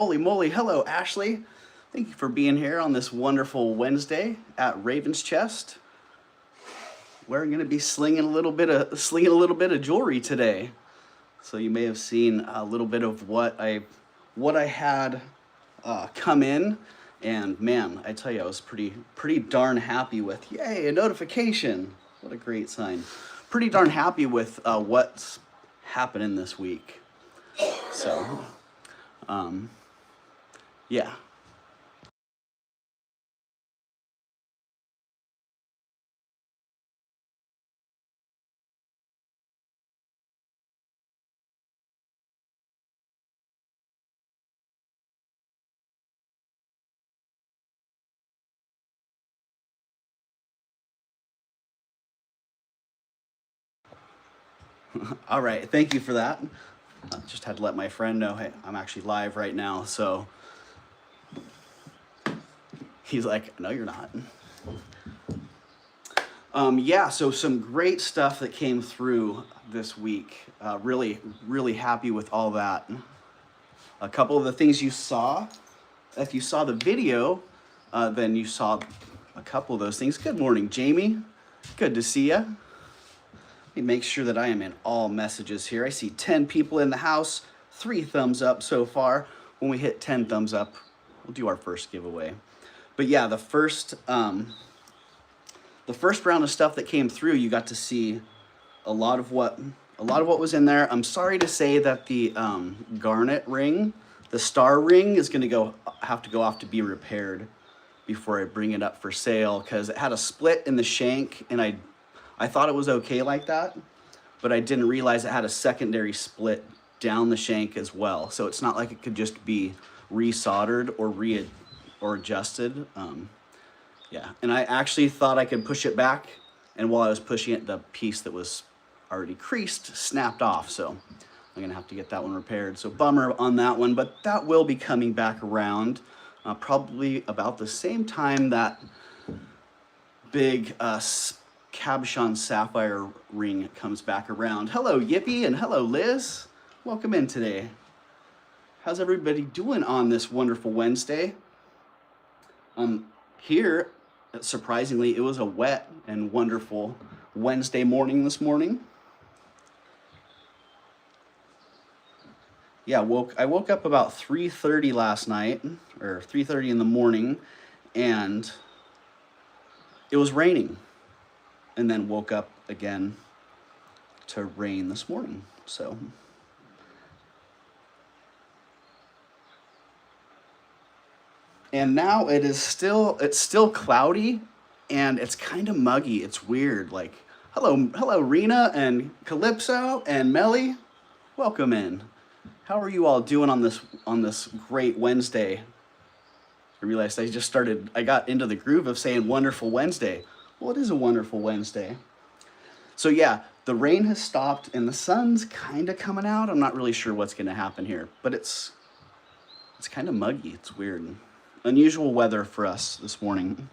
Holy moly, hello Ashley. Thank you for being here on this wonderful Wednesday at Raven's Chest. We're going to be slinging a little bit of jewelry today. So you may have seen a little bit of what I had come in, and man, I tell you, I was pretty darn happy with. Yay, a notification! What a great sign. Pretty darn happy with what's happening this week. So, yeah. All right, thank you for that. Just had to let my friend know, hey, I'm actually live right now. So he's like, no, you're not. Yeah, so some great stuff that came through this week. Really happy with all that. A couple of the things you saw, if you saw the video, then you saw a couple of those things. Good morning, Jamie. Good to see you. Let me make sure that I am in all messages here. I see 10 people in the house, 3 thumbs up so far. When we hit 10 thumbs up, we'll do our first giveaway. But yeah, the first round of stuff that came through, you got to see a lot of what was in there. I'm sorry to say that the garnet ring, the star ring, is going to have to go off to be repaired before I bring it up for sale, because it had a split in the shank, and I thought it was okay like that, but I didn't realize it had a secondary split down the shank as well. So it's not like it could just be resoldered or adjusted. Yeah, and I actually thought I could push it back, and while I was pushing it, the piece that was already creased snapped off. So I'm gonna have to get that one repaired. So bummer on that one, but that will be coming back around probably about the same time that big cabochon sapphire ring comes back around. Hello Yippee, and hello Liz. Welcome in today. How's everybody doing on this wonderful Wednesday? Here, surprisingly, it was a wet and wonderful Wednesday morning this morning. Yeah, I woke up about 3:30 last night, or 3:30 in the morning, and it was raining. And then woke up again to rain this morning. So and now it's still cloudy, and it's kind of muggy. It's weird. Like, hello Rena and Calypso and Melly. Welcome in. How are you all doing on this great Wednesday? I realized I got into the groove of saying wonderful Wednesday. Well, it is a wonderful Wednesday. So yeah, the rain has stopped and the sun's kind of coming out. I'm not really sure what's going to happen here, but it's kind of muggy. It's weird. Unusual weather for us this morning.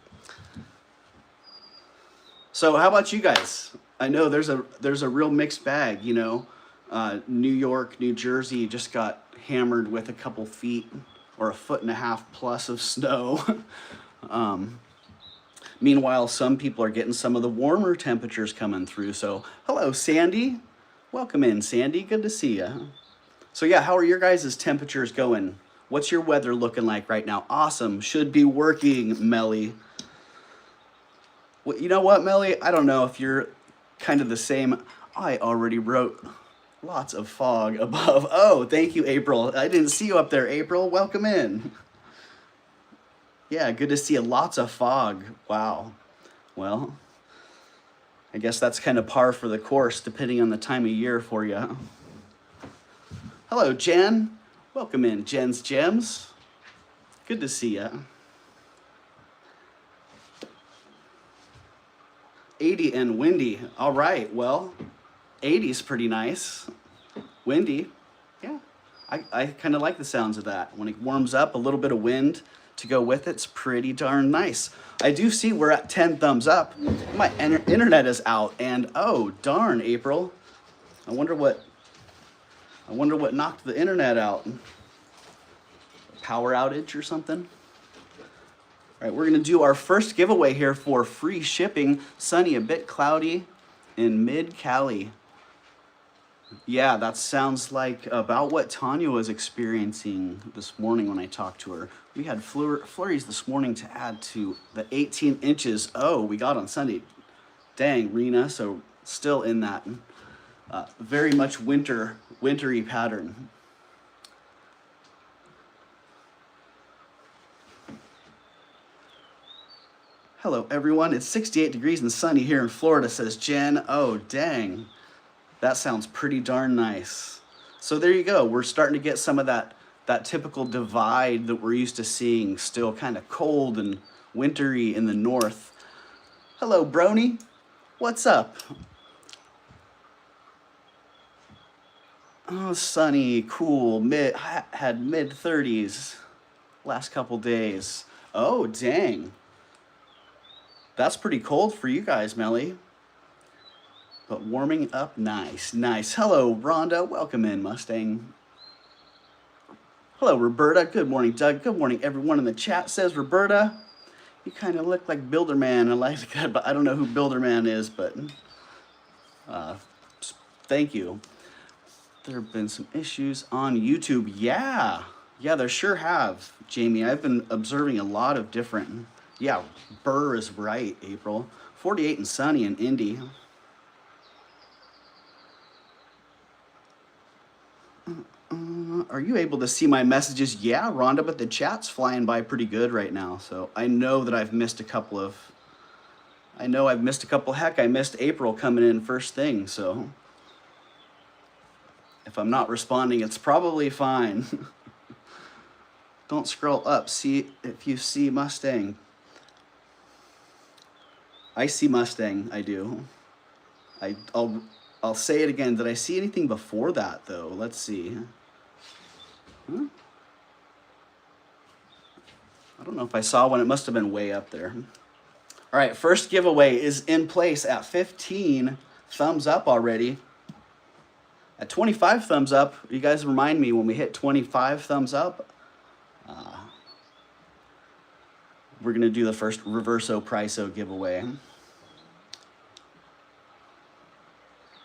So how about you guys? I know there's a real mixed bag, you know. New York, New Jersey just got hammered with a couple feet or 1.5 feet plus of snow. Meanwhile, some people are getting some of the warmer temperatures coming through. So, hello, Sandy. Welcome in, Sandy. Good to see you. So yeah, how are your guys' temperatures going? What's your weather looking like right now? Awesome. Should be working, Melly. Well, you know what, Melly? I don't know if you're kind of the same. I already wrote lots of fog above. Oh, thank you, April. I didn't see you up there, April. Welcome in. Yeah, good to see you. Lots of fog. Wow. Well, I guess that's kind of par for the course, depending on the time of year for you. Hello, Jen. Welcome in, Jen's Gems. Good to see you. 80 and windy. All right, well, 80 is pretty nice. Windy, yeah. I kind of like the sounds of that. When it warms up, a little bit of wind to go with it's pretty darn nice. I do see we're at 10 thumbs up. My internet is out, and oh darn, April. I wonder what knocked the internet out. power outage or something. All right, we're gonna do our first giveaway here for free shipping. Sunny, a bit cloudy in mid-Cali. Yeah, that sounds like about what Tanya was experiencing this morning when I talked to her. We had flurries this morning to add to the 18 inches. Oh, we got on Sunday. Dang, Rena, so still in that very much wintry pattern. Hello, everyone. It's 68 degrees and sunny here in Florida, says Jen. Oh, dang. That sounds pretty darn nice. So there you go. We're starting to get some of that typical divide that we're used to seeing, still kind of cold and wintry in the north. Hello, Brony. What's up? Oh, sunny, cool, had mid-30s last couple days. Oh, dang. That's pretty cold for you guys, Melly. But warming up nice, nice. Hello, Rhonda. Welcome in, Mustang. Hello, Roberta. Good morning, Doug. Good morning, everyone in the chat, says Roberta. You kind of look like Builderman. I like that, but I don't know who Builderman is, but thank you. There have been some issues on YouTube. Yeah, there sure have, Jamie. I've been observing a lot of different, yeah, Burr is right, April. 48 and sunny in Indy. Are you able to see my messages? Yeah, Rhonda, but the chat's flying by pretty good right now. So I know that I've missed a couple of, heck, I missed April coming in first thing. So if I'm not responding, it's probably fine. Don't scroll up, see if you see Mustang. I see Mustang, I do. I'll say it again. Did I see anything before that, though? Let's see. Huh? I don't know if I saw one. It must have been way up there. All right, first giveaway is in place at 15 thumbs up already. At 25 thumbs up, you guys remind me when we hit 25 thumbs up, we're going to do the first Reverso Priso giveaway.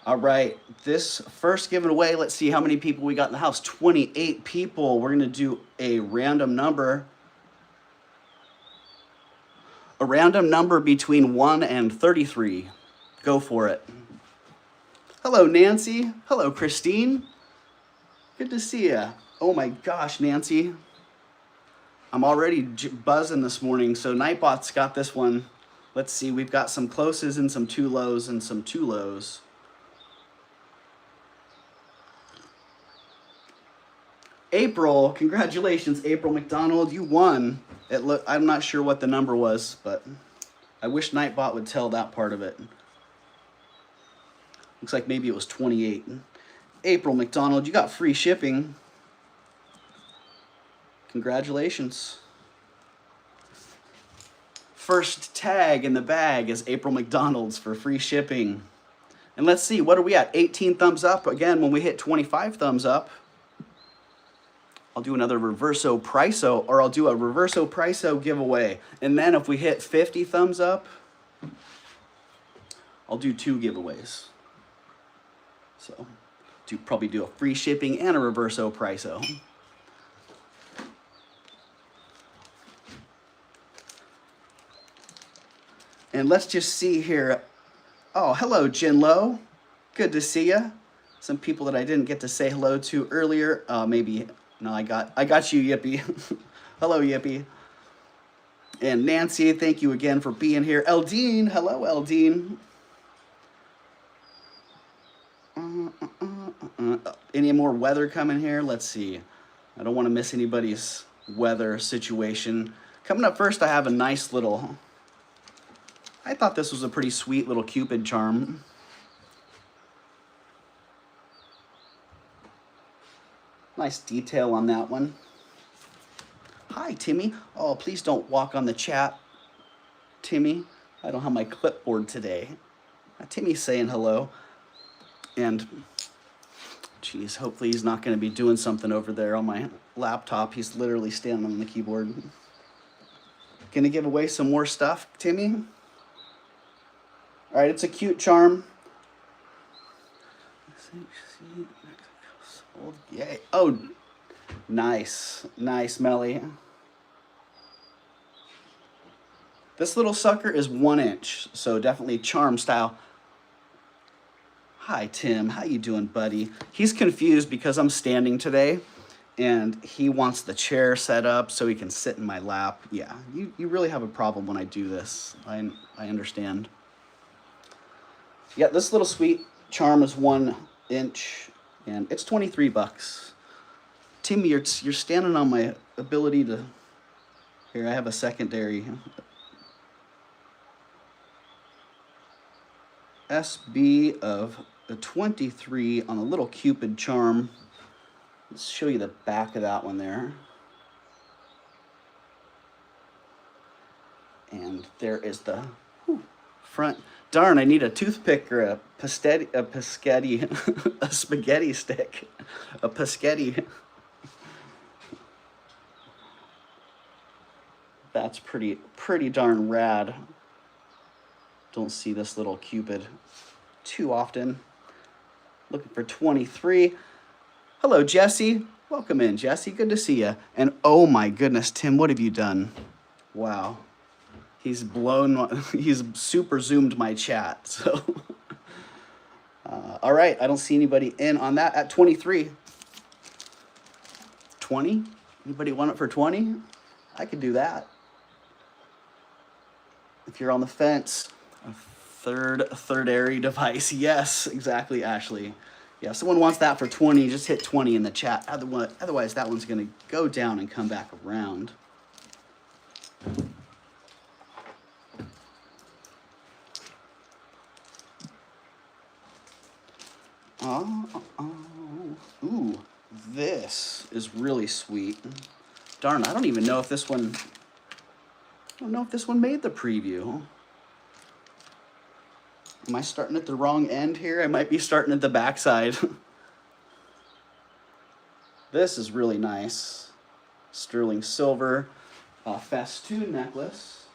All right, this first giveaway, let's see how many people we got in the house. 28 people. We're going to do a random number. A random number between 1 and 33. Go for it. Hello, Nancy. Hello, Christine. Good to see you. Oh my gosh, Nancy. I'm already buzzing this morning, so Nightbot's got this one. Let's see, we've got some closes and some two lows and some two lows. April, congratulations, April McDonald, you won. I'm not sure what the number was, but I wish Nightbot would tell that part of it. Looks like maybe it was 28. April McDonald, you got free shipping. Congratulations. First tag in the bag is April McDonald's for free shipping. And let's see, what are we at? 18 thumbs up. Again, when we hit 25 thumbs up, I'll do another Reverso Priso, or I'll do a Reverso Priso giveaway. And then if we hit 50 thumbs up, I'll do 2 giveaways. So, probably do a free shipping and a Reverso Priso. And let's just see here. Oh, hello, Jinlo. Good to see you. Some people that I didn't get to say hello to earlier. Maybe, no, I got you, Yippee. Hello, Yippee. And Nancy, thank you again for being here. Eldine, hello, Eldine. Any more weather coming here? Let's see. I don't want to miss anybody's weather situation. Coming up first, I have a nice little... I thought this was a pretty sweet little Cupid charm. Nice detail on that one. Hi, Timmy. Oh, please don't walk on the chat, Timmy. I don't have my clipboard today. Timmy's saying hello. And Jeez, hopefully he's not going to be doing something over there on my laptop. He's literally standing on the keyboard. Gonna give away some more stuff, Timmy? All right, it's a cute charm. Yay. Oh, nice. Nice, Melly. This little sucker is 1 inch, so definitely charm style. Hi, Tim. How you doing, buddy? He's confused because I'm standing today, and he wants the chair set up so he can sit in my lap. Yeah, you really have a problem when I do this. I understand. Yeah, this little sweet charm is 1 inch, and it's 23 bucks. Tim, you're standing on my ability to... Here, I have a secondary... SB of a 23 on a little Cupid charm. Let's show you the back of that one there. And there is the front. Darn, I need a toothpick or a spaghetti stick. A pescetti. That's pretty darn rad. Don't see this little Cupid too often. Looking for 23. Hello, Jesse. Welcome in, Jesse. Good to see you. And oh my goodness, Tim, what have you done? Wow. He's super zoomed my chat. So, all right. I don't see anybody in on that at 23. 20? Anybody want it for 20? I could do that. If you're on the fence. A third-ary device. Yes, exactly, Ashley. Yeah, if someone wants that for 20, just hit 20 in the chat. Otherwise, that one's going to go down and come back around. Ooh, this is really sweet. Darn, I don't even know if this one... I don't know if this one made the preview. Am I starting at the wrong end here? I might be starting at the backside. This is really nice. Sterling silver festoon necklace.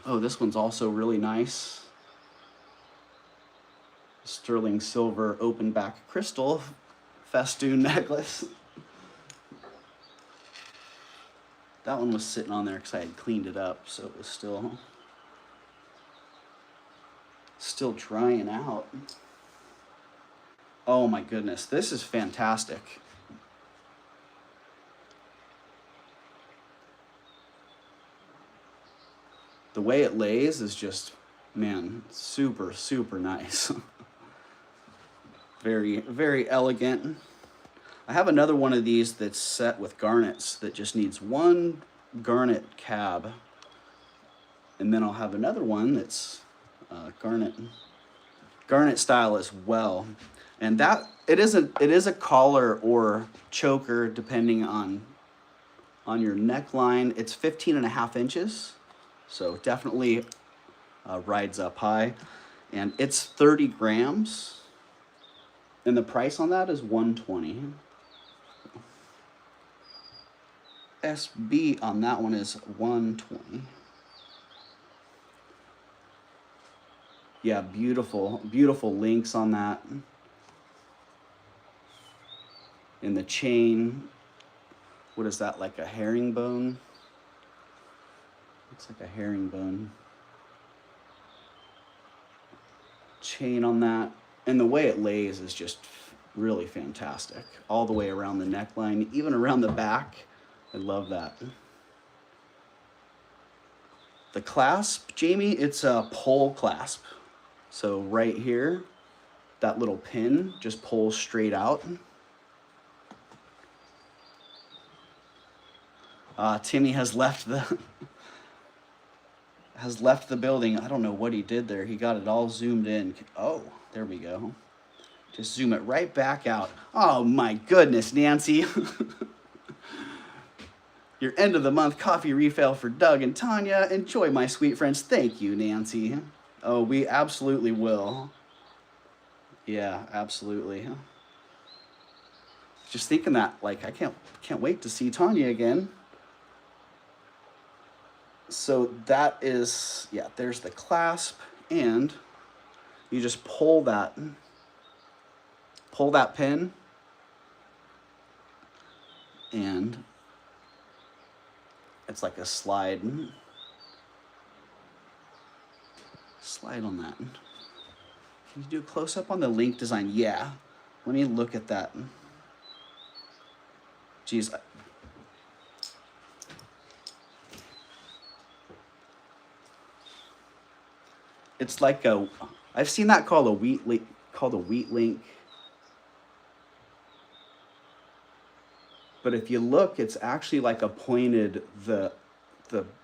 Oh, this one's also really nice. Sterling silver open back crystal festoon necklace. That one was sitting on there because I had cleaned it up, so it was still drying out. Oh my goodness, this is fantastic. The way it lays is just, man, super, super nice. Very, very elegant. I have another one of these that's set with garnets that just needs one garnet cab. And then I'll have another one that's garnet style as well. And that it is a collar or choker depending on your neckline. It's 15.5 inches, so definitely rides up high. And it's 30 grams. And the price on that is $120. SB on that one is $120. Yeah, beautiful, beautiful links on that. And the chain, what is that, like a herringbone? Looks like a herringbone. Chain on that. And the way it lays is just really fantastic. All the way around the neckline, even around the back. I love that. The clasp, Jamie, it's a pole clasp. So right here, that little pin just pulls straight out. Timmy has left the building. I don't know what he did there. He got it all zoomed in. Oh, there we go. Just zoom it right back out. Oh my goodness, Nancy. Your end of the month coffee refill for Doug and Tanya. Enjoy, my sweet friends. Thank you, Nancy. Oh, we absolutely will. Yeah, absolutely. just thinking that, like, I can't wait to see Tanya again. So that is, yeah, there's the clasp, and you just pull that pin, and it's like a slide on that. Can you do a close-up on the link design? Yeah. Let me look at that. Geez. It's like I've seen that called a wheat link. But if you look, it's actually like a pointed, the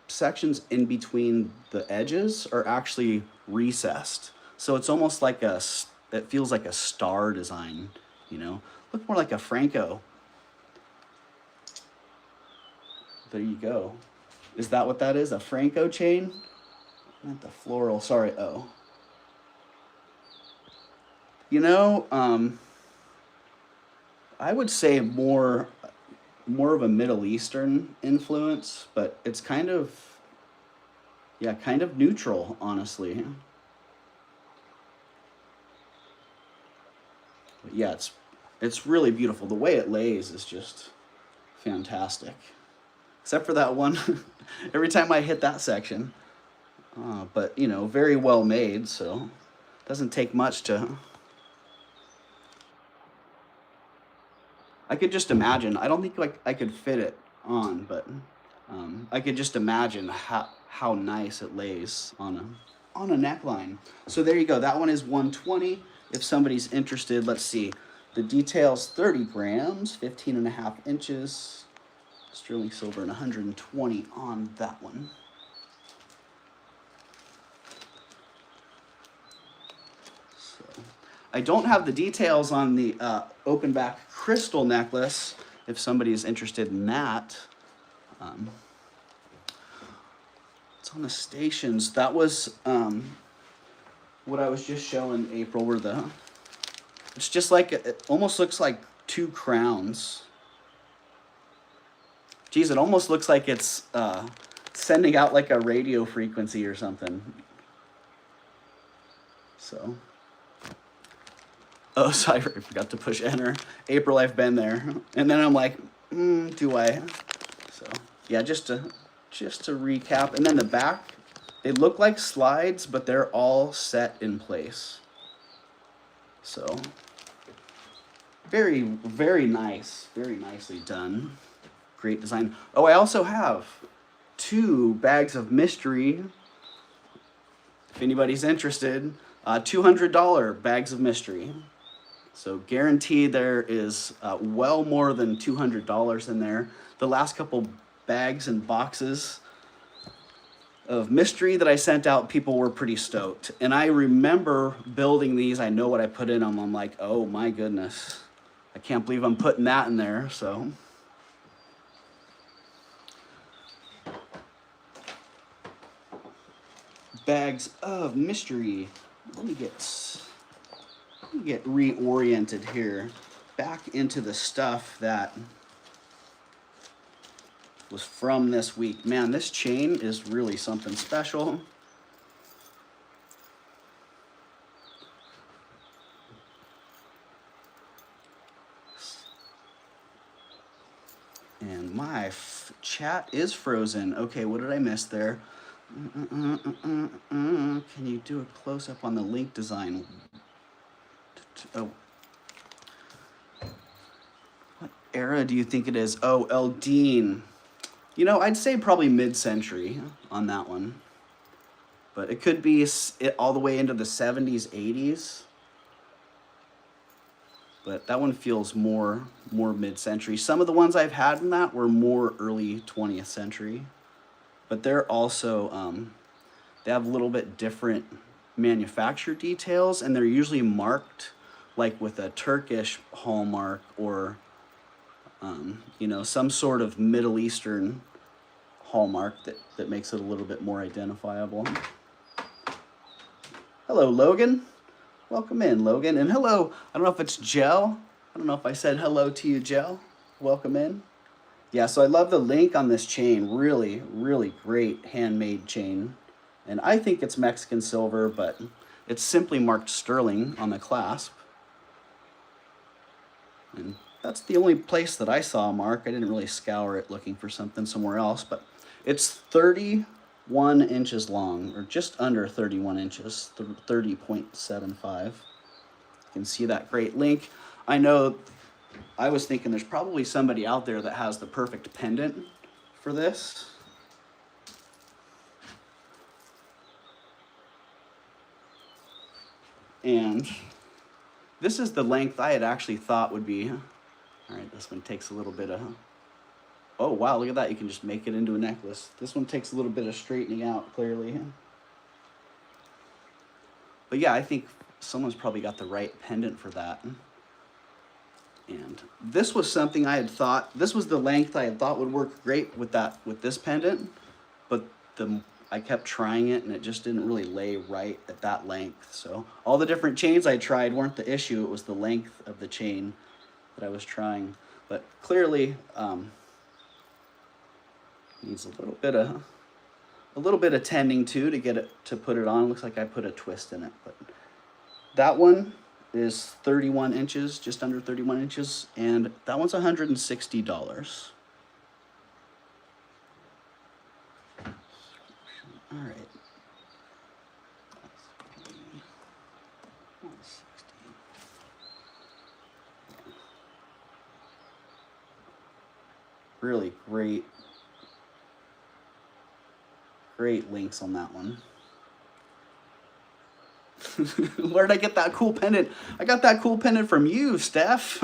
sections in between the edges are actually recessed. So it's almost like it feels like a star design, you know? Look more like a Franco. There you go. Is that what that is? A Franco chain? Not the floral, sorry, oh. You know, I would say more of a Middle Eastern influence, but it's kind of neutral, honestly. But yeah, it's really beautiful. The way it lays is just fantastic. Except for that one, every time I hit that section. But, you know, very well made, so it doesn't take much to... I could just imagine. I don't think like I could fit it on, but I could just imagine how nice it lays on a neckline. So there you go. That one is 120. If somebody's interested, let's see. The details, 30 grams, 15.5 inches, sterling silver, and 120 on that one. I don't have the details on the open back crystal necklace, if somebody is interested in that. It's on the stations. That was what I was just showing April, where it's just like, it almost looks like two crowns. Geez, it almost looks like it's sending out like a radio frequency or something. So... Oh, sorry, I forgot to push enter. April, I've been there. And then I'm like, do I? So, yeah, just to recap. And then the back, they look like slides, but they're all set in place. So, very, very nice. Very nicely done. Great design. Oh, I also have 2 bags of mystery. If anybody's interested, $200 bags of mystery. So guaranteed there is well more than $200 in there. The last couple bags and boxes of mystery that I sent out, people were pretty stoked. And I remember building these. I know what I put in them. I'm like, oh my goodness. I can't believe I'm putting that in there. So bags of mystery. Let me get reoriented here, back into the stuff that was from this week. Man, this chain is really something special. And my chat is frozen. Okay, what did I miss there? Can you do a close-up on the link design? Oh. What era do you think it is? Oh, Eldine. You know, I'd say probably mid-century on that one. But it could be all the way into the 70s, 80s. But that one feels more mid-century. Some of the ones I've had in that were more early 20th century. But they're also, they have a little bit different manufacture details, and they're usually marked like with a Turkish hallmark or, you know, some sort of Middle Eastern hallmark that makes it a little bit more identifiable. Hello, Logan. Welcome in, Logan. And hello, I don't know if it's Gel I don't know if I said hello to you, Joe. Welcome in. Yeah, so I love the link on this chain. Really, really great handmade chain. And I think it's Mexican silver, but it's simply marked sterling on the clasp. And that's the only place that I saw a mark. I didn't really scour it looking for something somewhere else, but it's 31 inches long, or just under 31 inches, 30.75. You can see that great link. I know I was thinking there's probably somebody out there that has the perfect pendant for this. And this is the length I had actually thought would be. All right, this one takes a little bit of, oh wow, look at that. You can just make it into a necklace. This one takes a little bit of straightening out, clearly. But yeah, I think someone's probably got the right pendant for that. And this was something I had thought, this was the length I had thought would work great with this pendant, but I kept trying it and it just didn't really lay right at that length. So all the different chains I tried weren't the issue, it was the length of the chain that I was trying. But clearly, needs a little bit of tending to get it to put it on. Looks like I put a twist in it, but that one is 31 inches, just under 31 inches, and that one's $160. All right. Really great links on that one. Where did I get that cool pendant? I got that cool pendant from you, Steph.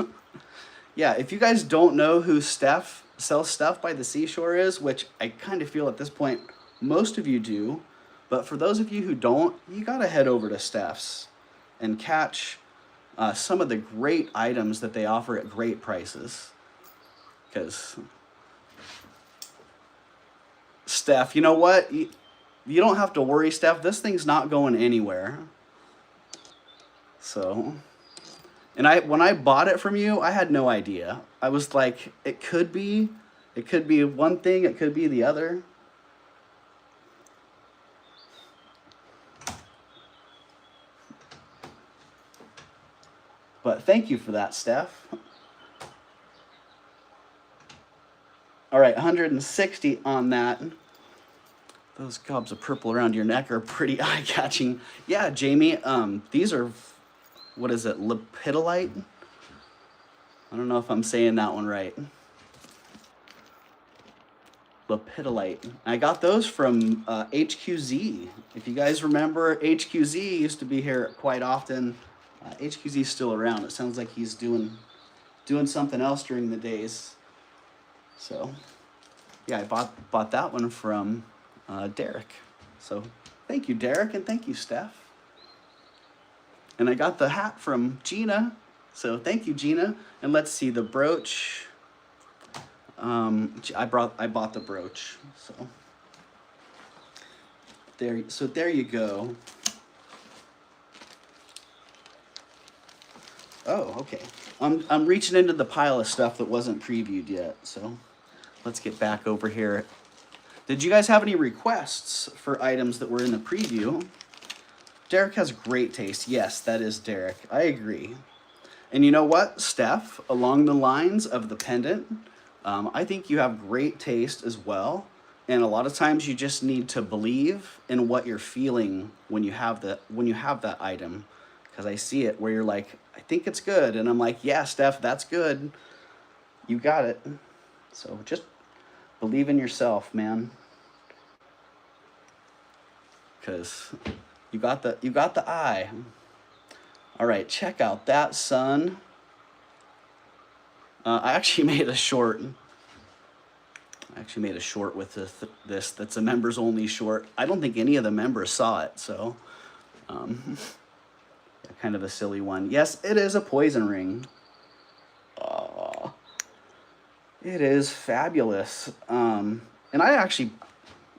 Yeah, if you guys don't know who Steph sells stuff by the seashore is, which I kind of feel at this point most of you do, but for those of you who don't, you gotta head over to Steph's and catch some of the great items that they offer at great prices. Because Steph, you know what? You don't have to worry, Steph. This thing's not going anywhere. So, and when I bought it from you, I had no idea. I was like, it could be one thing, it could be the other. But thank you for that, Steph. All right, 160 on that. Those gobs of purple around your neck are pretty eye-catching. Yeah, Jamie, these are, what is it, lepidolite? I don't know if I'm saying that one right. Lepidolite. I got those from HQZ. If you guys remember, HQZ used to be here quite often. HQZ is still around. It sounds like he's doing something else during the days. So, yeah, I bought that one from Derek. So, thank you, Derek, and thank you, Steph. And I got the hat from Gina. So, thank you, Gina. And let's see, the brooch. I bought the brooch. So, there you go. Oh, okay. I'm reaching into the pile of stuff that wasn't previewed yet, so let's get back over here. Did you guys have any requests for items that were in the preview? Derek has great taste. Yes, that is Derek. I agree. And you know what, Steph, along the lines of the pendant, I think you have great taste as well. And a lot of times you just need to believe in what you're feeling when you have that item. Because I see it where you're like, I think it's good. And I'm like, yeah, Steph, that's good. You got it. So just believe in yourself, man. Because you got the eye. All right, check out that, son. I actually made a short. With this. That's a members only short. I don't think any of the members saw it, so kind of a silly one. Yes, it is a poison ring. Oh, it is fabulous. And I actually,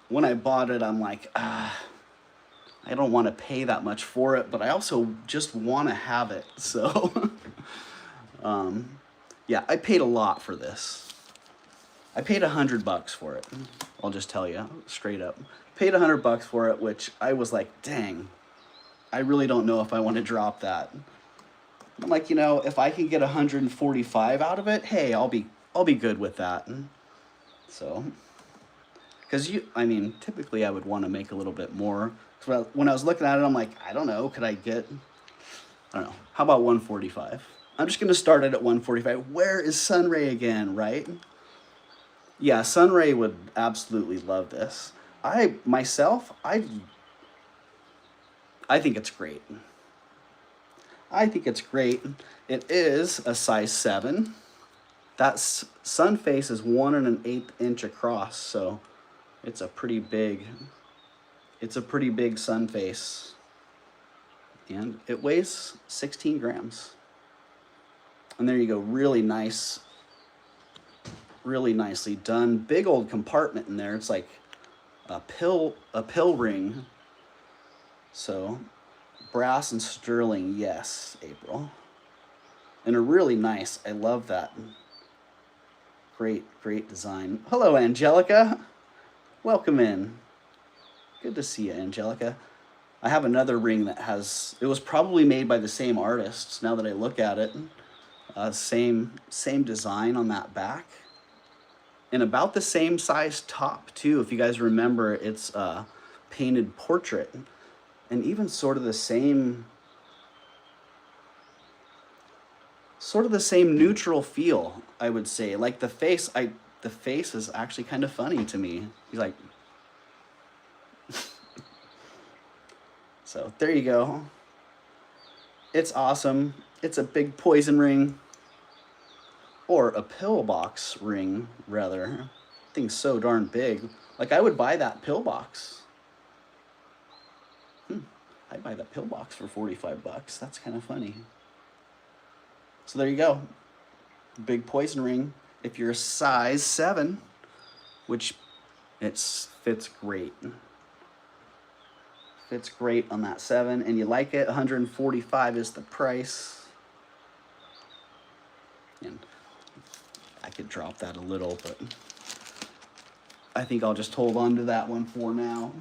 when I bought it, I'm like, I don't want to pay that much for it, but I also just want to have it. So Yeah, I paid a lot for this. I paid $100 for it. I'll just tell you straight up. Paid $100 for it, which I was like, dang, I really don't know if I want to drop that. I'm like, you know, if I can get 145 out of it, hey, I'll be good with that. So, because I mean, typically I would want to make a little bit more. So when I was looking at it, I'm like, I don't know, could I get, I don't know, how about 145? I'm just gonna start it at 145. Where is Sunray again, right? Yeah, Sunray would absolutely love this. Myself, I think it's great. I think it's great. It is a size 7. That sun face is 1 1/8 inch across, so it's a pretty big sun face. And it weighs 16 grams. And there you go, really nice, really nicely done. Big old compartment in there. It's like a pill ring. So brass and sterling, yes, April. And a really nice, I love that. Great, great design. Hello, Angelica. Welcome in. Good to see you, Angelica. I have another ring that it was probably made by the same artists, now that I look at it. Same design on that back. And about the same size top, too. If you guys remember, it's painted portrait. And even sort of the same neutral feel, I would say. Like the face is actually kind of funny to me. He's like, so there you go. It's awesome. It's a big poison ring, or a pillbox ring, rather. Thing's so darn big. Like, I would buy that pillbox. I'd buy that pillbox for $45. That's kind of funny. So there you go. Big poison ring. If you're a size 7, which fits great. Fits great on that 7, and you like it. 145 is the price. And I could drop that a little, but I think I'll just hold on to that one for now.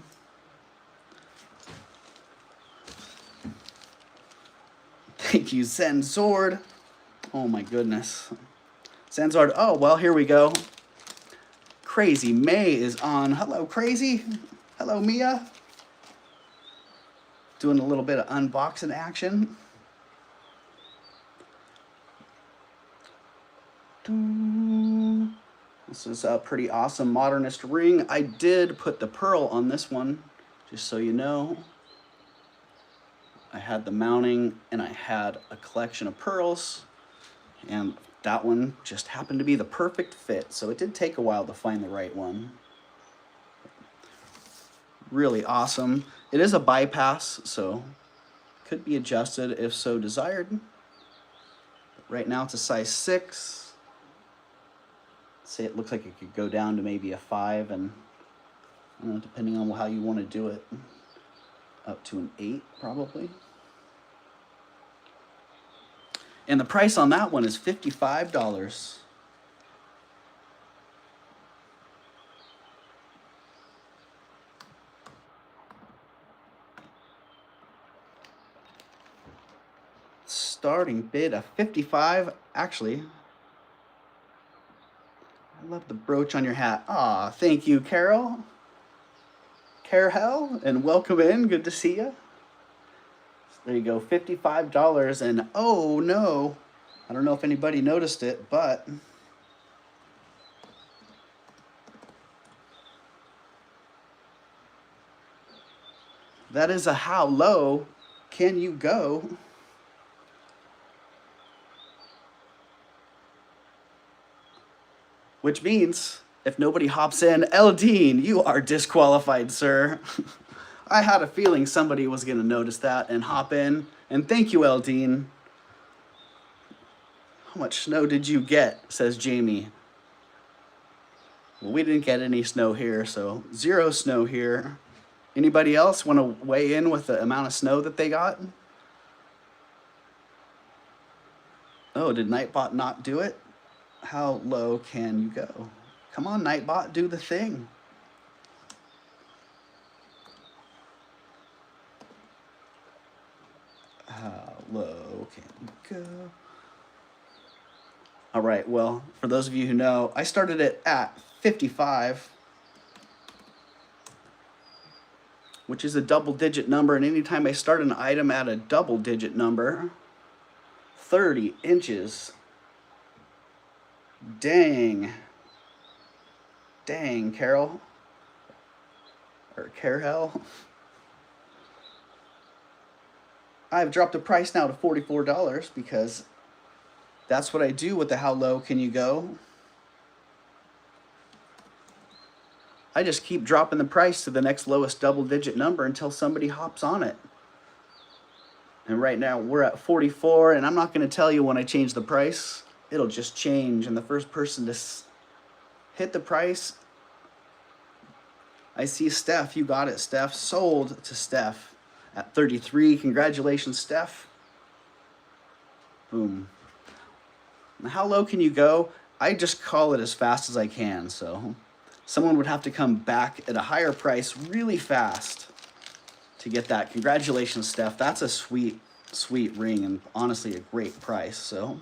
Thank you, Zen Sword. Oh my goodness. Zen Sword. Oh, well, here we go. Crazy May is on. Hello, Crazy. Hello, Mia. Doing a little bit of unboxing action. This is a pretty awesome modernist ring. I did put the pearl on this one, just so you know. I had the mounting and I had a collection of pearls, and that one just happened to be the perfect fit. So it did take a while to find the right one. Really awesome. It is a bypass, so could be adjusted if so desired. But right now it's a size 6. Say it looks like it could go down to maybe a 5, and I don't know, depending on how you want to do it, up to an 8 probably. And the price on that one is $55. Starting bid of $55. Actually, I love the brooch on your hat. Aw, thank you, Carol. Carol, and welcome in. Good to see you. There you go, $55. And oh no, I don't know if anybody noticed it, but that is a how low can you go? Which means, if nobody hops in, Eldine, you are disqualified, sir. I had a feeling somebody was going to notice that and hop in. And thank you, Eldine. How much snow did you get, says Jamie. Well, we didn't get any snow here, so 0 snow here. Anybody else want to weigh in with the amount of snow that they got? Oh, did Nightbot not do it? How low can you go? Come on, Nightbot, do the thing. How low can you go? All right, well, for those of you who know, I started it at 55, which is a double-digit number, and anytime I start an item at a double-digit number, 30 inches. Dang. Dang, Carol. Or Carol. I've dropped the price now to $44 because that's what I do with the how low can you go. I just keep dropping the price to the next lowest double-digit number until somebody hops on it. And right now we're at 44, and I'm not going to tell you when I change the price. It'll just change, and the first person to hit the price, I see Steph. You got it, Steph. Sold to Steph at 33. Congratulations, Steph. Boom. Now, how low can you go? I just call it as fast as I can, so someone would have to come back at a higher price really fast to get that. Congratulations, Steph. That's a sweet, sweet ring, and honestly a great price. So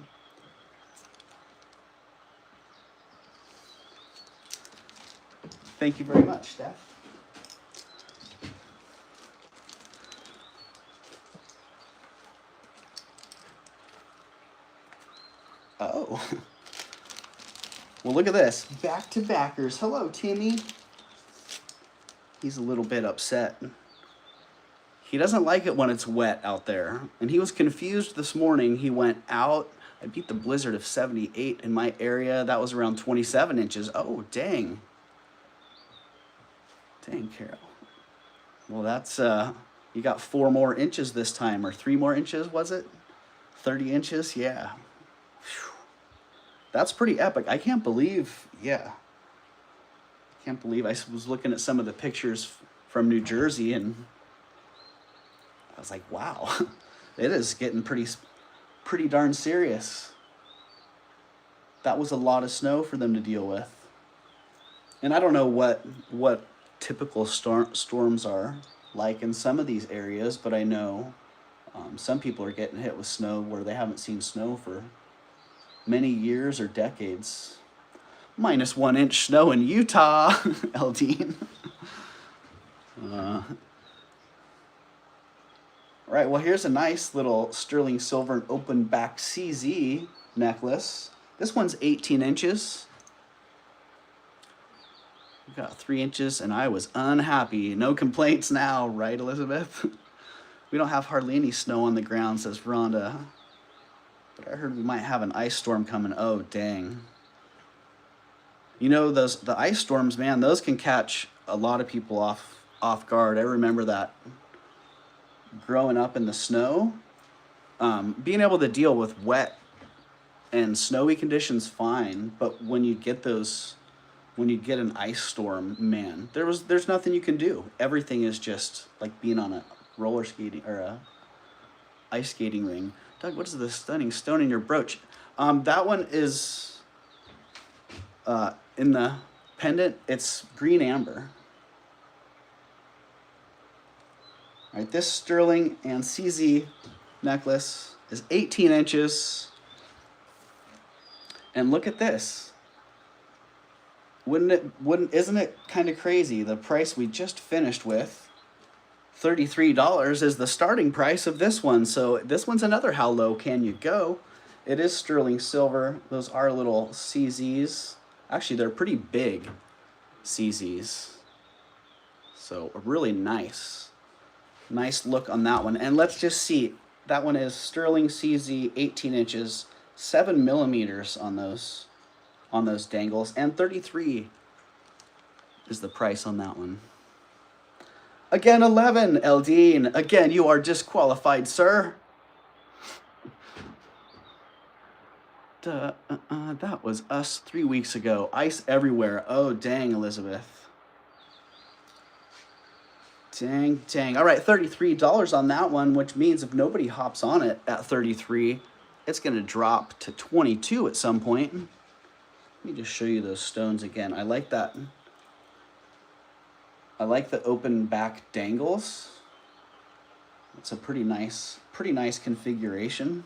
thank you very much, Steph. Oh. Well, look at this. Back-to-backers. Hello, Timmy. He's a little bit upset. He doesn't like it when it's wet out there. And he was confused this morning. He went out. I beat the blizzard of 78 in my area. That was around 27 inches. Oh, dang. Dang, Carol. Well, that's, you got 4 more inches this time, or 3 more inches, was it? 30 inches? Yeah. Whew. That's pretty epic. I can't believe, yeah. Can't believe I was looking at some of the pictures from New Jersey, and I was like, wow, it is getting pretty darn serious. That was a lot of snow for them to deal with. And I don't know what typical storms are like in some of these areas, but I know some people are getting hit with snow where they haven't seen snow for many years or decades. -1 inch snow in Utah, Eldine. All right, well, here's a nice little sterling silver open back CZ necklace. This one's 18 inches. We got 3 inches, and I was unhappy. No complaints now, right, Elizabeth? We don't have hardly any snow on the ground, says Rhonda. But I heard we might have an ice storm coming. Oh, dang. You know, the ice storms, man, those can catch a lot of people off guard. I remember that growing up in the snow. Being able to deal with wet and snowy conditions, fine. But when you get an ice storm, man, there's nothing you can do. Everything is just like being on a roller skating or a ice skating ring. Doug, what is this stunning stone in your brooch? That one is in the pendant. It's green amber. All right, this sterling and CZ necklace is 18 inches. And look at this. Isn't it kind of crazy? The price we just finished with, $33, is the starting price of this one. So this one's another how low can you go. It is sterling silver. Those are little CZs. Actually, they're pretty big CZs. So really nice look on that one. And let's just see. That one is sterling CZ, 18 inches, 7 millimeters on those dangles, and 33 is the price on that one. Again, 11, Eldine. Again, you are disqualified, sir. That was us 3 weeks ago. Ice everywhere. Oh, dang, Elizabeth. Dang. All right, $33 on that one, which means if nobody hops on it at 33, it's gonna drop to 22 at some point. Let me just show you those stones again. I like that. I like the open back dangles. It's a pretty nice configuration.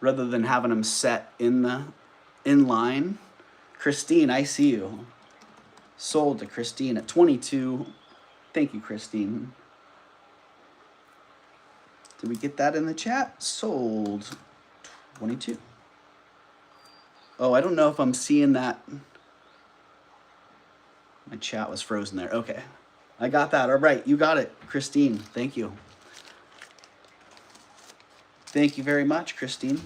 Rather than having them set in line. Christine, I see you. Sold to Christine at 22. Thank you, Christine. Did we get that in the chat? Sold 22. Oh, I don't know if I'm seeing that. My chat was frozen there. Okay. I got that. All right. You got it, Christine. Thank you. Thank you very much, Christine.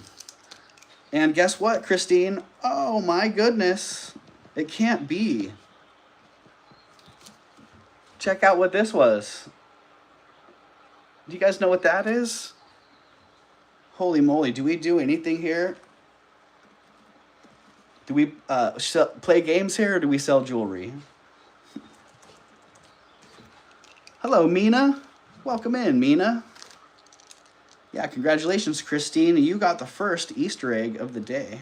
And guess what, Christine? Oh, my goodness. It can't be. Check out what this was. Do you guys know what that is? Holy moly. Do we do anything here? Do we play games here, or do we sell jewelry? Hello, Mina. Welcome in, Mina. Yeah, congratulations, Christine. You got the first Easter egg of the day.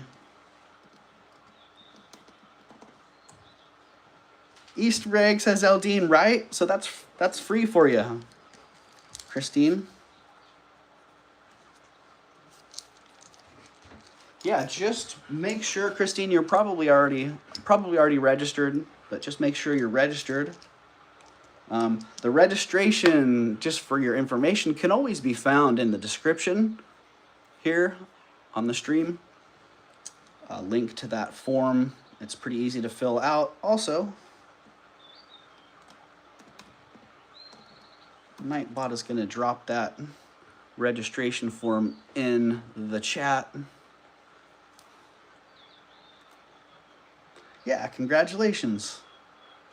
Easter egg, says Eldine, right? So that's free for you, Christine. Yeah, just make sure, Christine, you're probably already registered, but just make sure you're registered. The registration, just for your information, can always be found in the description here on the stream. A link to that form. It's pretty easy to fill out. Also, Nightbot is going to drop that registration form in the chat. Yeah, congratulations.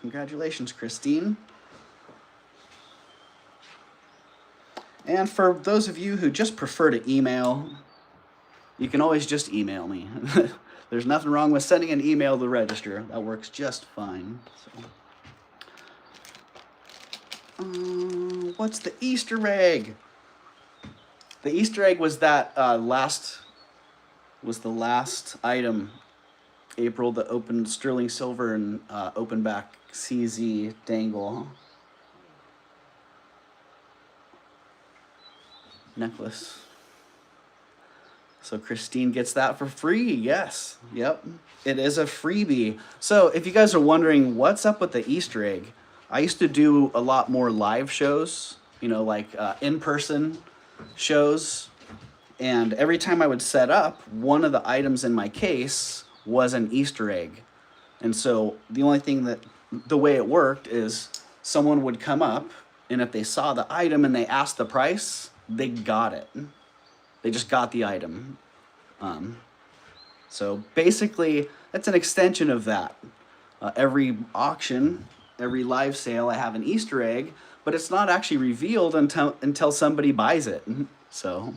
Congratulations, Christine. And for those of you who just prefer to email, you can always just email me. There's nothing wrong with sending an email to register. That works just fine. So, what's the Easter egg? The Easter egg was that the last item, April, the open sterling silver and open back CZ dangle necklace. So Christine gets that for free. Yes. Yep. It is a freebie. So if you guys are wondering what's up with the Easter egg, I used to do a lot more live shows, you know, like in-person shows. And every time I would set up, one of the items in my case was an Easter egg. And so the only thing the way it worked is someone would come up, and if they saw the item and they asked the price, they got it. They just got the item. So basically, that's an extension of that. Every auction, every live sale, I have an Easter egg, but it's not actually revealed until somebody buys it. So,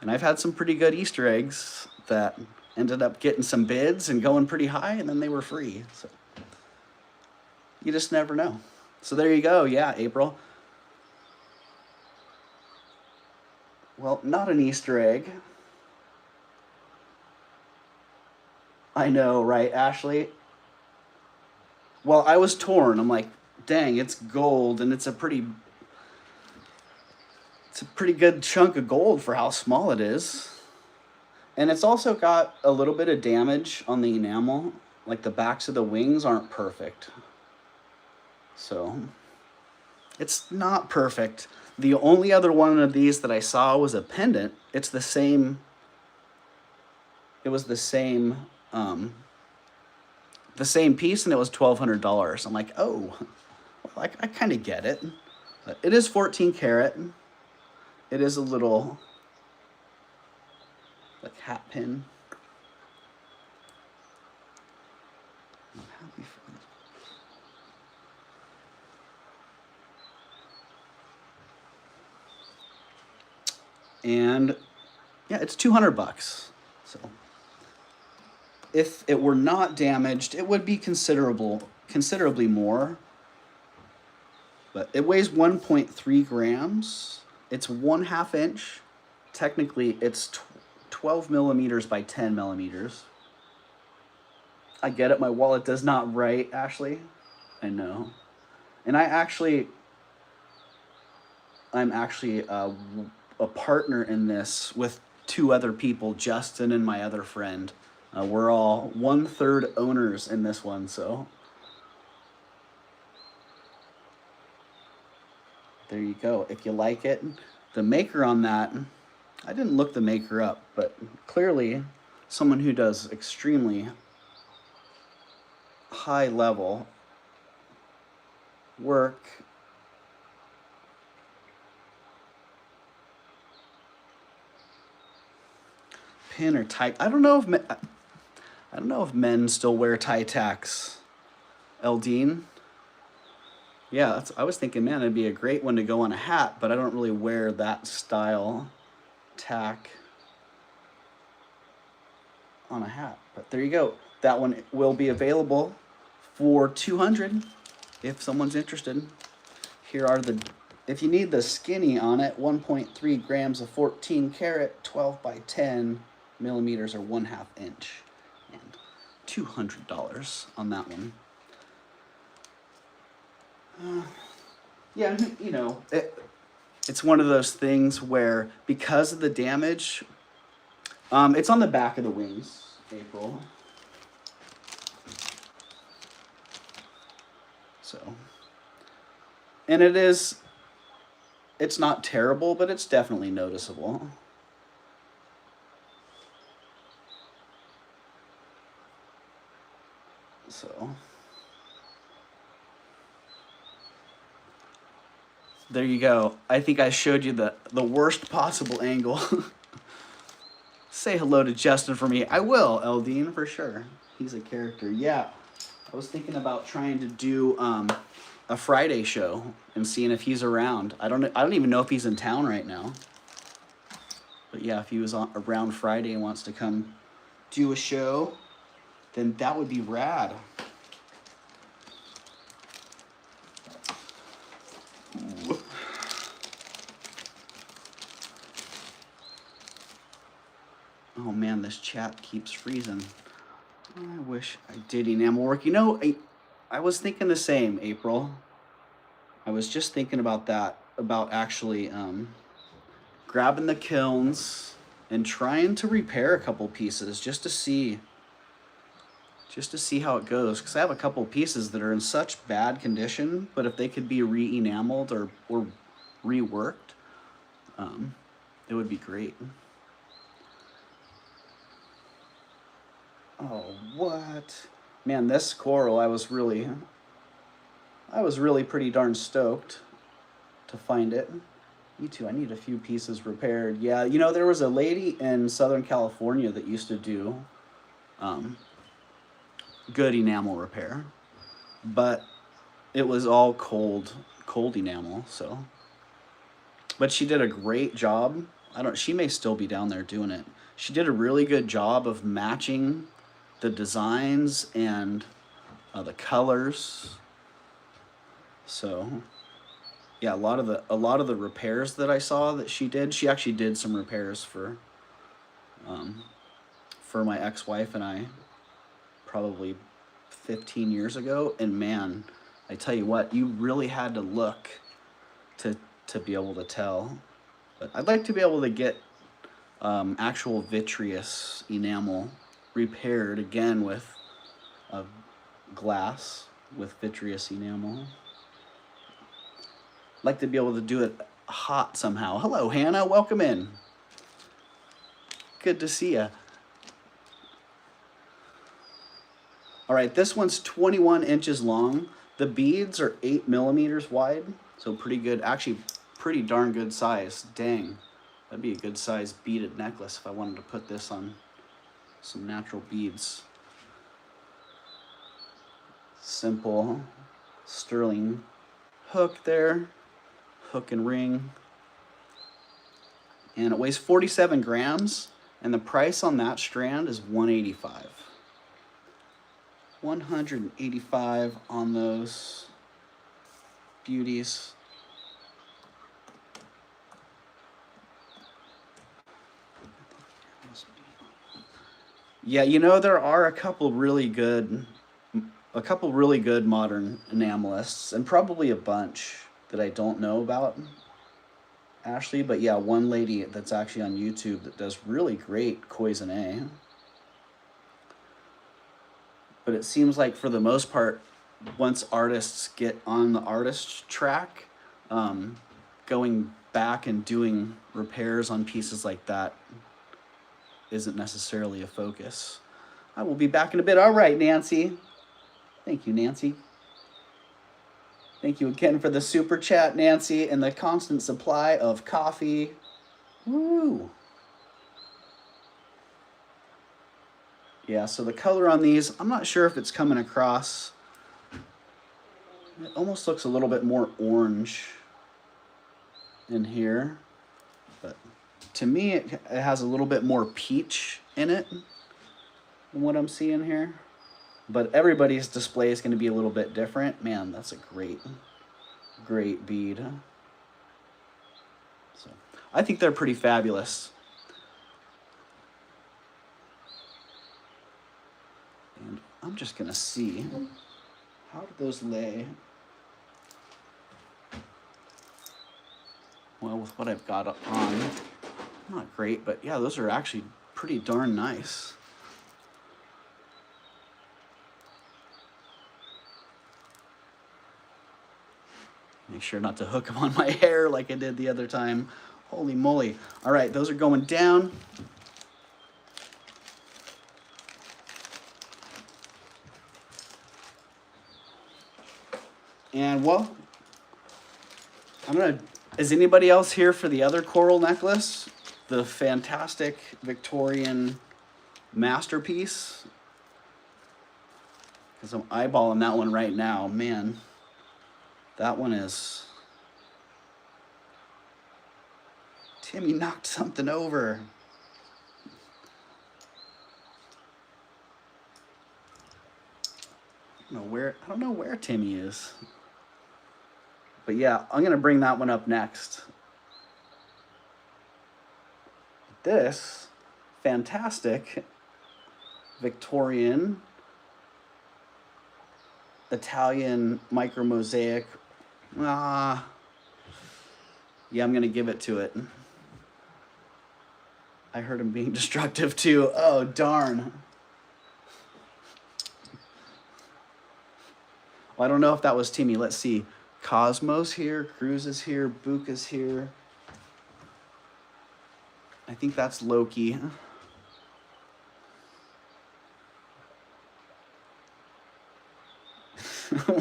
and I've had some pretty good Easter eggs that ended up getting some bids and going pretty high, and then they were free. So you just never know. So there you go. Yeah, April. Well, not an Easter egg. I know, right, Ashley? Well, I was torn. I'm like, dang, it's gold, and it's a pretty good chunk of gold for how small it is. And it's also got a little bit of damage on the enamel. Like the backs of the wings aren't perfect. So it's not perfect. The only other one of these that I saw was a pendant. It's the same. It was the same piece, and it was $1,200. I'm like, oh, well, I kind of get it. But it is 14 karat. It is a little like hat pin. I'm happy for it. And yeah, it's $200. So if it were not damaged, it would be considerably more. But it weighs 1.3 grams. It's 1/2 inch. Technically, it's 12 millimeters by 10 millimeters. I get it. My wallet does not write, Ashley. I know. And I'm actually a partner in this with 2 other people, Justin and my other friend. We're all 1/3 owners in this one, so there you go. If you like it, the maker on that, I didn't look the maker up, but clearly someone who does extremely high level work. Pin or tie. I don't know if men still wear tie tacks. Eldine. Yeah, I was thinking, man, it'd be a great one to go on a hat, but I don't really wear that style tack on a hat. But there you go. That one will be available for $200 if someone's interested. Here are if you need the skinny on it, 1.3 grams of 14 karat, 12 by 10 millimeters or 1/2 inch, and $200 on that one. Yeah, you know, it's one of those things where because of the damage, it's on the back of the wings, April. So, and it's not terrible, but it's definitely noticeable. So, there you go. I think I showed you the worst possible angle. Say hello to Justin for me. I will, Eldine, for sure. He's a character. Yeah, I was thinking about trying to do a Friday show and seeing if he's around. I don't even know if he's in town right now. But yeah, if he was around Friday and wants to come do a show, then that would be rad. Oh man, this chat keeps freezing. I wish I did enamel work. You know, I was thinking the same, April. I was just thinking about that, about actually grabbing the kilns and trying to repair a couple pieces just to see how it goes. Because I have a couple pieces that are in such bad condition, but if they could be re-enameled or reworked, it would be great. Oh, what? Man, this coral, I was really pretty darn stoked to find it. Me too, I need a few pieces repaired. Yeah, you know, there was a lady in Southern California that used to do good enamel repair, but it was all cold enamel, so. But she did a great job. She may still be down there doing it. She did a really good job of matching the designs and the colors. So yeah, a lot of the repairs that I saw that she actually did some repairs for my ex-wife and I probably 15 years ago, and man, I tell you what, you really had to look to be able to tell. But I'd like to be able to get actual vitreous enamel repaired again with glass with vitreous enamel. I'd like to be able to do it hot somehow. Hello, Hannah. Welcome in. Good to see you. All right, this one's 21 inches long. The beads are 8 millimeters wide, so pretty good. Actually, pretty darn good size. Dang, that'd be a good size beaded necklace if I wanted to put this on some natural beads. Simple sterling hook there, hook and ring. And it weighs 47 grams, and the price on that strand is $185. $185 on those. beauties. Yeah, you know, there are a couple really good modern enamelists, and probably a bunch that I don't know about, Ashley. But yeah, one lady that's actually on YouTube that does really great cloisonne. But it seems like for the most part, once artists get on the artist track, going back and doing repairs on pieces like that isn't necessarily a focus. I will be back in a bit. All right, Nancy. Thank you, Nancy. Thank you again for the super chat, Nancy, and the constant supply of coffee. Woo! Yeah, so the color on these, I'm not sure if it's coming across. It almost looks a little bit more orange in here. But to me, it has a little bit more peach in it than what I'm seeing here. But everybody's display is going to be a little bit different. Man, that's a great bead. So I think they're pretty fabulous. And I'm just going to see, how did those lay? Well, with what I've got on, not great, but yeah, those are actually pretty darn nice. Make sure not to hook them on my hair like I did the other time. Holy moly. All right, those are going down. And well, is anybody else here for the other coral necklace? The fantastic Victorian masterpiece? Because I'm eyeballing that one right now. Man, that one is... Timmy knocked something over. I don't know where Timmy is. But yeah, I'm gonna bring that one up next. This fantastic Victorian Italian micro mosaic. Yeah, I'm gonna give it to it. I heard him being destructive too. Oh, darn. Well, I don't know if that was Timmy. Let's see. Cosmo's here, Cruz is here, Book is here. I think that's Loki.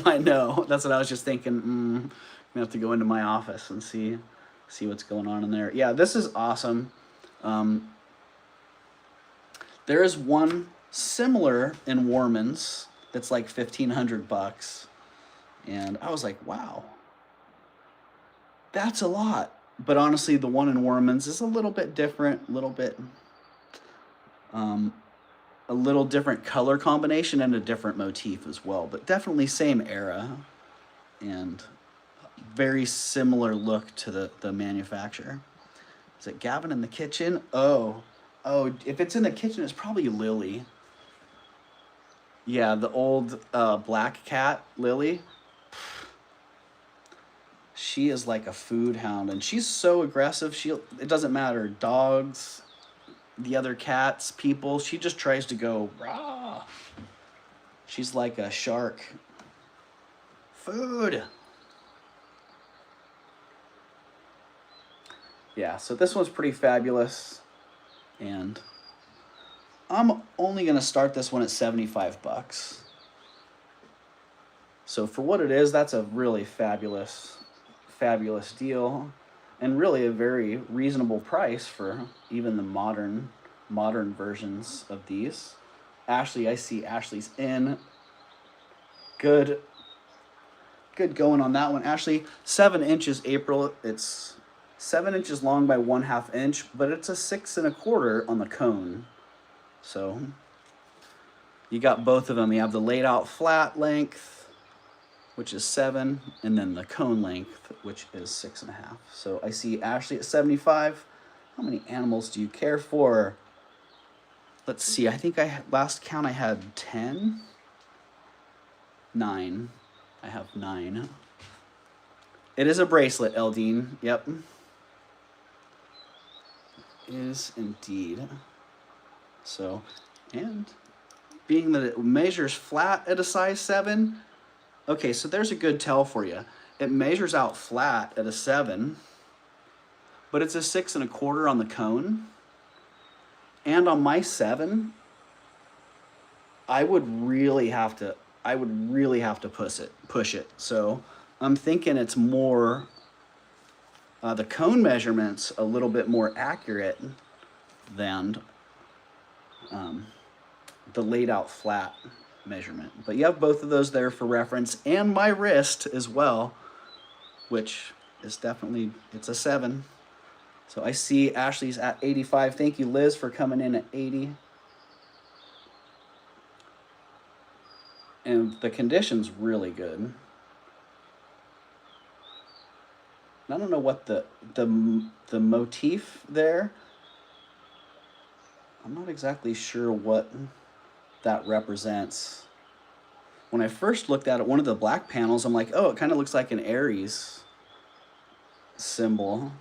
I know. That's what I was just thinking. I'm gonna have to go into my office and see what's going on in there. Yeah, this is awesome. There is one similar in Warman's that's like $1,500, and I was like, wow, that's a lot. But honestly, the one in Warman's is a little bit different, a little different color combination and a different motif as well, but definitely same era and very similar look to the manufacturer. Is it Gavin in the kitchen? Oh, if it's in the kitchen, it's probably Lily. Yeah, the old black cat, Lily. She is like a food hound, and she's so aggressive. It doesn't matter, dogs, the other cats, people, she just tries to go rah. She's like a shark. Food. Yeah, so this one's pretty fabulous, and I'm only gonna start this one at $75. So for what it is, that's a really fabulous deal, and really a very reasonable price for even the modern versions of these. Ashley, I see Ashley's in. Good going on that one. Ashley, 7 inches, April. It's 7 inches long by 1/2 inch, but it's a 6 1/4 on the cone. So you got both of them. You have the laid out flat length, which is 7, and then the cone length, which is 6.5. So I see Ashley at 75. How many animals do you care for? Let's see, I think last count I had 10? 9. I have 9. It is a bracelet, Eldine. Yep. It is indeed. So, and being that it measures flat at a size 7, okay, so there's a good tell for you. It measures out flat at a 7, but it's a 6 1/4 on the cone. And on my 7, I would really have to push it. So I'm thinking it's more, the cone measurement's a little bit more accurate than the laid out flat measurement. But you have both of those there for reference, and my wrist as well, which is definitely, it's a 7. So I see Ashley's at 85. Thank you, Liz, for coming in at 80. And the condition's really good. I don't know what the motif there, I'm not exactly sure what that represents. When I first looked at it, one of the black panels, I'm like, oh, it kind of looks like an Aries symbol.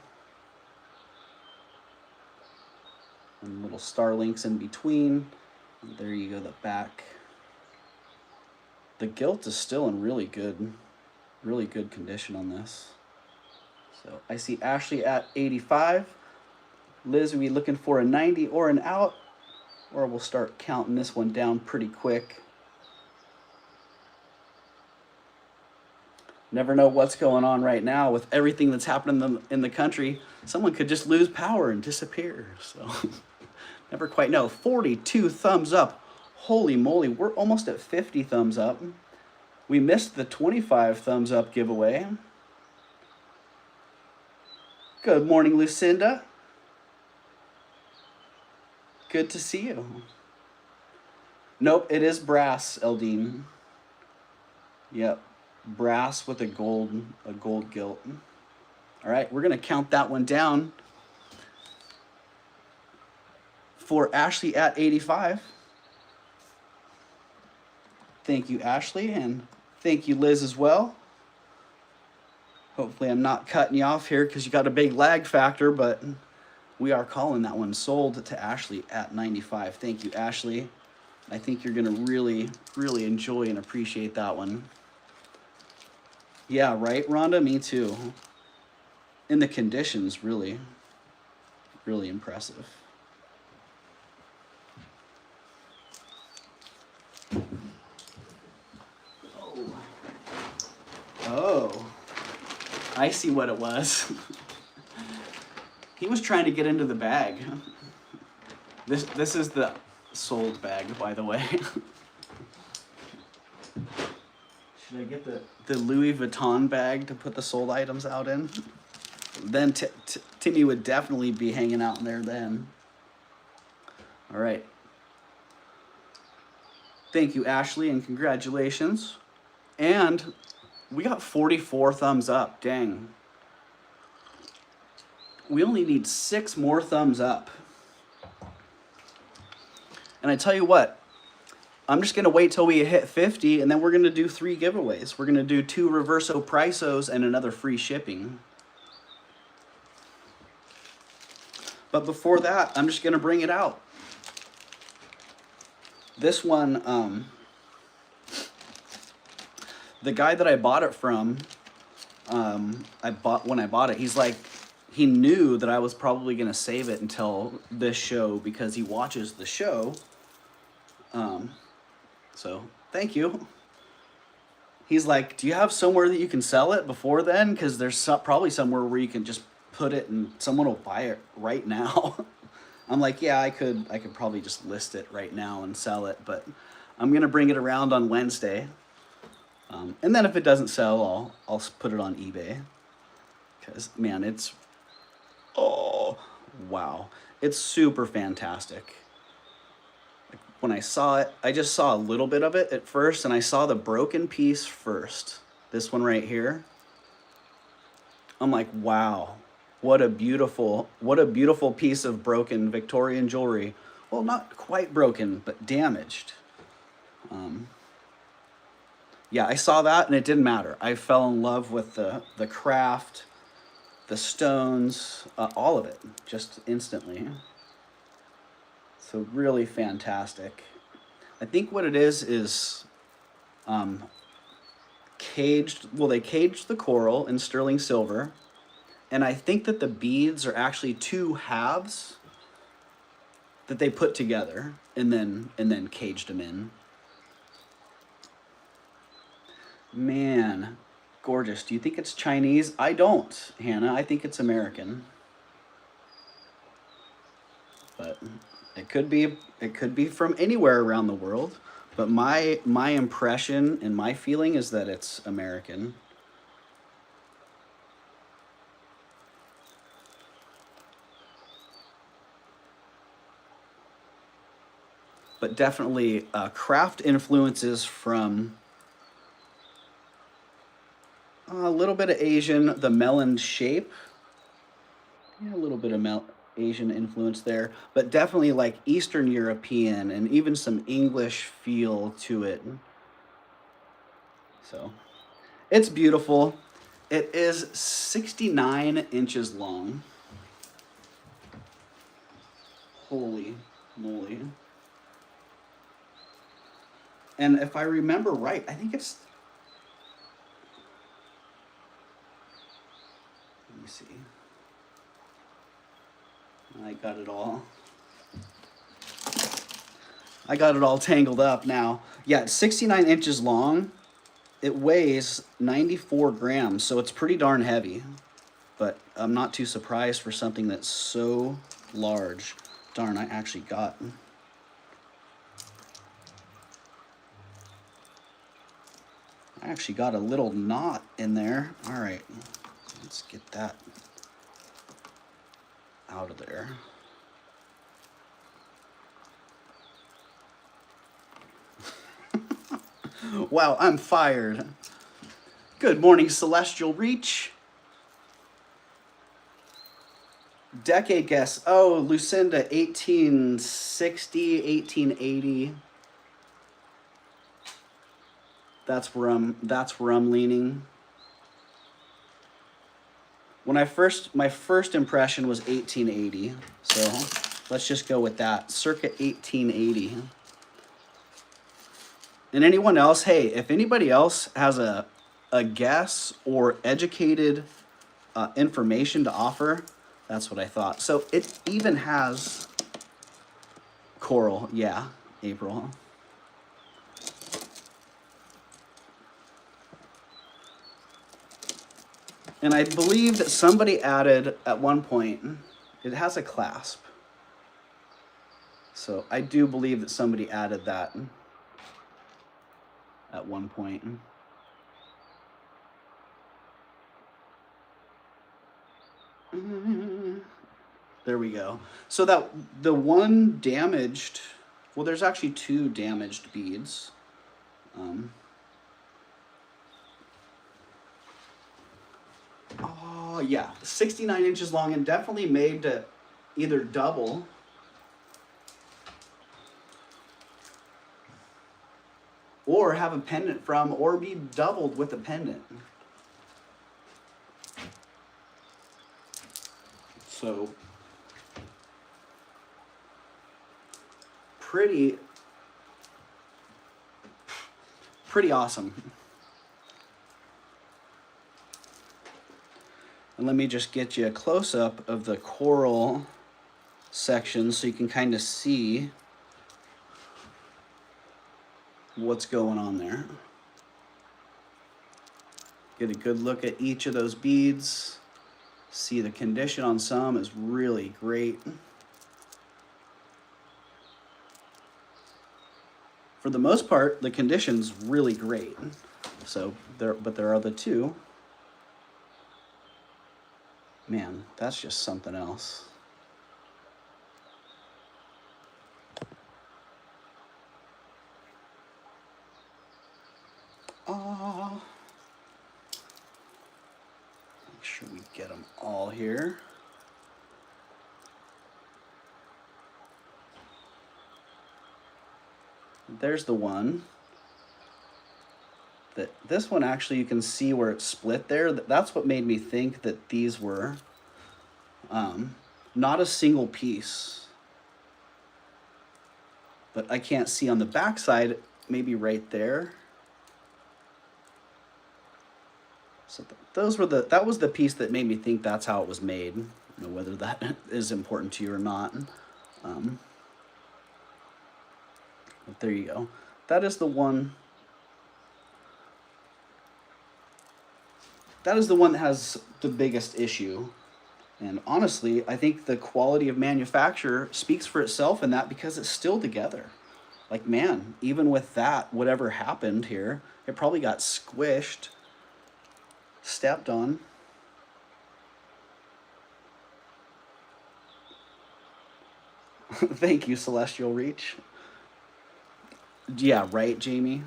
And little star links in between. And there you go, the back. The gilt is still in really good condition on this. So I see Ashley at 85. Liz, are we looking for a 90 or an out? Or we'll start counting this one down pretty quick. Never know what's going on right now with everything that's happening in the country. Someone could just lose power and disappear. So never quite know. 42 thumbs up. Holy moly, we're almost at 50 thumbs up. We missed the 25 thumbs up giveaway. Good morning, Lucinda. Good to see you. Nope, it is brass, Eldine. Yep, brass with a gold gilt. All right, we're gonna count that one down for Ashley at 85. Thank you, Ashley, and thank you, Liz, as well. Hopefully I'm not cutting you off here because you got a big lag factor, but we are calling that one sold to Ashley at 95. Thank you, Ashley. I think you're going to really, really enjoy and appreciate that one. Yeah, right, Rhonda? Me too. And the conditions, really, really impressive. Oh, I see what it was. He was trying to get into the bag. This is the sold bag, by the way. Should I get the Louis Vuitton bag to put the sold items out in? Then Timmy would definitely be hanging out in there then. All right. Thank you, Ashley, and congratulations. And we got 44 thumbs up, dang. We only need 6 more thumbs up. And I tell you what, I'm just gonna wait till we hit 50 and then we're gonna do 3 giveaways. We're gonna do 2 Reverso Prisos and another free shipping. But before that, I'm just gonna bring it out. This one, the guy that I bought it from, when I bought it, he's like, he knew that I was probably gonna save it until this show because he watches the show. So thank you. He's like, do you have somewhere that you can sell it before then? Because there's probably somewhere where you can just put it and someone will buy it right now. I'm like, yeah, I could probably just list it right now and sell it, but I'm gonna bring it around on Wednesday. And then if it doesn't sell, I'll put it on eBay. Because, man, it's, oh, wow. It's super fantastic. Like, when I saw it, I just saw a little bit of it at first, and I saw the broken piece first. This one right here. I'm like, wow, what a beautiful piece of broken Victorian jewelry. Well, not quite broken, but damaged. Yeah, I saw that and it didn't matter. I fell in love with the craft, the stones, all of it, just instantly. So really fantastic. I think what it is caged, well, they caged the coral in sterling silver, and I think that the beads are actually two halves that they put together and then caged them in. Man, gorgeous. Do you think it's Chinese? I don't, Hannah. I think it's American. But it could be from anywhere around the world. But my impression and my feeling is that it's American. But definitely craft influences from a little bit of Asian, the melon shape. Yeah, a little bit of Asian influence there, but definitely like Eastern European and even some English feel to it. So it's beautiful. It is 69 inches long. Holy moly. And if I remember right, I think it's, let me see. I got it all tangled up now. Yeah, it's 69 inches long. It weighs 94 grams, so it's pretty darn heavy. But I'm not too surprised for something that's so large. Darn, I actually got a little knot in there. All right, let's get that out of there. Wow, I'm fired. Good morning, Celestial Reach. Decade guess. Oh, Lucinda, 1860, 1880. That's where I'm leaning. When my first impression was 1880. So let's just go with that. Circa 1880. And anyone else, hey, if anybody else has a guess or educated information to offer, that's what I thought. So it even has coral. Yeah, April. And I believe that somebody added at one point, it has a clasp. So I do believe that somebody added that at one point. There we go. So that the one damaged, well, there's actually two damaged beads. Oh yeah, 69 inches long and definitely made to either double or have a pendant from, or be doubled with a pendant. So pretty awesome. And let me just get you a close-up of the coral section so you can kind of see what's going on there. Get a good look at each of those beads. See the condition on some is really great. For the most part, the condition's really great. So there are the two. Man, that's just something else. Oh. sure we get them all here. There's the one. This one actually, you can see where it's split there. That's what made me think that these were not a single piece. But I can't see on the back side, maybe right there. So that was the piece that made me think that's how it was made. You know, whether that is important to you or not. But there you go. That is the one. That is the one that has the biggest issue. And honestly, I think the quality of manufacture speaks for itself in that, because it's still together. Like, man, even with that, whatever happened here, it probably got squished, stepped on. Thank you, Celestial Reach. Yeah, right, Jamie?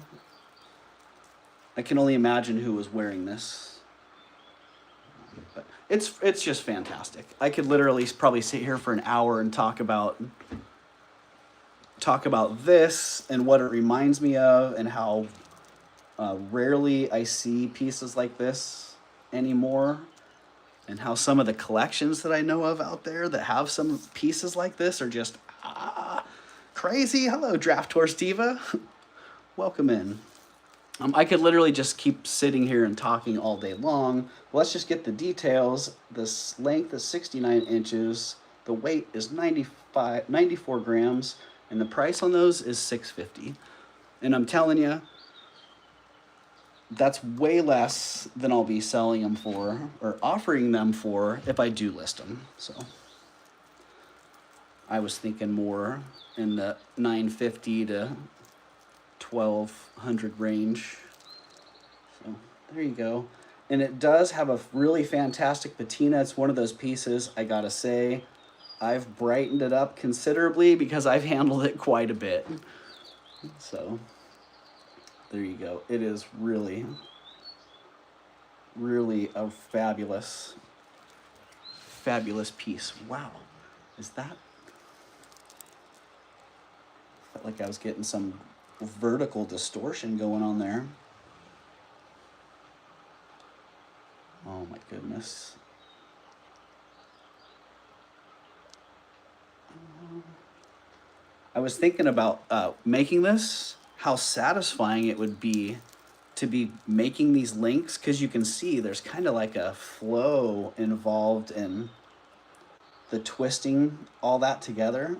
I can only imagine who was wearing this. But it's just fantastic. I could literally probably sit here for an hour and talk about this and what it reminds me of, and how rarely I see pieces like this anymore, and how some of the collections that I know of out there that have some pieces like this are just crazy. Hello, Draft Horse Diva. Welcome in. I could literally just keep sitting here and talking all day long. Let's just get the details. This length is 69 inches. The weight is 94 grams. And the price on those is $6.50. And I'm telling you, that's way less than I'll be selling them for, or offering them for, if I do list them. So I was thinking more in the $9.50 to $1,200 range. So there you go. And it does have a really fantastic patina. It's one of those pieces, I gotta say, I've brightened it up considerably because I've handled it quite a bit. So there you go. It is really, really a fabulous piece. Wow. Is that? Felt like I was getting some vertical distortion going on there. Oh my goodness. I was thinking about making this, how satisfying it would be to be making these links, because you can see there's kind of like a flow involved in the twisting all that together.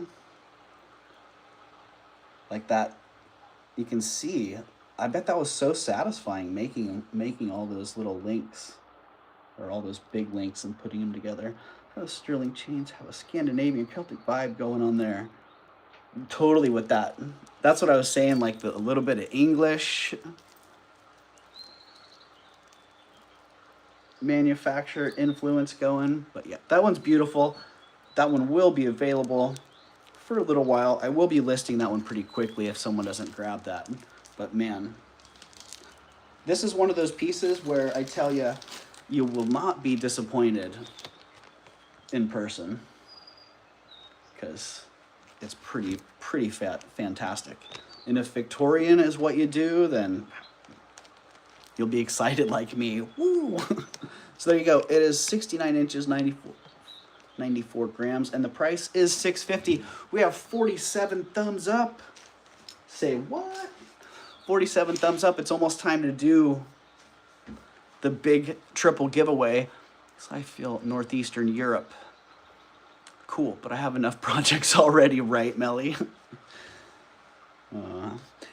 Like that, you can see, I bet that was so satisfying making all those little links, or all those big links, and putting them together. Those sterling chains have a Scandinavian Celtic vibe going on there. Totally with that. That's what I was saying, like a little bit of English manufacturer influence going. But yeah, that one's beautiful. That one will be available for a little while. I will be listing that one pretty quickly if someone doesn't grab that. But man, this is one of those pieces where I tell you, you will not be disappointed in person, because it's pretty fantastic. And if Victorian is what you do, then you'll be excited like me. Woo! So there you go. It is 69 inches, 94 grams, and the price is $6.50. We have 47 thumbs up. Say what? 47 thumbs up. It's almost time to do the big triple giveaway. So I feel Northeastern Europe. Cool, but I have enough projects already, right, Melly?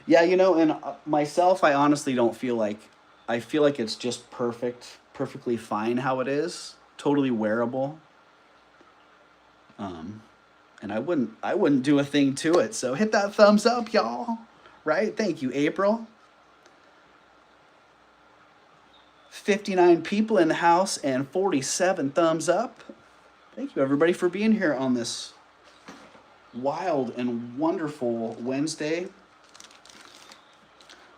Yeah, you know, and myself, I honestly don't feel like, I feel like it's just perfectly fine how it is. Totally wearable. And I wouldn't do a thing to it. So hit that thumbs up, y'all. Right? Thank you, April. 59 people in the house and 47 thumbs up. Thank you, everybody, for being here on this wild and wonderful Wednesday.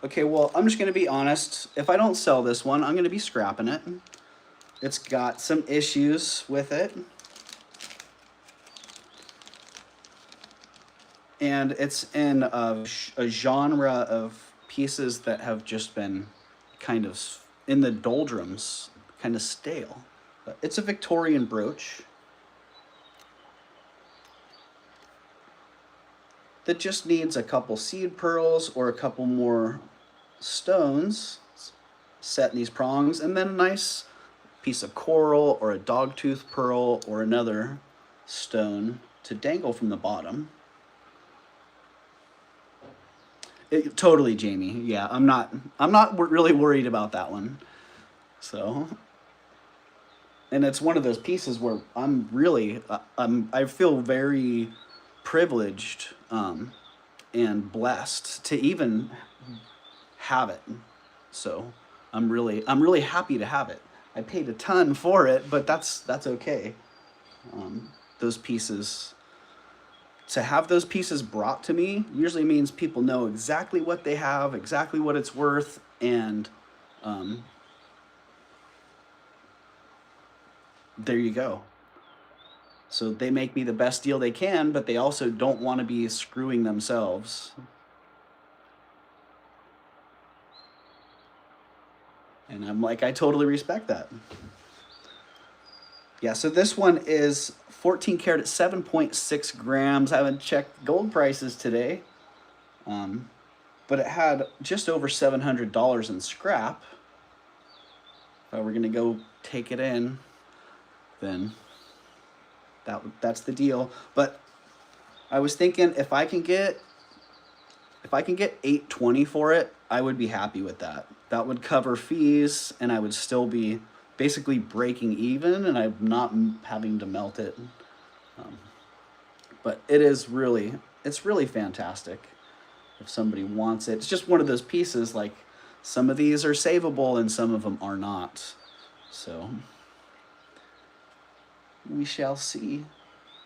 Okay, well, I'm just going to be honest. If I don't sell this one, I'm going to be scrapping it. It's got some issues with it. And it's in a genre of pieces that have just been kind of in the doldrums, kind of stale. But it's a Victorian brooch that just needs a couple seed pearls or a couple more stones set in these prongs, and then a nice piece of coral or a dogtooth pearl or another stone to dangle from the bottom. Totally, Jamie. Yeah, I'm not really worried about that one. So, and it's one of those pieces where I'm really, I feel very privileged and blessed to even have it. So I'm really happy to have it. I paid a ton for it, but that's okay. Those pieces, to have those pieces brought to me usually means people know exactly what they have, exactly what it's worth, and there you go. So they make me the best deal they can, but they also don't want to be screwing themselves. And I'm like, I totally respect that. Yeah, so this one is 14 karat at 7.6 grams. I haven't checked gold prices today, but it had just over $700 in scrap. If I were gonna go take it in, then that's the deal. But I was thinking if I can get $820 for it, I would be happy with that. That would cover fees, and I would still be basically breaking even, and I'm not having to melt it. But it's really fantastic if somebody wants it. It's just one of those pieces, like some of these are savable and some of them are not. So we shall see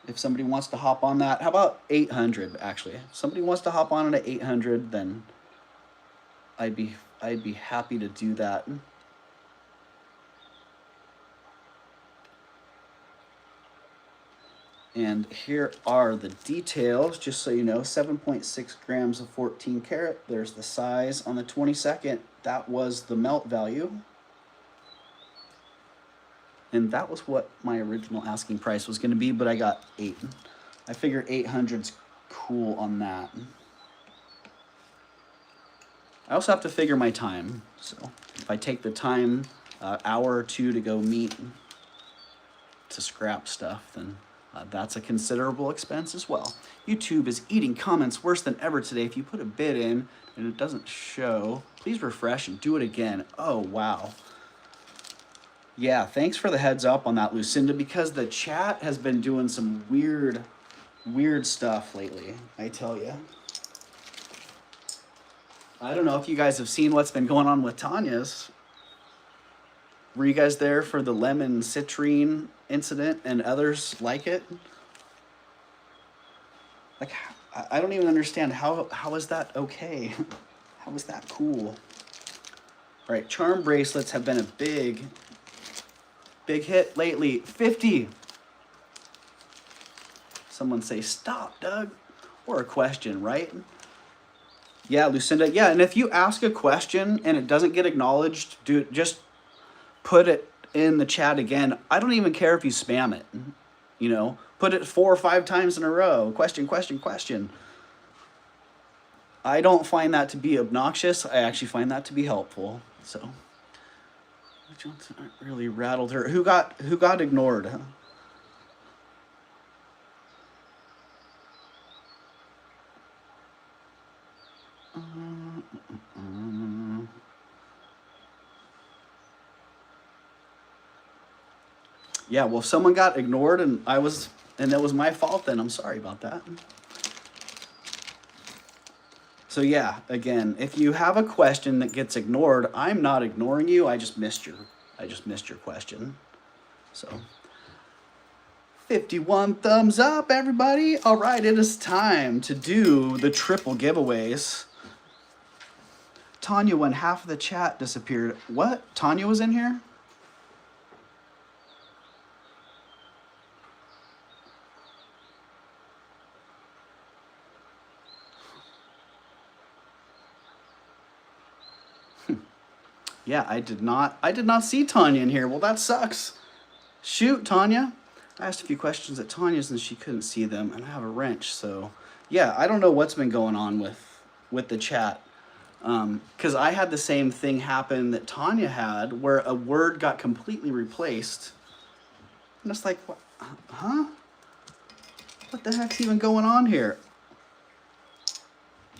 if somebody wants to hop on that. How about 800 actually? If somebody wants to hop on it at 800, then I'd be happy to do that. And here are the details, just so you know. 7.6 grams of 14 karat. There's the size on the 22nd. That was the melt value. And that was what my original asking price was going to be, but I got 8. I figure 800's cool on that. I also have to figure my time. So if I take the time, hour or two to go meet to scrap stuff, then that's a considerable expense as well. YouTube is eating comments worse than ever today. If you put a bid in and it doesn't show, please refresh and do it again. Oh, wow. Yeah, thanks for the heads up on that, Lucinda, because the chat has been doing some weird stuff lately, I tell you. I don't know if you guys have seen what's been going on with Tanya's. Were you guys there for the lemon citrine incident and others like it? Like, I don't even understand how is that okay? How is that cool? All right, charm bracelets have been a big hit lately. 50. Someone say, stop, Doug. Or a question, right? Yeah, Lucinda. Yeah, and if you ask a question and it doesn't get acknowledged, just put it in the chat again. I don't even care if you spam it. You know, put it 4 or 5 times in a row. Question, question, question. I don't find that to be obnoxious. I actually find that to be helpful. So, Johnson really rattled her. Who got ignored? Huh? Yeah, well, if someone got ignored and it was my fault, then I'm sorry about that. So yeah, again, if you have a question that gets ignored, I'm not ignoring you. I just missed your question. So 51 thumbs up, everybody. All right, it is time to do the triple giveaways. Tanya, when half of the chat disappeared. What? Tanya was in here? Yeah, I did not see Tanya in here. Well, that sucks. Shoot, Tanya. I asked a few questions at Tanya's and she couldn't see them, and I have a wrench, so yeah, I don't know what's been going on with the chat. Because I had the same thing happen that Tanya had, where a word got completely replaced. And it's like, what? Huh? What the heck's even going on here?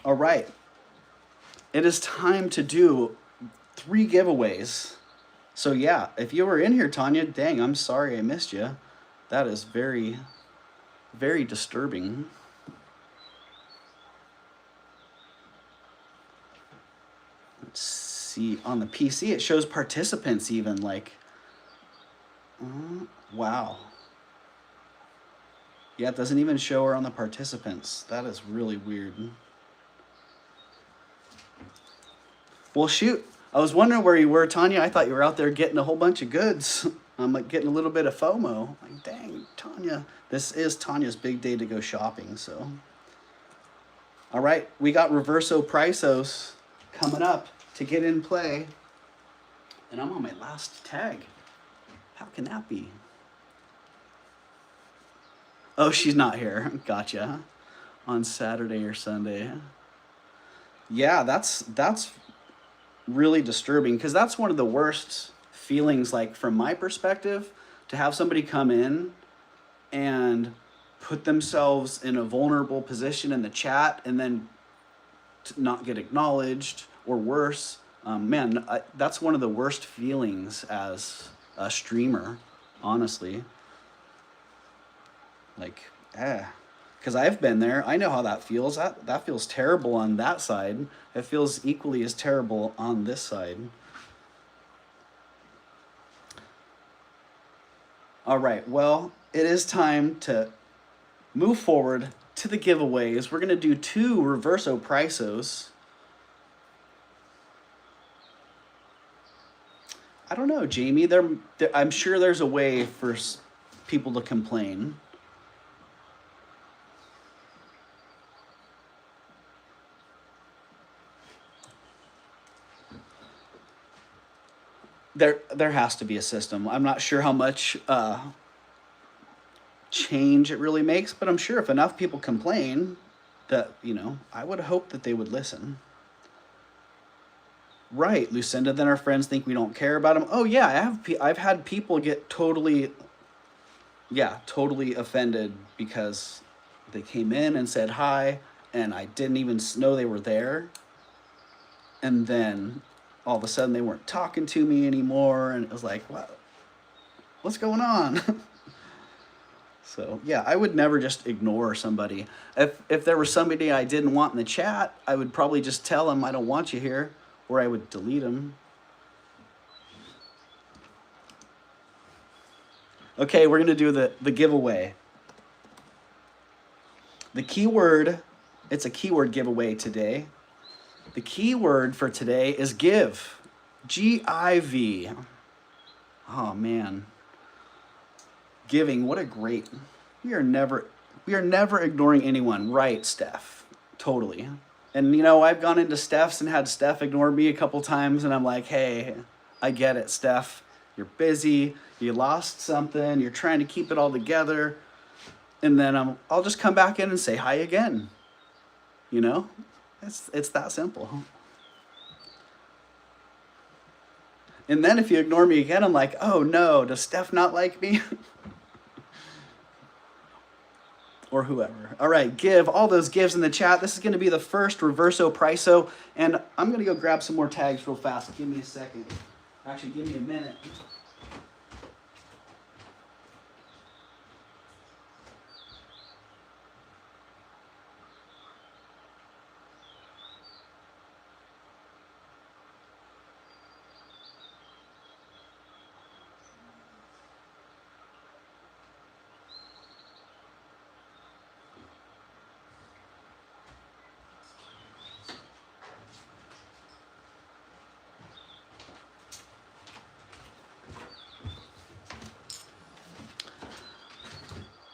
All right. It is time to do 3 giveaways. So yeah, if you were in here, Tanya, dang, I'm sorry I missed you. That is very, very disturbing. Let's see, on the PC, it shows participants even, like, wow. Yeah, it doesn't even show her on the participants. That is really weird. Well, shoot. I was wondering where you were, Tanya. I thought you were out there getting a whole bunch of goods. I'm like getting a little bit of FOMO. Like, dang, Tanya. This is Tanya's big day to go shopping, so. All right, we got Reverso Priceos coming up to get in play. And I'm on my last tag. How can that be? Oh, she's not here. Gotcha. On Saturday or Sunday. Yeah, that's really disturbing, because that's one of the worst feelings, like from my perspective, to have somebody come in and put themselves in a vulnerable position in the chat and then to not get acknowledged, or worse. Man, that's one of the worst feelings as a streamer, honestly. Like, because I've been there. I know how that feels. That feels terrible on that side. It feels equally as terrible on this side. All right, well, it is time to move forward to the giveaways. We're going to do 2 Reverso Priceos. I don't know, Jamie. I'm sure there's a way for people to complain. There has to be a system. I'm not sure how much change it really makes, but I'm sure if enough people complain, that, you know, I would hope that they would listen. Right, Lucinda, then our friends think we don't care about them. Oh yeah, I've had people get totally offended because they came in and said hi, and I didn't even know they were there. And then all of a sudden they weren't talking to me anymore, and it was like, what's going on? So yeah, I would never just ignore somebody. If there was somebody I didn't want in the chat, I would probably just tell them I don't want you here, or I would delete them. Okay, we're gonna do the giveaway. The keyword, it's a keyword giveaway today. The keyword for today is give. G-I-V. Oh man. Giving, what a great. We are never ignoring anyone, right, Steph? Totally. And you know, I've gone into Steph's and had Steph ignore me a couple times, and I'm like, hey, I get it, Steph. You're busy, you lost something, you're trying to keep it all together. And then I'll just come back in and say hi again. You know? It's that simple. And then if you ignore me again, I'm like, oh no, does Steph not like me? Or whoever. All right, give all those gives in the chat. This is going to be the first Reverso Priceo, and I'm going to go grab some more tags real fast. Give me a second. Actually, give me a minute.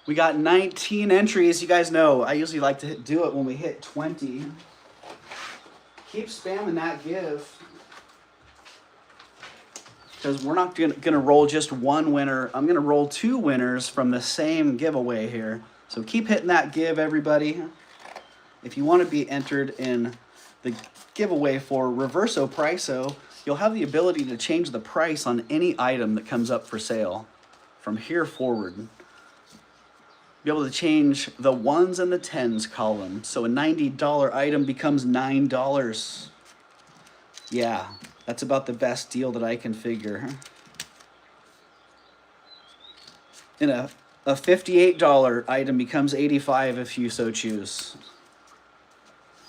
We got 19 entries. You guys know I usually like to do it when we hit 20. Keep spamming that give. because we're not gonna roll just one winner. I'm gonna roll 2 winners from the same giveaway here. So keep hitting that give, everybody. If you want to be entered in the giveaway for Reverso Priso, you'll have the ability to change the price on any item that comes up for sale from here forward. Be able to change the 1s and the 10s column. So a $90 item becomes $9. Yeah, that's about the best deal that I can figure. And a $58 item becomes $85 if you so choose.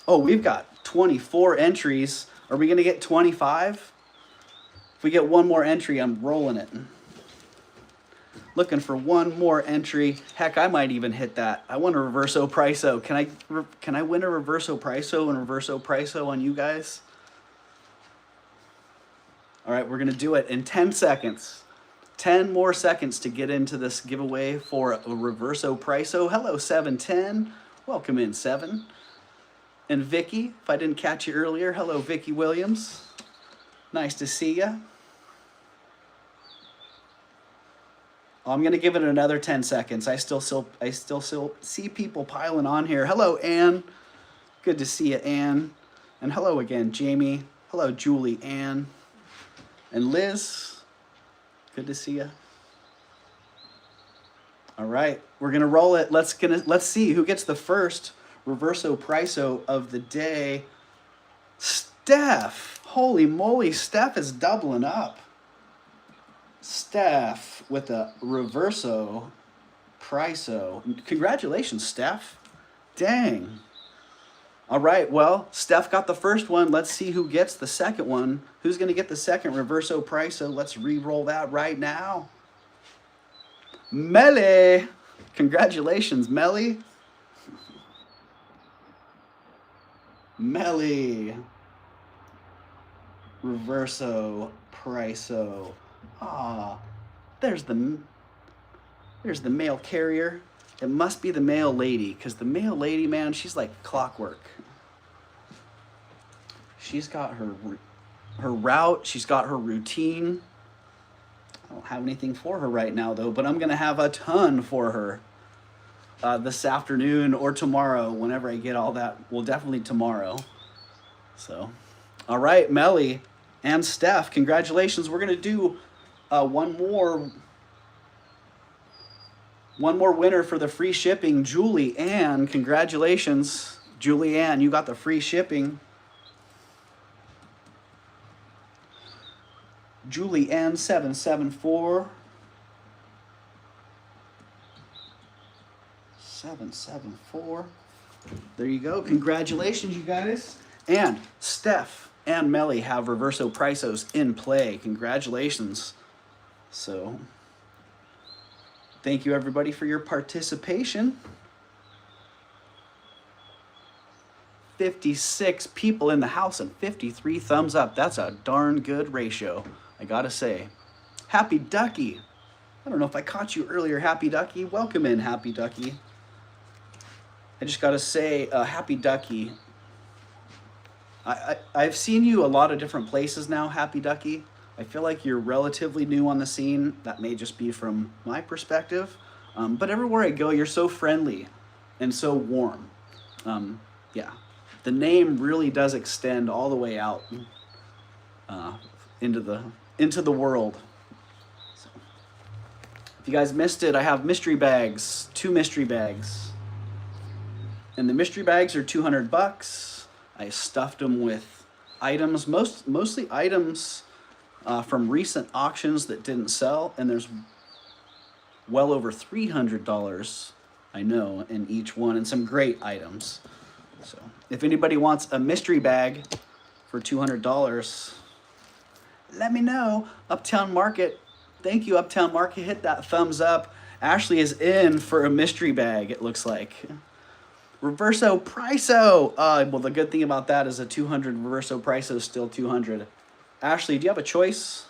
Oh, we've got 24 entries. Are we going to get 25? If we get one more entry, I'm rolling it. Looking for one more entry. Heck, I might even hit that. I want a Reverso Priso. Can I win a Reverso Priso and Reverso Priso on you guys? All right, we're going to do it in 10 seconds. 10 more seconds to get into this giveaway for a Reverso Priso. Hello, 710. Welcome in, 7. And Vicky, if I didn't catch you earlier, hello, Vicky Williams. Nice to see you. I'm going to give it another 10 seconds. I still see people piling on here. Hello, Ann. Good to see you, Ann. And hello again, Jamie. Hello, Julie Ann. And Liz. Good to see you. All right, we're going to roll it. Let's see who gets the first Reverso Priso of the day. Steph. Holy moly, Steph is doubling up. Steph with a Reverso Priso. Congratulations, Steph. Dang. All right, well, Steph got the first one. Let's see who gets the second one. Who's going to get the second Reverso Priso? Let's re-roll that right now. Melly. Congratulations, Melly. Melly. Reverso Priso. Ah, there's the mail carrier. It must be the mail lady, because the mail lady, man, she's like clockwork. She's got her route. She's got her routine. I don't have anything for her right now, though, but I'm going to have a ton for her this afternoon or tomorrow, whenever I get all that. Well, definitely tomorrow. So, all right, Melly and Steph, congratulations. We're going to do one more winner for the free shipping. Julie Ann, congratulations. Julie Ann, you got the free shipping. Julie Ann 774. 774. There you go. Congratulations, you guys. And Steph and Melly have Reverso Prisos in play. Congratulations. So, thank you, everybody, for your participation. 56 people in the house and 53 thumbs up. That's a darn good ratio, I gotta say. Happy Ducky. I don't know if I caught you earlier, Happy Ducky. Welcome in, Happy Ducky. I just gotta say, Happy Ducky. I've seen you a lot of different places now, Happy Ducky. I feel like you're relatively new on the scene. That may just be from my perspective. But everywhere I go, you're so friendly and so warm. Yeah, the name really does extend all the way out into the world. So, if you guys missed it, I have mystery bags, 2 mystery bags. And the mystery bags are $200. I stuffed them with items, mostly items from recent auctions that didn't sell, and there's well over $300, I know, in each one, and some great items. So if anybody wants a mystery bag for $200, let me know. Uptown Market, thank you, Uptown Market. Hit that thumbs up. Ashley is in for a mystery bag, it looks like. Reverso Priso. Well, the good thing about that is a 200 Reverso Priso is still 200. Ashley, do you have a choice?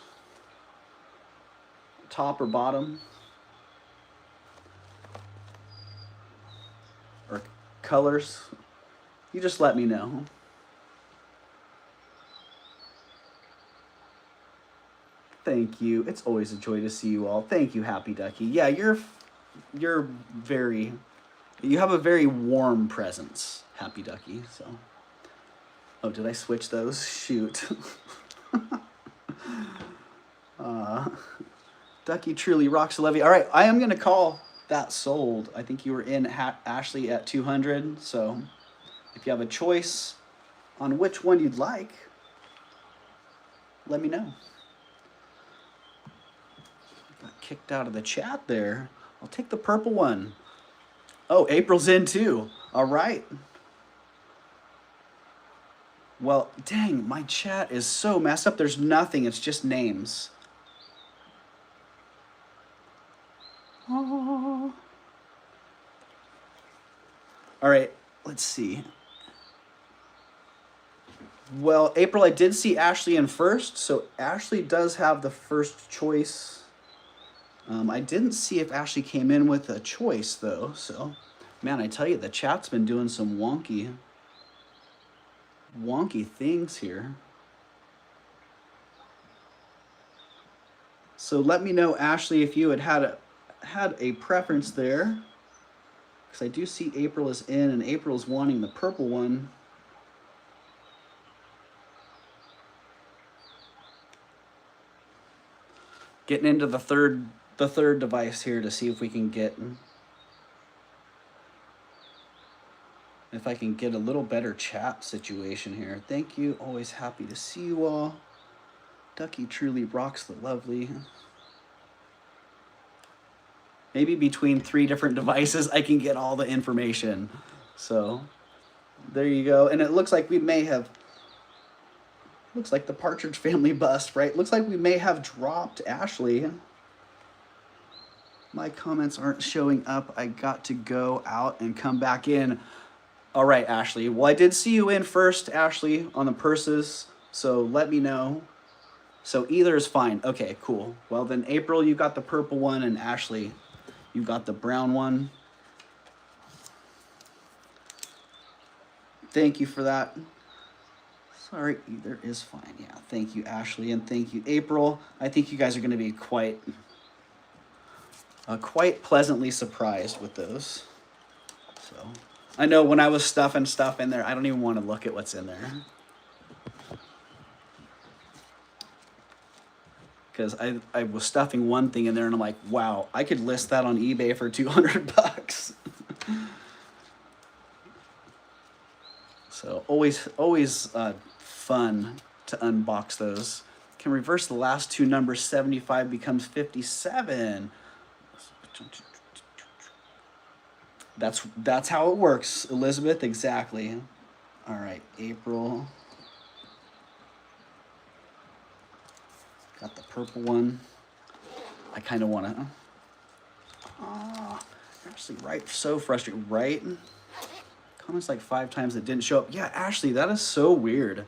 Top or bottom? Or colors? You just let me know. Thank you. It's always a joy to see you all. Thank you, Happy Ducky. Yeah, you're very, you have a very warm presence, Happy Ducky. So, oh, did I switch those? Shoot. Ducky truly rocks the levy. All right, I am gonna call that sold. I think you were in Ashley at 200. So, if you have a choice on which one you'd like, let me know. Got kicked out of the chat there. I'll take the purple one. Oh, April's in too. All right. Well, dang, my chat is so messed up. There's nothing. It's just names. Oh. All right, let's see. Well, April, I did see Ashley in first, so Ashley does have the first choice. I didn't see if Ashley came in with a choice, though, so... Man, I tell you, the chat's been doing some wonky things here. So let me know, Ashley, if you had a preference there. Because I do see April is in, and April's wanting the purple one. Getting into the third device here to see if we can get... If I can get a little better chat situation here. Thank you. Always happy to see you all. Ducky truly rocks the lovely. Maybe between 3 different devices, I can get all the information. So, there you go. And it looks like we may have... Looks like the Partridge Family bust, right? Looks like we may have dropped Ashley. My comments aren't showing up. I got to go out and come back in. All right, Ashley. Well, I did see you in first, Ashley, on the purses, so let me know. So either is fine. Okay, cool. Well, then April, you got the purple one, and Ashley, you got the brown one. Thank you for that. Sorry, either is fine. Yeah, thank you, Ashley, and thank you, April. I think you guys are going to be quite pleasantly surprised with those. So... I know when I was stuffing stuff in there, I don't even want to look at what's in there. Because I was stuffing one thing in there and I'm like, wow, I could list that on eBay for 200 bucks. So always fun to unbox those. Can reverse the last 2 numbers, 75 becomes 57. That's how it works, Elizabeth, exactly. All right, April. Got the purple one. I kind of want to... Oh, Ashley, right? So frustrating, right? Comments like 5 times that didn't show up. Yeah, Ashley, that is so weird.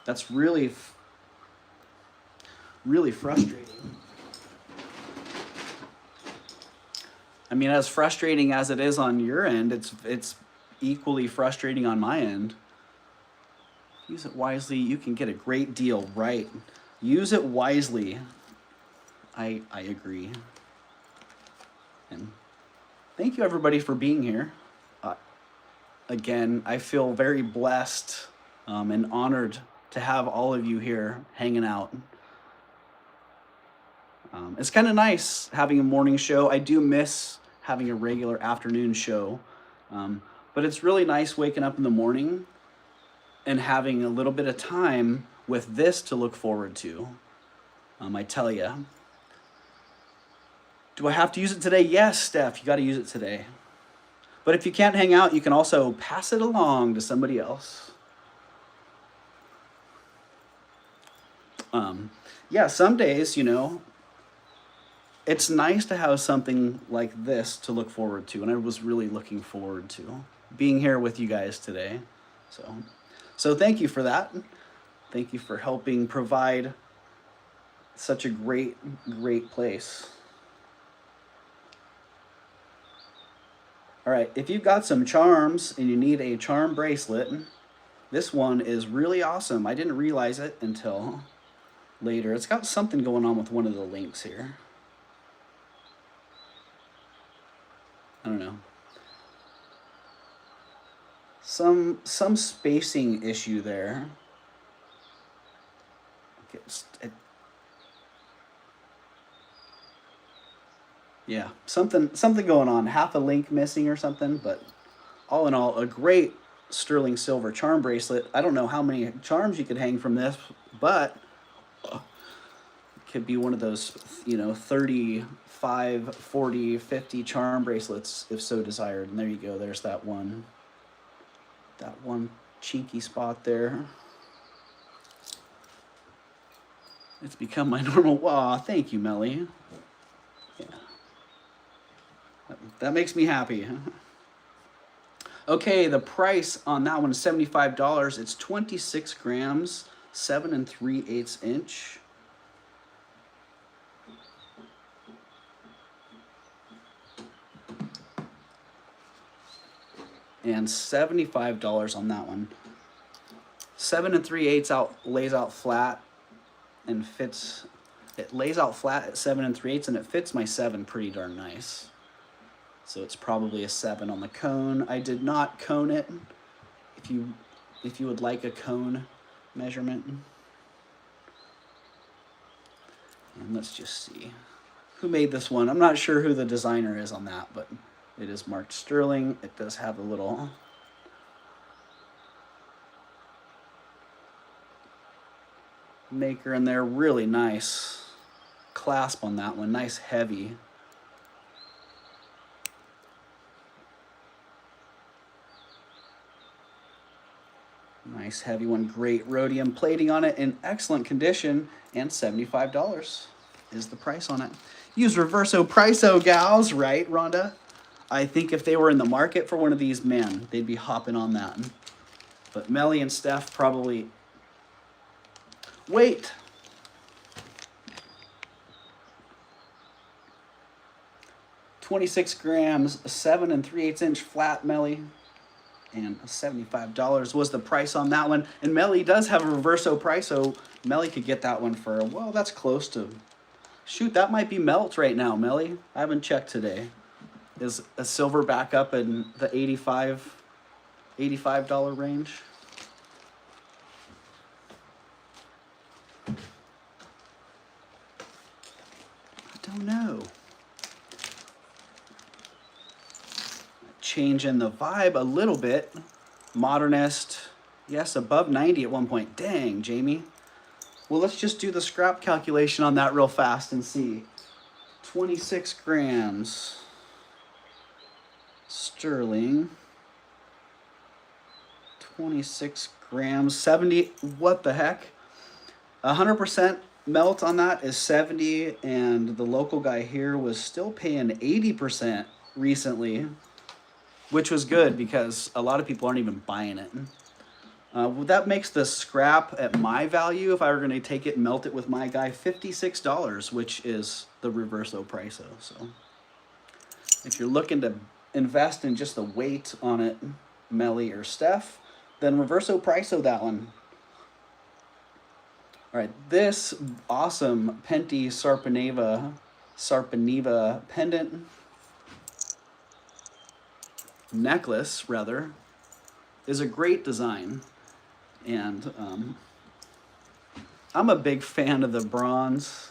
That's really frustrating. I mean, as frustrating as it is on your end, it's equally frustrating on my end. Use it wisely, you can get a great deal, right? Use it wisely. I agree. And thank you, everybody, for being here. Again, I feel very blessed and honored to have all of you here hanging out. It's kind of nice having a morning show. I do miss having a regular afternoon show, but it's really nice waking up in the morning and having a little bit of time with this to look forward to. I tell you. Do I have to use it today? Yes, Steph, you got to use it today. But if you can't hang out, you can also pass it along to somebody else. Yeah, some days, you know, it's nice to have something like this to look forward to, and I was really looking forward to being here with you guys today. So thank you for that. Thank you for helping provide such a great place. All right, if you've got some charms and you need a charm bracelet, this one is really awesome. I didn't realize it until later. It's got something going on with one of the links here. I don't know. Some spacing issue there. Yeah, something going on. Half a link missing or something, but all in all, a great sterling silver charm bracelet. I don't know how many charms you could hang from this, but it could be one of those, you know, 35, 40, 50 charm bracelets if so desired. And there you go. There's that one cheeky spot there. It's become my normal. Aw, thank you, Melly. Yeah. That makes me happy. Okay, the price on that one is $75. It's 26 grams, 7 3/8 inch. And $75 on that one. 7 3/8 out, lays out flat and fits. It lays out flat at 7 3/8 and it fits my 7 pretty darn nice. So it's probably a 7 on the cone. I did not cone it. If you would like a cone measurement. And let's just see who made this one. I'm not sure who the designer is on that, but it is marked sterling. It does have a little maker in there. Really nice clasp on that one. Nice heavy. Nice heavy one. Great rhodium plating on it in excellent condition, and $75 is the price on it. Use Reverso Priso, gals, right, Rhonda? I think if they were in the market for one of these, man, they'd be hopping on that. But Melly and Steph probably... Wait! $26 grams, 7 3/8 inch flat, Melly. And $75 was the price on that one. And Melly does have a Reverso price, so Melly could get that one for, well, that's close to... Shoot, that might be melt right now, Melly. I haven't checked today. Is a silver back up in the $85 range? I don't know. Changing the vibe a little bit. Modernist, yes, above 90 at one point. Dang, Jamie. Well, let's just do the scrap calculation on that real fast and see. 26 grams sterling. 26 grams, 70, what the heck? 100% melt on that is 70, and the local guy here was still paying 80% recently, which was good because a lot of people aren't even buying it. That makes the scrap at my value, if I were going to take it and melt it with my guy, $56, which is the Reverso Priso. So if you're looking to invest in just the weight on it, Melly or Steph, then Reverso Priso that one. All right, this awesome Penty Sarpanava pendant necklace, rather, is a great design. And I'm a big fan of the bronze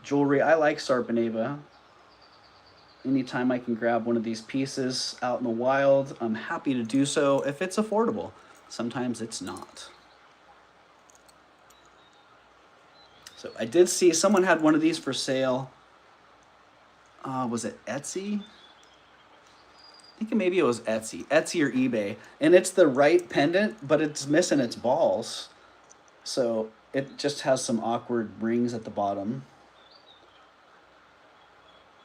jewelry. I like Sarpanava. Anytime I can grab one of these pieces out in the wild, I'm happy to do so if it's affordable. Sometimes it's not. So I did see someone had one of these for sale. Was it Etsy? I think maybe it was Etsy or eBay. And it's the right pendant, but it's missing its balls. So it just has some awkward rings at the bottom.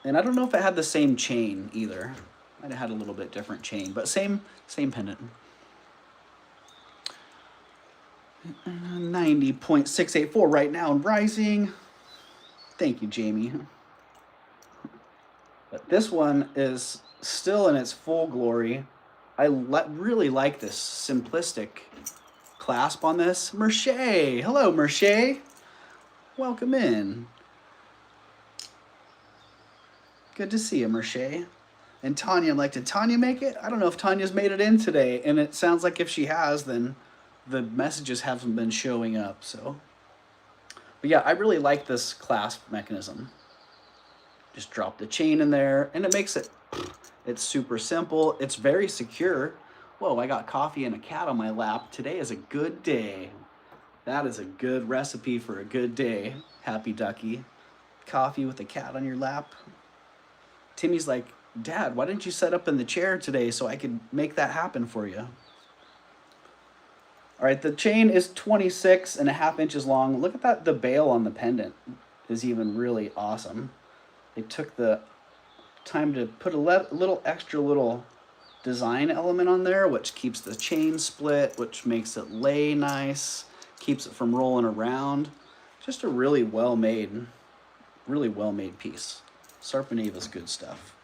And I don't know if it had the same chain either. Might have had a little bit different chain, but same pendant. 90.684 right now and rising. Thank you, Jamie. But this one is still in its full glory. I really like this simplistic clasp on this. Merche, hello Merche. Welcome in. Good to see you, Merche. And Tanya, I'm like, did Tanya make it? I don't know if Tanya's made it in today, and it sounds like if she has, then the messages haven't been showing up, so. But yeah, I really like this clasp mechanism. Just drop the chain in there, and it makes it, it's super simple. It's very secure. Whoa, I got coffee and a cat on my lap. Today is a good day. That is a good recipe for a good day, Happy Ducky. Coffee with a cat on your lap. Timmy's like, Dad, why didn't you set up in the chair today so I could make that happen for you? All right, the chain is 26.5 inches long. Look at that, the bail on the pendant is even really awesome. They took the time to put a little extra little design element on there, which keeps the chain split, which makes it lay nice, keeps it from rolling around. Just a really well-made piece. Sarpanava's good stuff.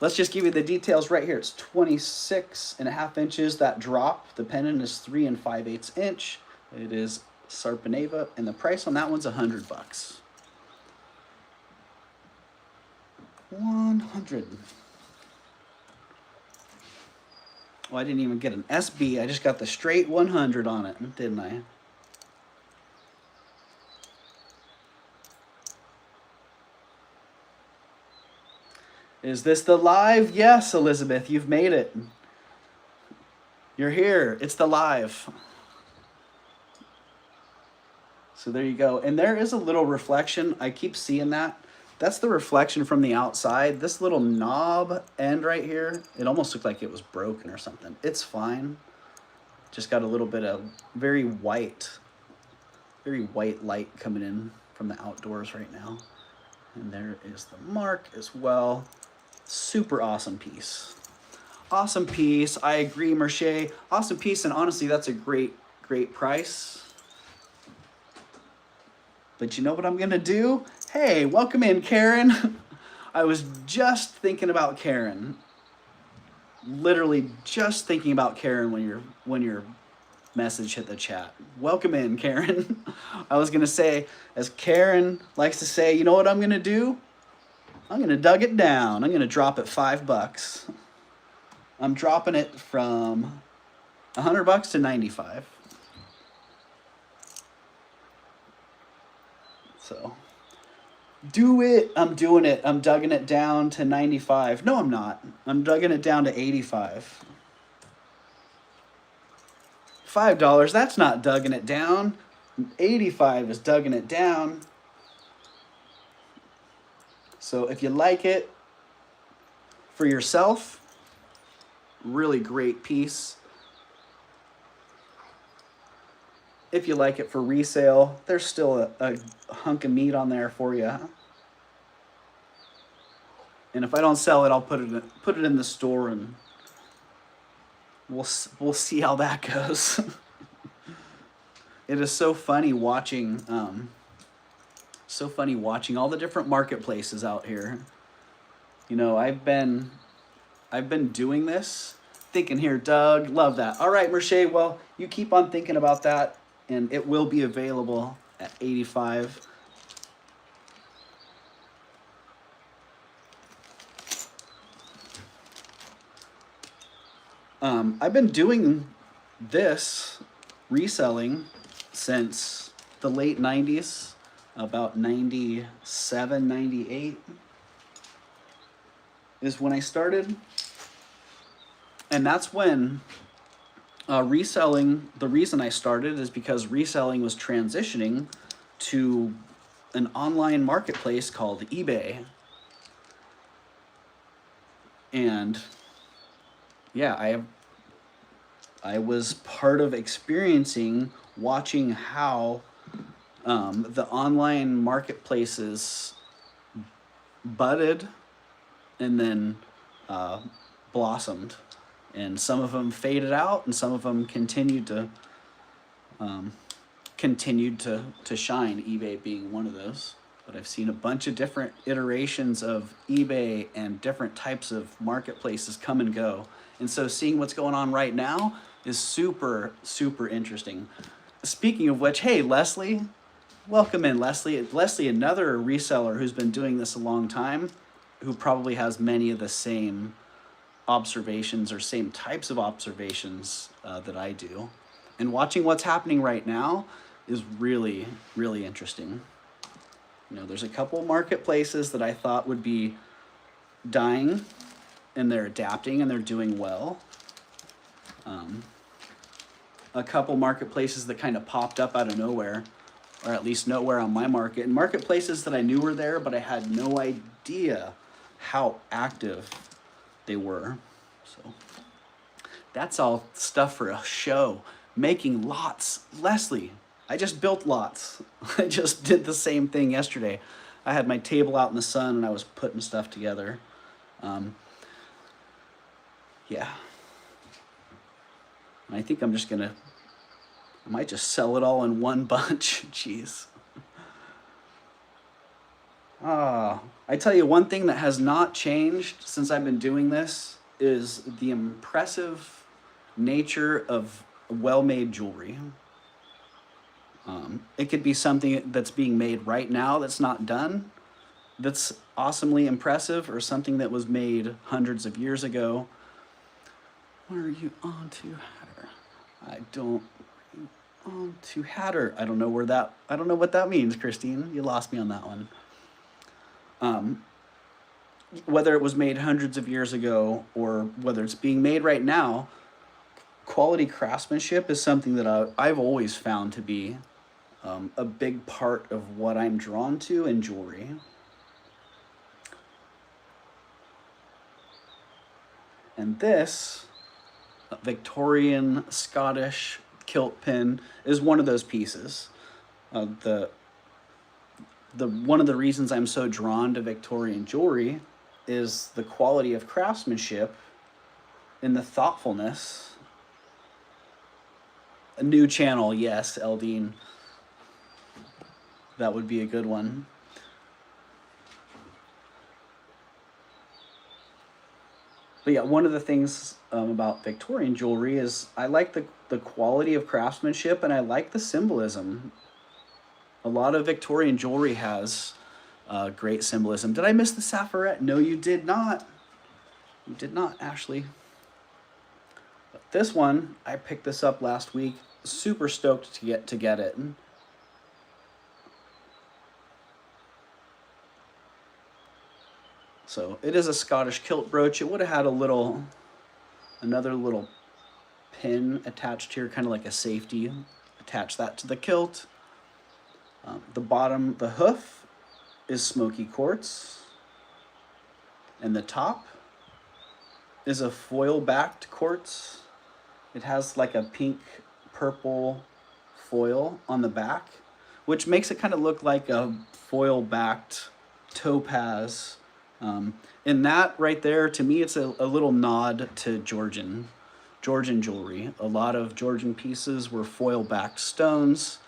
Let's just give you the details right here. It's 26.5 inches. That drop, the pendant is 3 5/8 inch. It is Sarpanava, and the price on that one's $100. 100. Well, I didn't even get an SB. I just got the straight 100 on it, didn't I? Is this the live? Yes, Elizabeth, you've made it. You're here. It's the live. So there you go. And there is a little reflection. I keep seeing that. That's the reflection from the outside. This little knob end right here, it almost looked like it was broken or something. It's fine. Just got a little bit of very white light coming in from the outdoors right now. And there is the mark as well. Super awesome piece. Awesome piece. I agree, Merche. Awesome piece, and honestly, that's a great price. But you know what I'm gonna do? Hey, welcome in, Karen. I was just thinking about Karen. Literally just thinking about Karen when your message hit the chat. Welcome in, Karen. I was gonna say, as Karen likes to say, you know what I'm gonna do? I'm gonna dug it down. I'm gonna drop it $5. I'm dropping it from $100 to 95. So, do it. I'm doing it. I'm dugging it down to 95. No, I'm not. I'm dugging it down to 85. $5, that's not dugging it down. 85 is dugging it down. So if you like it for yourself, really great piece. If you like it for resale, there's still a hunk of meat on there for you. And if I don't sell it, I'll put it in the store, and we'll see how that goes. It is so funny watching all the different marketplaces out here. You know, I've been doing this, thinking here, Doug, love that. All right, Merche, well, you keep on thinking about that, and it will be available at 85. I've been doing this reselling since the late 90s, about 97, 98 is when I started. And that's when reselling, the reason I started is because reselling was transitioning to an online marketplace called eBay. And yeah, I was part of experiencing, watching how the online marketplaces budded and then blossomed. And some of them faded out, and some of them continued to shine, eBay being one of those. But I've seen a bunch of different iterations of eBay and different types of marketplaces come and go. And so seeing what's going on right now is super, super interesting. Speaking of which, hey, Leslie, Welcome in, Leslie. Leslie, another reseller who's been doing this a long time, who probably has many of the same observations or same types of observations that I do. And watching what's happening right now is really, really interesting. You know, there's a couple marketplaces that I thought would be dying, and they're adapting and they're doing well. A couple marketplaces that kind of popped up out of nowhere, or at least nowhere on my market, and marketplaces that I knew were there, but I had no idea how active they were. So that's all stuff for a show. Making lots. Leslie, I just built lots. I just did the same thing yesterday. I had my table out in the sun and I was putting stuff together. Yeah. I think I'm just gonna, I might just sell it all in one bunch. Jeez. I tell you, one thing that has not changed since I've been doing this is the impressive nature of well-made jewelry. It could be something that's being made right now that's not done, that's awesomely impressive, or something that was made hundreds of years ago. What are you on to, Hatter? I don't on to Hatter. I don't know what that means, Christine. You lost me on that one. Whether it was made hundreds of years ago or whether it's being made right now, quality craftsmanship is something that I've always found to be a big part of what I'm drawn to in jewelry. And this Victorian Scottish kilt pin is one of those pieces. One of the reasons I'm so drawn to Victorian jewelry is the quality of craftsmanship and the thoughtfulness. A new channel, yes, Eldine. That would be a good one. But yeah, one of the things about Victorian jewelry is I like the quality of craftsmanship, and I like the symbolism. A lot of Victorian jewelry has great symbolism. Did I miss the Sapphire? No, you did not. You did not, Ashley. But this one, I picked this up last week. Super stoked to get it. So it is a Scottish kilt brooch. It would have had another little pin attached here, kind of like a safety. Attach that to the kilt. The bottom, the hoof, is smoky quartz. And the top is a foil-backed quartz. It has like a pink purple foil on the back, which makes it kind of look like a foil-backed topaz. And that right there, to me, it's a little nod to Georgian jewelry. A lot of Georgian pieces were foil-backed stones.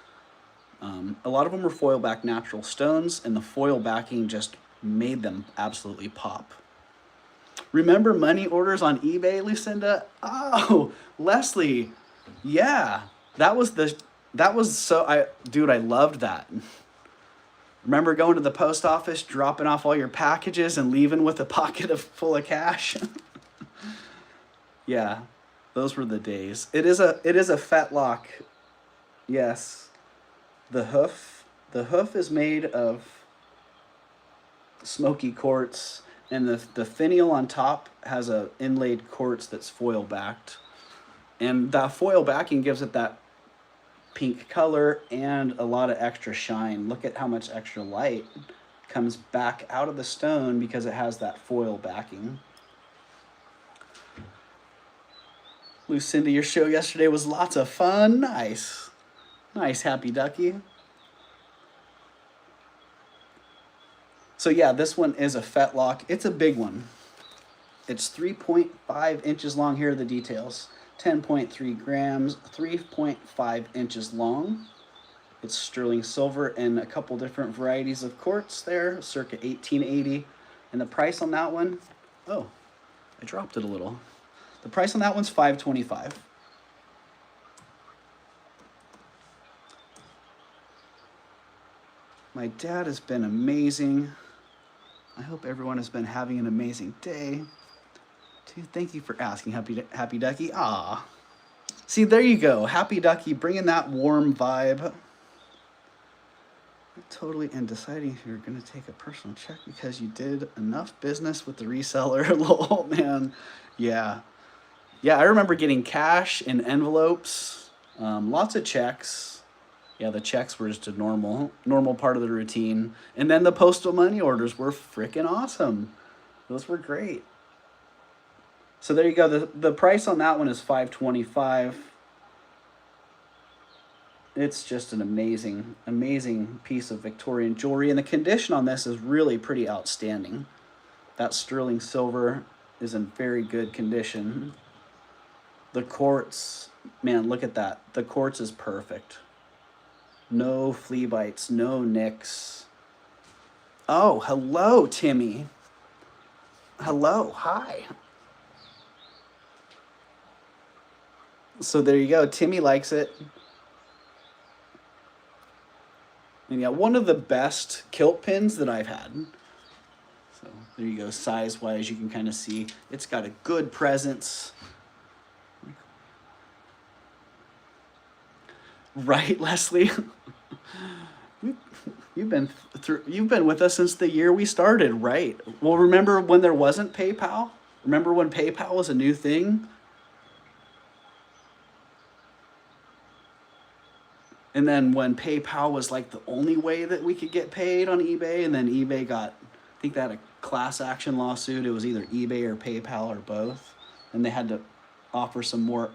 A lot of them were foil-backed natural stones, and the foil backing just made them absolutely pop. Remember money orders on eBay, Lucinda? Oh, Leslie, yeah, I loved that. Remember going to the post office, dropping off all your packages and leaving with a pocket full of cash? Yeah, those were the days. It is a fetlock. Yes. The hoof is made of smoky quartz, and the finial on top has a inlaid quartz that's foil backed. And that foil backing gives it that pink color and a lot of extra shine. Look at how much extra light comes back out of the stone because it has that foil backing. Lucinda, your show yesterday was lots of fun. Nice. Nice, Happy Ducky. So yeah, this one is a fetlock. It's a big one. It's 3.5 inches long. Here are the details. 10.3 grams, 3.5 inches long. It's sterling silver and a couple different varieties of quartz there, circa 1880. And the price on that one, oh, I dropped it a little. The price on that one's $5.25. My dad has been amazing. I hope everyone has been having an amazing day. Thank you for asking, Happy Ducky. Ah, see, there you go. Happy Ducky, bringing that warm vibe. Totally, and deciding if you're going to take a personal check because you did enough business with the reseller. Lol, man. Yeah. Yeah, I remember getting cash in envelopes, lots of checks. Yeah, the checks were just a normal part of the routine. And then the postal money orders were freaking awesome. Those were great. So there you go. The price on that one is $525. It's just an amazing piece of Victorian jewelry. And the condition on this is really pretty outstanding. That sterling silver is in very good condition. The quartz, man, look at that. The quartz is perfect. No flea bites, no nicks. Oh, hello, Timmy. Hello, hi. So there you go. Timmy likes it. And yeah, one of the best kilt pins that I've had. So there you go. Size-wise, you can kind of see it's got a good presence. Right, Leslie? You've been with us since the year we started, right? Well, remember when there wasn't PayPal? Remember when PayPal was a new thing? And then when PayPal was like the only way that we could get paid on eBay, and then eBay got, I think they had a class action lawsuit. It was either eBay or PayPal or both. And they had to offer some more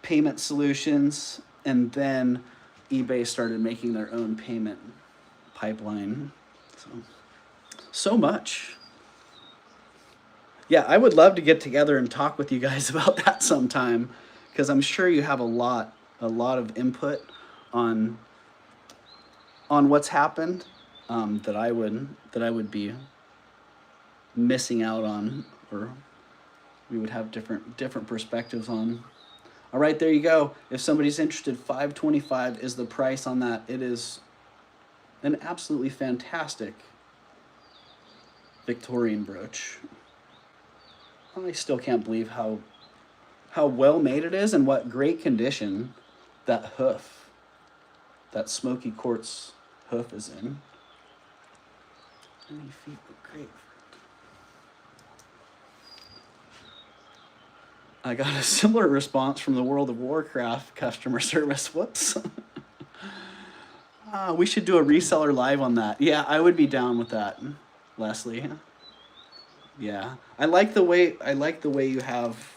payment solutions. And then eBay started making their own payment pipeline. So much. Yeah, I would love to get together and talk with you guys about that sometime, because I'm sure you have a lot of input on what's happened that I would be missing out on, or we would have different perspectives on. All right, there you go. If somebody's interested, $525 is the price on that. It is an absolutely fantastic Victorian brooch. I still can't believe how well made it is and what great condition that hoof, that smoky quartz hoof is in. And your feet look great. I got a similar response from the World of Warcraft customer service. Whoops. We should do a reseller live on that. Yeah, I would be down with that, Leslie. Yeah, I like the way you have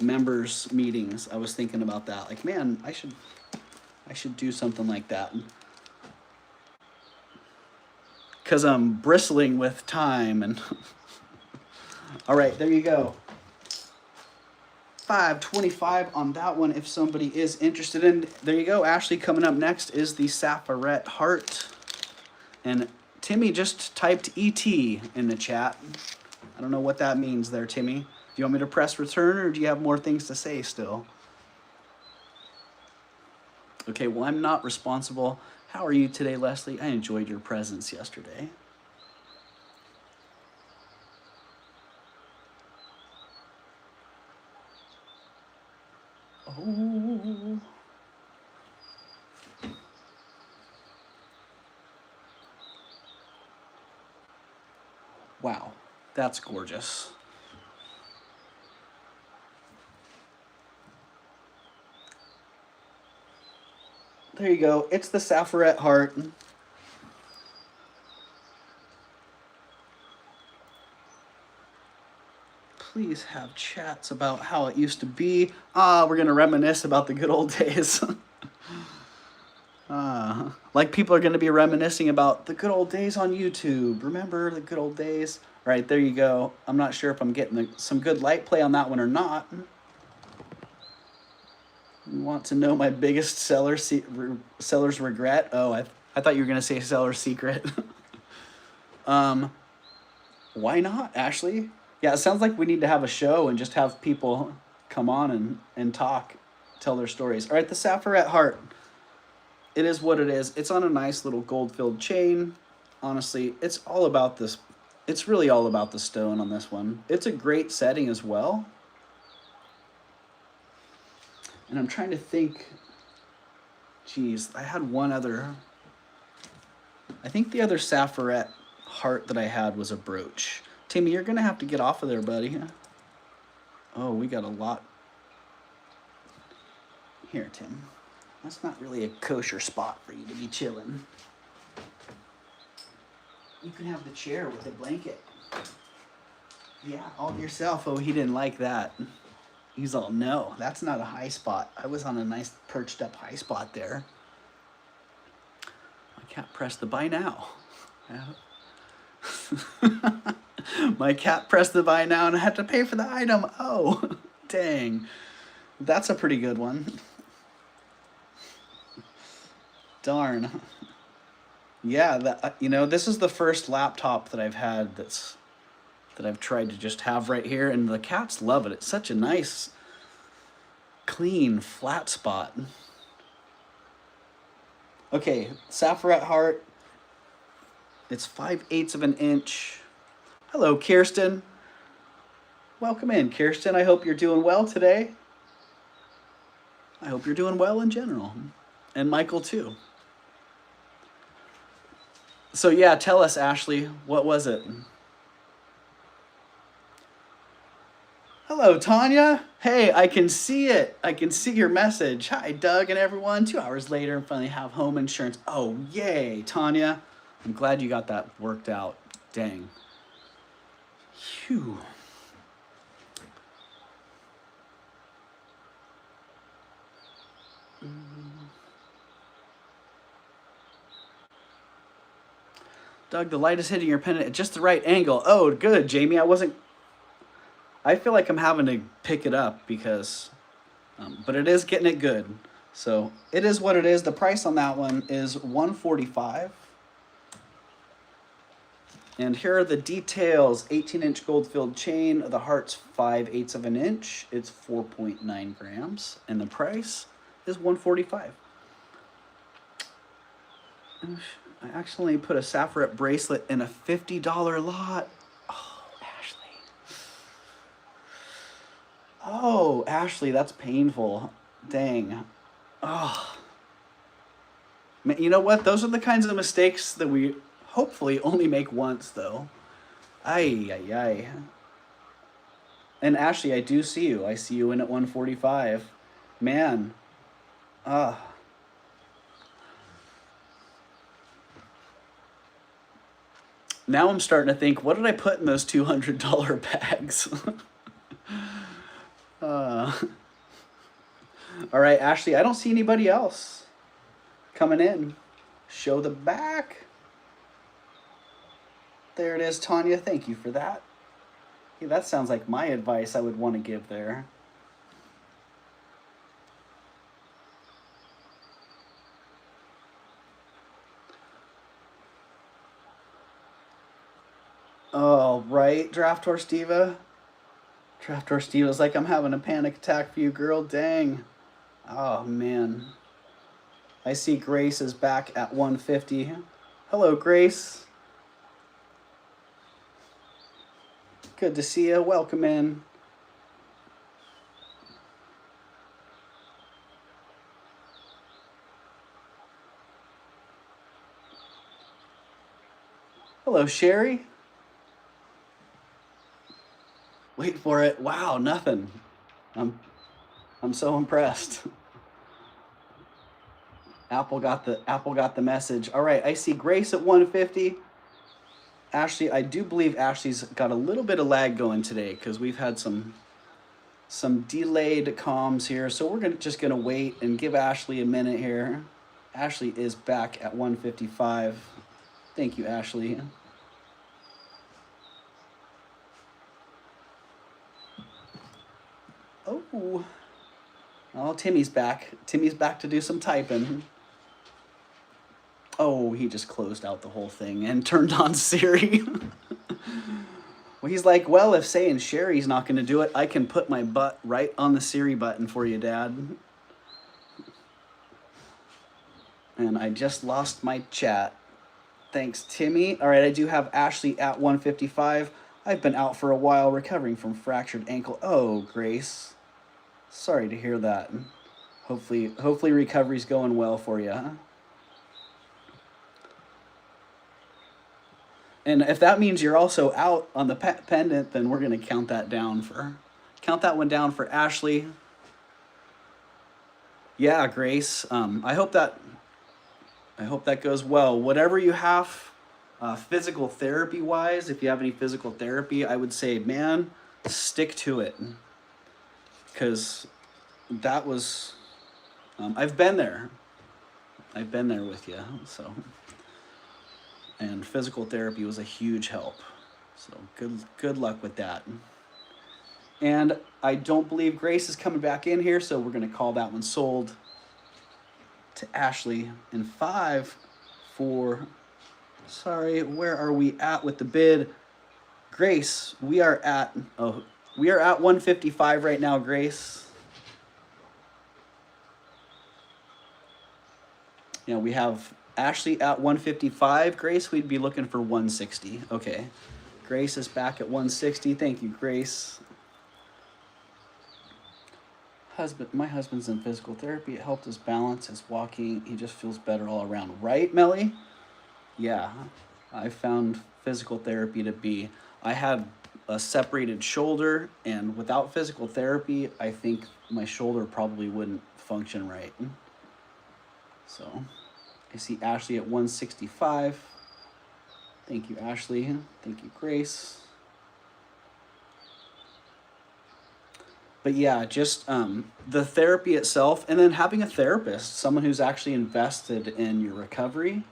members meetings. I was thinking about that. Like, man, I should do something like that. Cause I'm bristling with time and. All right, there you go. $525 on that one if somebody is interested in. There you go. Ashley, coming up next is the Sapphire heart. And Timmy just typed ET in the chat. I don't know what that means there, Timmy. Do you want me to press return, or do you have more things to say still? Okay, well, I'm not responsible. How are you today, Leslie? I enjoyed your presence yesterday. Oh. Wow, that's gorgeous. There you go. It's the Sapphire heart. Please have chats about how it used to be. We're going to reminisce about the good old days. Like people are going to be reminiscing about the good old days on YouTube. Remember the good old days? All right, there you go. I'm not sure if I'm getting some good light play on that one or not. You want to know my biggest seller's regret? Oh, I thought you were going to say seller's secret. Why not, Ashley? Yeah, it sounds like we need to have a show and just have people come on and talk, tell their stories. All right, the Sapphire heart. it is what it is. It's on a nice little gold-filled chain. Honestly, it's all about this. It's really all about the stone on this one. It's a great setting as well. And I'm trying to think, geez, I had one other, I think the other sapphire heart that I had was a brooch. Timmy, you're gonna have to get off of there, buddy. Oh, we got a lot. Here, Tim. That's not really a kosher spot for you to be chilling. You can have the chair with a blanket. Yeah, all yourself. Oh, he didn't like that. He's all, no, that's not a high spot. I was on a nice perched up high spot there. My cat pressed the buy now. My cat pressed the buy now and I had to pay for the item. Oh, dang. That's a pretty good one. Darn. Yeah, that, you know, this is the first laptop that I've had that I've tried to just have right here, and the cats love it. It's such a nice, clean, flat spot. Okay, sapphire heart. It's 5/8 of an inch. Hello, Kirsten. Welcome in, Kirsten. I hope you're doing well today. I hope you're doing well in general. And Michael, too. So yeah, tell us, Ashley, what was it? Hello, Tanya. Hey, I can see it. I can see your message. Hi, Doug and everyone. 2 hours later, and finally have home insurance. Oh, yay, Tanya. I'm glad you got that worked out. Dang. Phew. Doug, the light is hitting your pendant at just the right angle. Oh, good, Jamie. I feel like I'm having to pick it up because, but it is getting it good. So it is what it is. The price on that one is $145. And here are the details. 18-inch gold-filled chain. The heart's 5/8 of an inch. It's 4.9 grams. And the price is $145. I accidentally put a sapphire bracelet in a $50 lot. Oh, Ashley. Oh, Ashley, that's painful. Dang. Oh. Man, you know what? Those are the kinds of mistakes that we hopefully only make once, though. Ay, ay, ay. And Ashley, I do see you. I see you in at 145. Man. Now I'm starting to think, what did I put in those $200 bags? All right, Ashley, I don't see anybody else coming in. Show the back. There it is, Tanya. Thank you for that. Hey, that sounds like my advice I would want to give there. Oh, right, Draftor Steva. Draftor Steva's like, I'm having a panic attack for you, girl. Dang. Oh, man. I see Grace is back at 150. Hello, Grace. Good to see you. Welcome in. Hello, Sherry. Wait for it. Wow, nothing. I'm so impressed. Apple got the message. All right, I see Grace at 150. Ashley, I do believe Ashley's got a little bit of lag going today because we've had some delayed comms here. So we're just gonna wait and give Ashley a minute here. Ashley is back at 155. Thank you, Ashley. Oh, Timmy's back. Timmy's back to do some typing. Oh, he just closed out the whole thing and turned on Siri. Well, he's like, well, if saying Sherry's not going to do it, I can put my butt right on the Siri button for you, Dad. And I just lost my chat. Thanks, Timmy. All right, I do have Ashley at 155. I've been out for a while recovering from fractured ankle. Oh, Grace. Sorry to hear that. Hopefully recovery's going well for you. Huh? And if that means you're also out on the pendant, then we're going to count that one down for Ashley. Yeah, Grace. I hope that goes well. Whatever you have, physical therapy wise, if you have any physical therapy, I would say, man, stick to it, because that was. I've been there. I've been there with you. So, and physical therapy was a huge help. So good luck with that. And I don't believe Grace is coming back in here, so we're going to call that one sold to Ashley in 5, 4. Sorry, where are we at with the bid? Grace, we are at 155 right now, Grace. You know, we have Ashley at 155. Grace, we'd be looking for 160. Okay. Grace is back at 160. Thank you, Grace. My husband's in physical therapy. It helped his balance, his walking. He just feels better all around. Right, Melly? Yeah. I found physical therapy to be... I had a separated shoulder, and without physical therapy, I think my shoulder probably wouldn't function right. So, I see Ashley at 165. Thank you, Ashley. Thank you, Grace. But yeah, just the therapy itself, and then having a therapist, someone who's actually invested in your recovery,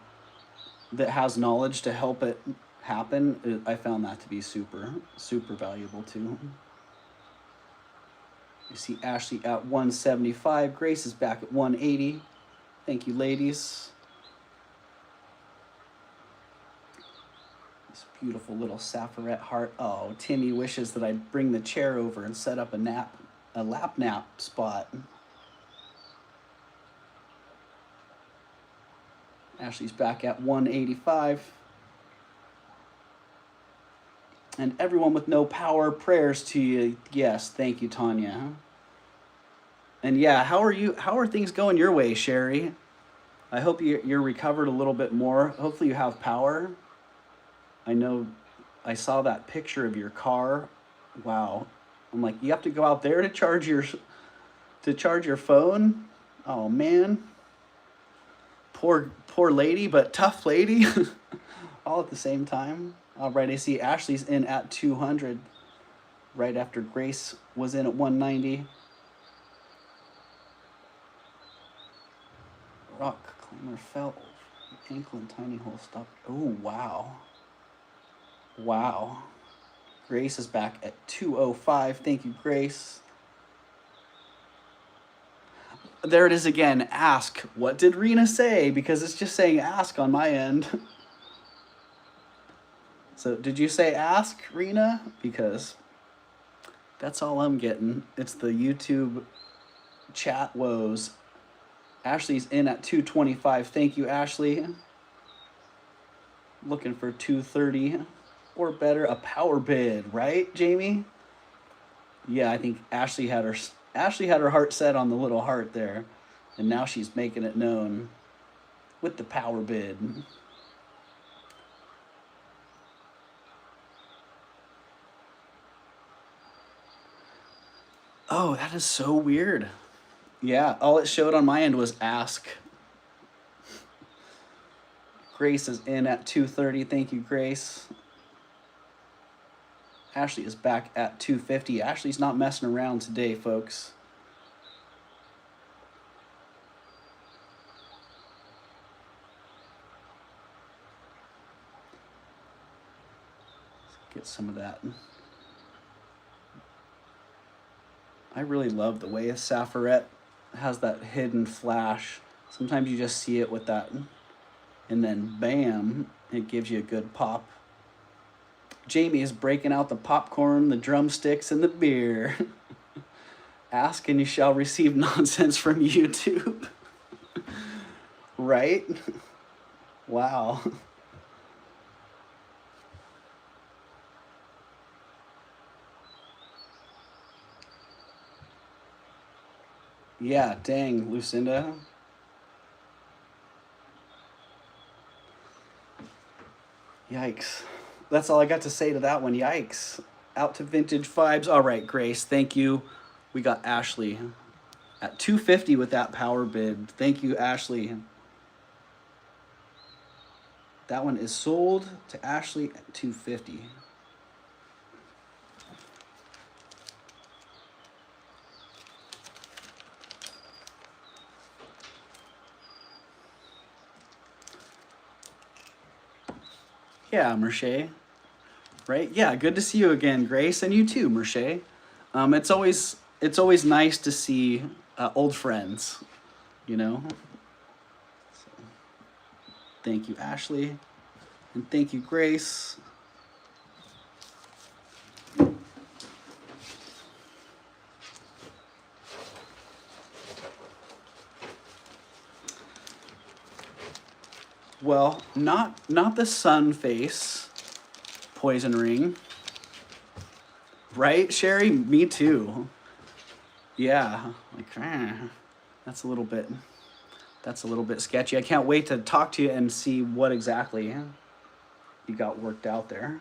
that has knowledge to help it happen, I found that to be super, super valuable too. You see Ashley at 175. Grace is back at 180. Thank you, ladies. This beautiful little sapphire heart. Oh, Timmy wishes that I'd bring the chair over and set up a lap nap spot. Ashley's back at 185. And everyone with no power, prayers to you. Yes, thank you, Tanya. And yeah, how are things going your way, Sherry? I hope you're recovered a little bit more. Hopefully you have power. I know I saw that picture of your car. Wow. I'm like, you have to go out there to charge your phone? Oh man. Poor lady, but tough lady. All at the same time. All right, I see Ashley's in at 200 right after Grace was in at 190. Rock climber fell, ankle and tiny hole stopped. Oh, wow. Wow. Grace is back at 205. Thank you, Grace. There it is again. Ask. What did Rena say? Because it's just saying ask on my end. So did you say ask, Rena? Because that's all I'm getting. It's the YouTube chat woes. Ashley's in at 225. Thank you, Ashley. Looking for 230 or better. A power bid, right, Jamie? Yeah, I think Ashley had her heart set on the little heart there, and now she's making it known with the power bid. Oh, that is so weird. Yeah, all it showed on my end was ask. Grace is in at 230. Thank you, Grace. Ashley is back at 250. Ashley's not messing around today, folks. Let's get some of that. I really love the way a Sapphire has that hidden flash. Sometimes you just see it with that, and then bam, it gives you a good pop. Jamie is breaking out the popcorn, the drumsticks, and the beer. Ask and you shall receive nonsense from YouTube. Right? Wow. Yeah, dang, Lucinda. Yikes. That's all I got to say to that one. Yikes. Out to vintage vibes. All right, Grace, thank you. We got Ashley at 250 with that power bid. Thank you, Ashley. That one is sold to Ashley at 250. Yeah, Merche. Right? Yeah, good to see you again, Grace, and you too, Merche. It's always nice to see old friends, you know. So, thank you, Ashley, and thank you, Grace. Well, not the sun face poison ring. Right, Sherry? Me too. Yeah, like that's a little bit sketchy. I can't wait to talk to you and see what exactly you got worked out there.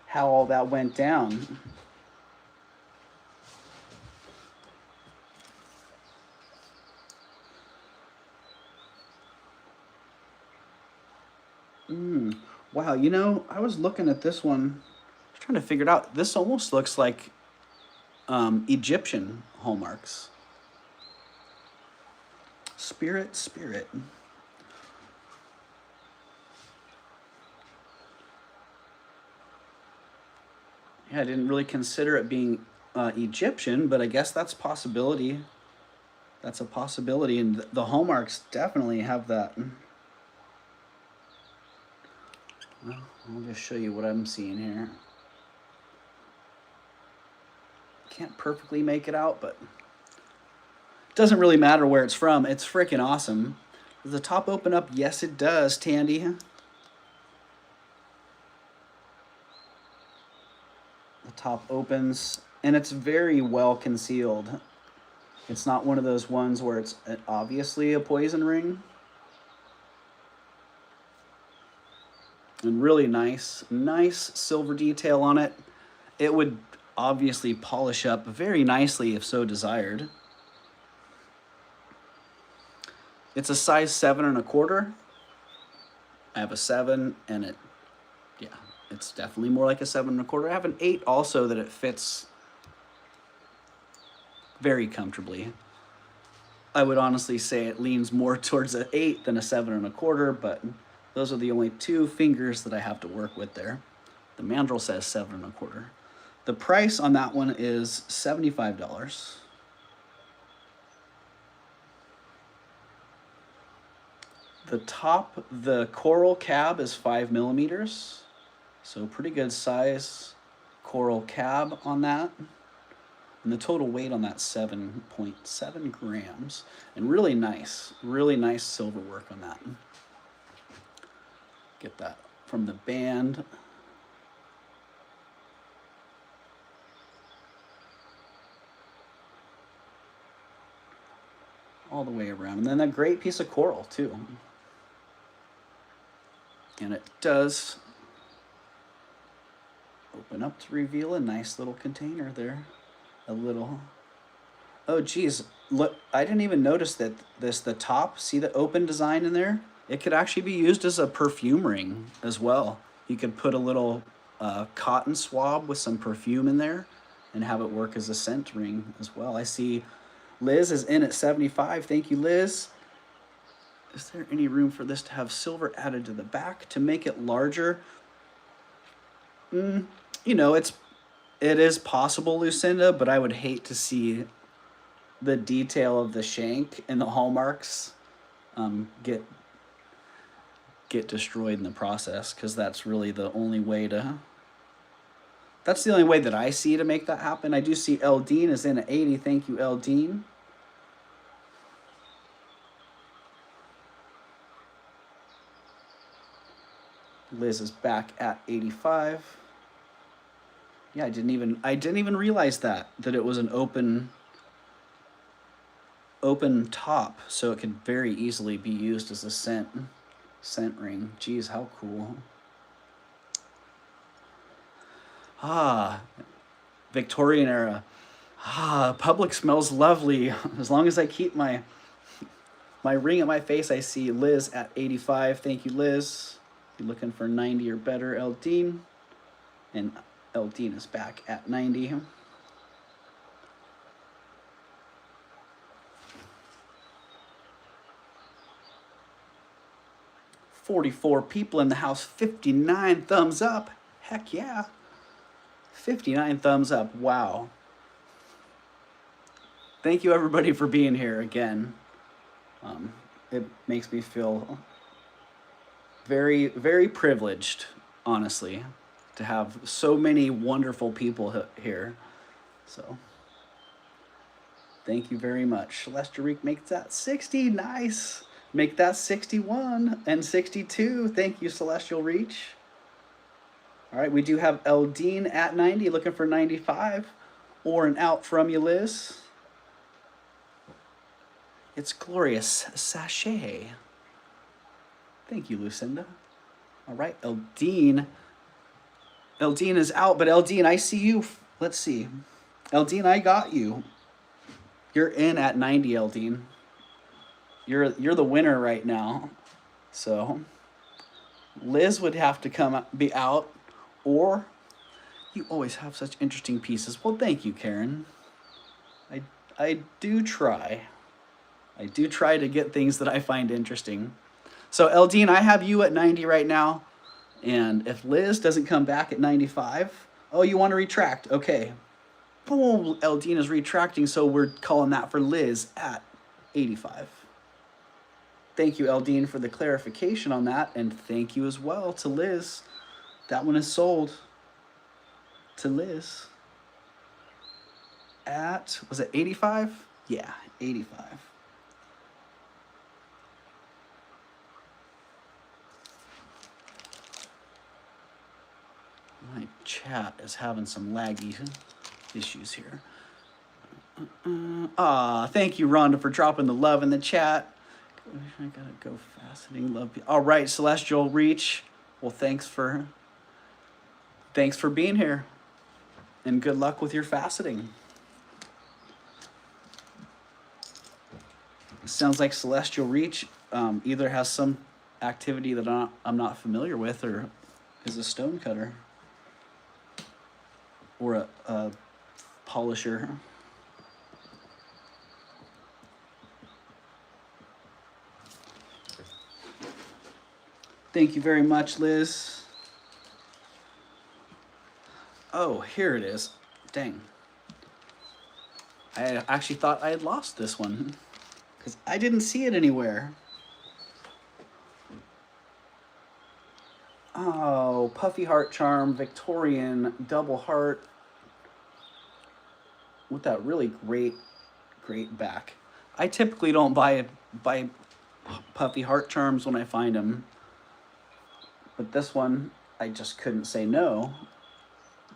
How all that went down. Wow, you know, I was looking at this one, I was trying to figure it out. This almost looks like Egyptian hallmarks. Spirit, spirit. Yeah, I didn't really consider it being Egyptian, but I guess that's possibility. That's a possibility, and the hallmarks definitely have that. Well, I'll just show you what I'm seeing here. Can't perfectly make it out, but it doesn't really matter where it's from. It's freaking awesome. Does the top open up? Yes, it does, Tandy. The top opens, and it's very well concealed. It's not one of those ones where it's obviously a poison ring. And really nice silver detail on it. It would obviously polish up very nicely if so desired. It's a size 7 1/4. I have a 7, and it's definitely more like a 7 1/4. I have an 8 also that it fits very comfortably. I would honestly say it leans more towards an 8 than a 7 1/4, but those are the only two fingers that I have to work with there. The mandrel says 7 1/4. The price on that one is $75. The top, the coral cab is 5 millimeters. So pretty good size coral cab on that. And the total weight on that 7.7 grams. And really nice silver work on that. Get that from the band. All the way around. And then a great piece of coral too. And it does open up to reveal a nice little container there. A little, oh geez, look, I didn't even notice that the top, see the open design in there? It could actually be used as a perfume ring as well. You could put a little cotton swab with some perfume in there and have it work as a scent ring as well. I see Liz is in at 75. Thank you, Liz. Is there any room for this to have silver added to the back to make it larger? You know, it is possible, Lucinda, but I would hate to see the detail of the shank and the hallmarks get destroyed in the process, because that's really the only way to... That's the only way that I see to make that happen. I do see Eldine is in at 80. Thank you, Eldine. Liz is back at 85. Yeah, I didn't even realize that it was an open top, so it could very easily be used as a scent ring. Geez, how cool. Ah, Victorian era. Ah, public smells lovely. As long as I keep my ring at my face, I see Liz at 85. Thank you, Liz. You're looking for 90 or better, Eldine. And Eldine is back at 90. 44 people in the house, 59 thumbs up. Heck yeah. 59 thumbs up, wow. Thank you everybody for being here again. It makes me feel very, very privileged, honestly, to have so many wonderful people here. So, thank you very much. Celestial Reek makes that 60, nice. Make that 61 and 62. Thank you, Celestial Reach. All right, we do have Eldine at 90, looking for 95. Or an out from you, Liz. It's Glorious Sachet. Thank you, Lucinda. All right, Eldine. Eldine is out, but Eldine, I see you. Let's see. Eldine, I got you. You're in at 90, Eldine. You're the winner right now. So Liz would have to be out, or you always have such interesting pieces. Well, thank you, Karen. I do try. I do try to get things that I find interesting. So Eldine, I have you at 90 right now. And if Liz doesn't come back at 95, oh, you want to retract? Okay. Boom, Eldine is retracting, so we're calling that for Liz at 85. Thank you, Eldine, for the clarification on that, and thank you as well to Liz. That one is sold to Liz at, was it 85? Yeah, 85. My chat is having some laggy issues here. Thank you, Rhonda, for dropping the love in the chat. I gotta go faceting. Love you. All right, Celestial Reach. Well, thanks for being here, and good luck with your faceting. Sounds like Celestial Reach either has some activity that I'm not familiar with, or is a stone cutter, or a polisher. Thank you very much, Liz. Oh, here it is. Dang. I actually thought I had lost this one because I didn't see it anywhere. Oh, Puffy Heart Charm, Victorian, double heart with that really great back. I typically don't buy Puffy Heart Charms when I find them. But this one, I just couldn't say no.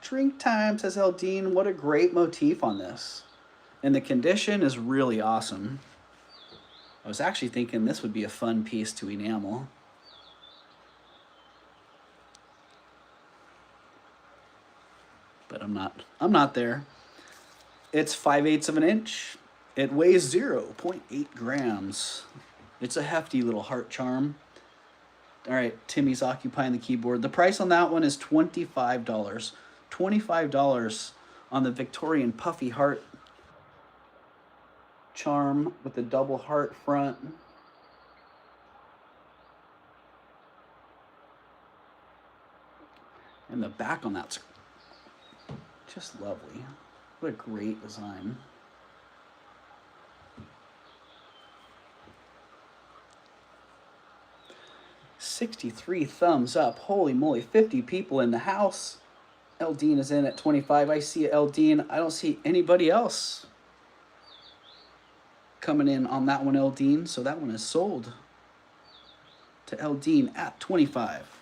Drink time, says Eldine. What a great motif on this. And the condition is really awesome. I was actually thinking this would be a fun piece to enamel. But I'm not there. It's 5/8 of an inch. It weighs 0.8 grams. It's a hefty little heart charm. All right, Timmy's occupying the keyboard. The price on that one is $25. $25 on the Victorian Puffy Heart charm with the double heart front. And the back on that's just lovely. What a great design. $63 thumbs up. Holy moly, 50 people in the house. Eldine is in at 25. I see Eldine. I don't see anybody else coming in on that one, Eldine. So that one is sold to Eldine at 25.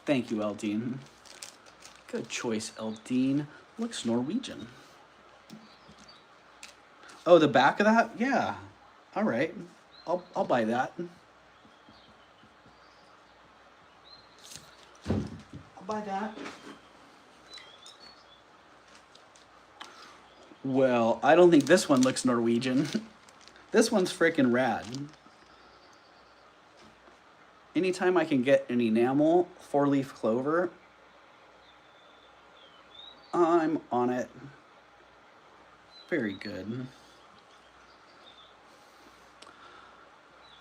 Thank you, Eldine. Good choice, Eldine. Looks Norwegian. Oh, the back of that? Yeah. All right. I'll buy that. I'll buy that. Well, I don't think this one looks Norwegian. This one's freaking rad. Anytime I can get an enamel 4-leaf clover, I'm on it. Very good.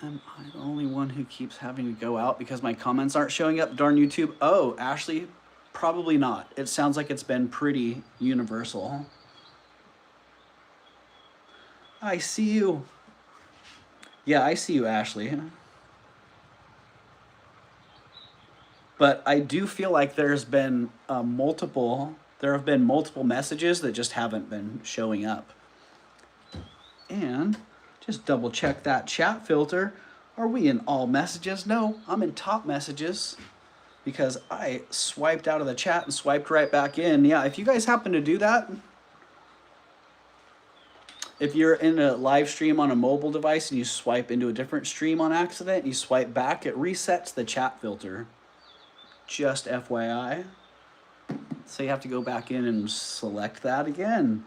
Am I the only one who keeps having to go out because my comments aren't showing up? Darn YouTube. Oh, Ashley, probably not. It sounds like it's been pretty universal. I see you. Yeah, I see you, Ashley. But I do feel like there have been multiple messages that just haven't been showing up. And just double check that chat filter. Are we in all messages? No, I'm in top messages because I swiped out of the chat and swiped right back in. Yeah, if you guys happen to do that, if you're in a live stream on a mobile device and you swipe into a different stream on accident and you swipe back, it resets the chat filter. Just FYI. So you have to go back in and select that again.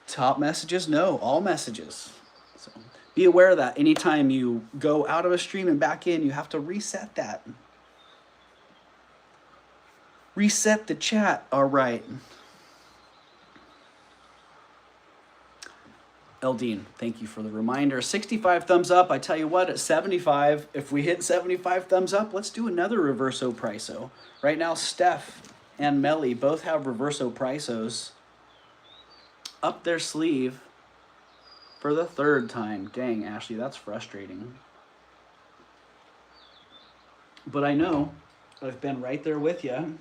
Top messages? No, all messages. So be aware of that. Anytime you go out of a stream and back in, you have to reset that. Reset the chat. All right. Eldine, thank you for the reminder. 65 thumbs up. I tell you what, at 75, if we hit 75 thumbs up, let's do another reverso priso. Right now, Steph and Melly both have reverso prisos up their sleeve for the 3rd time. Dang, Ashley, that's frustrating. But I know I've been right there with you.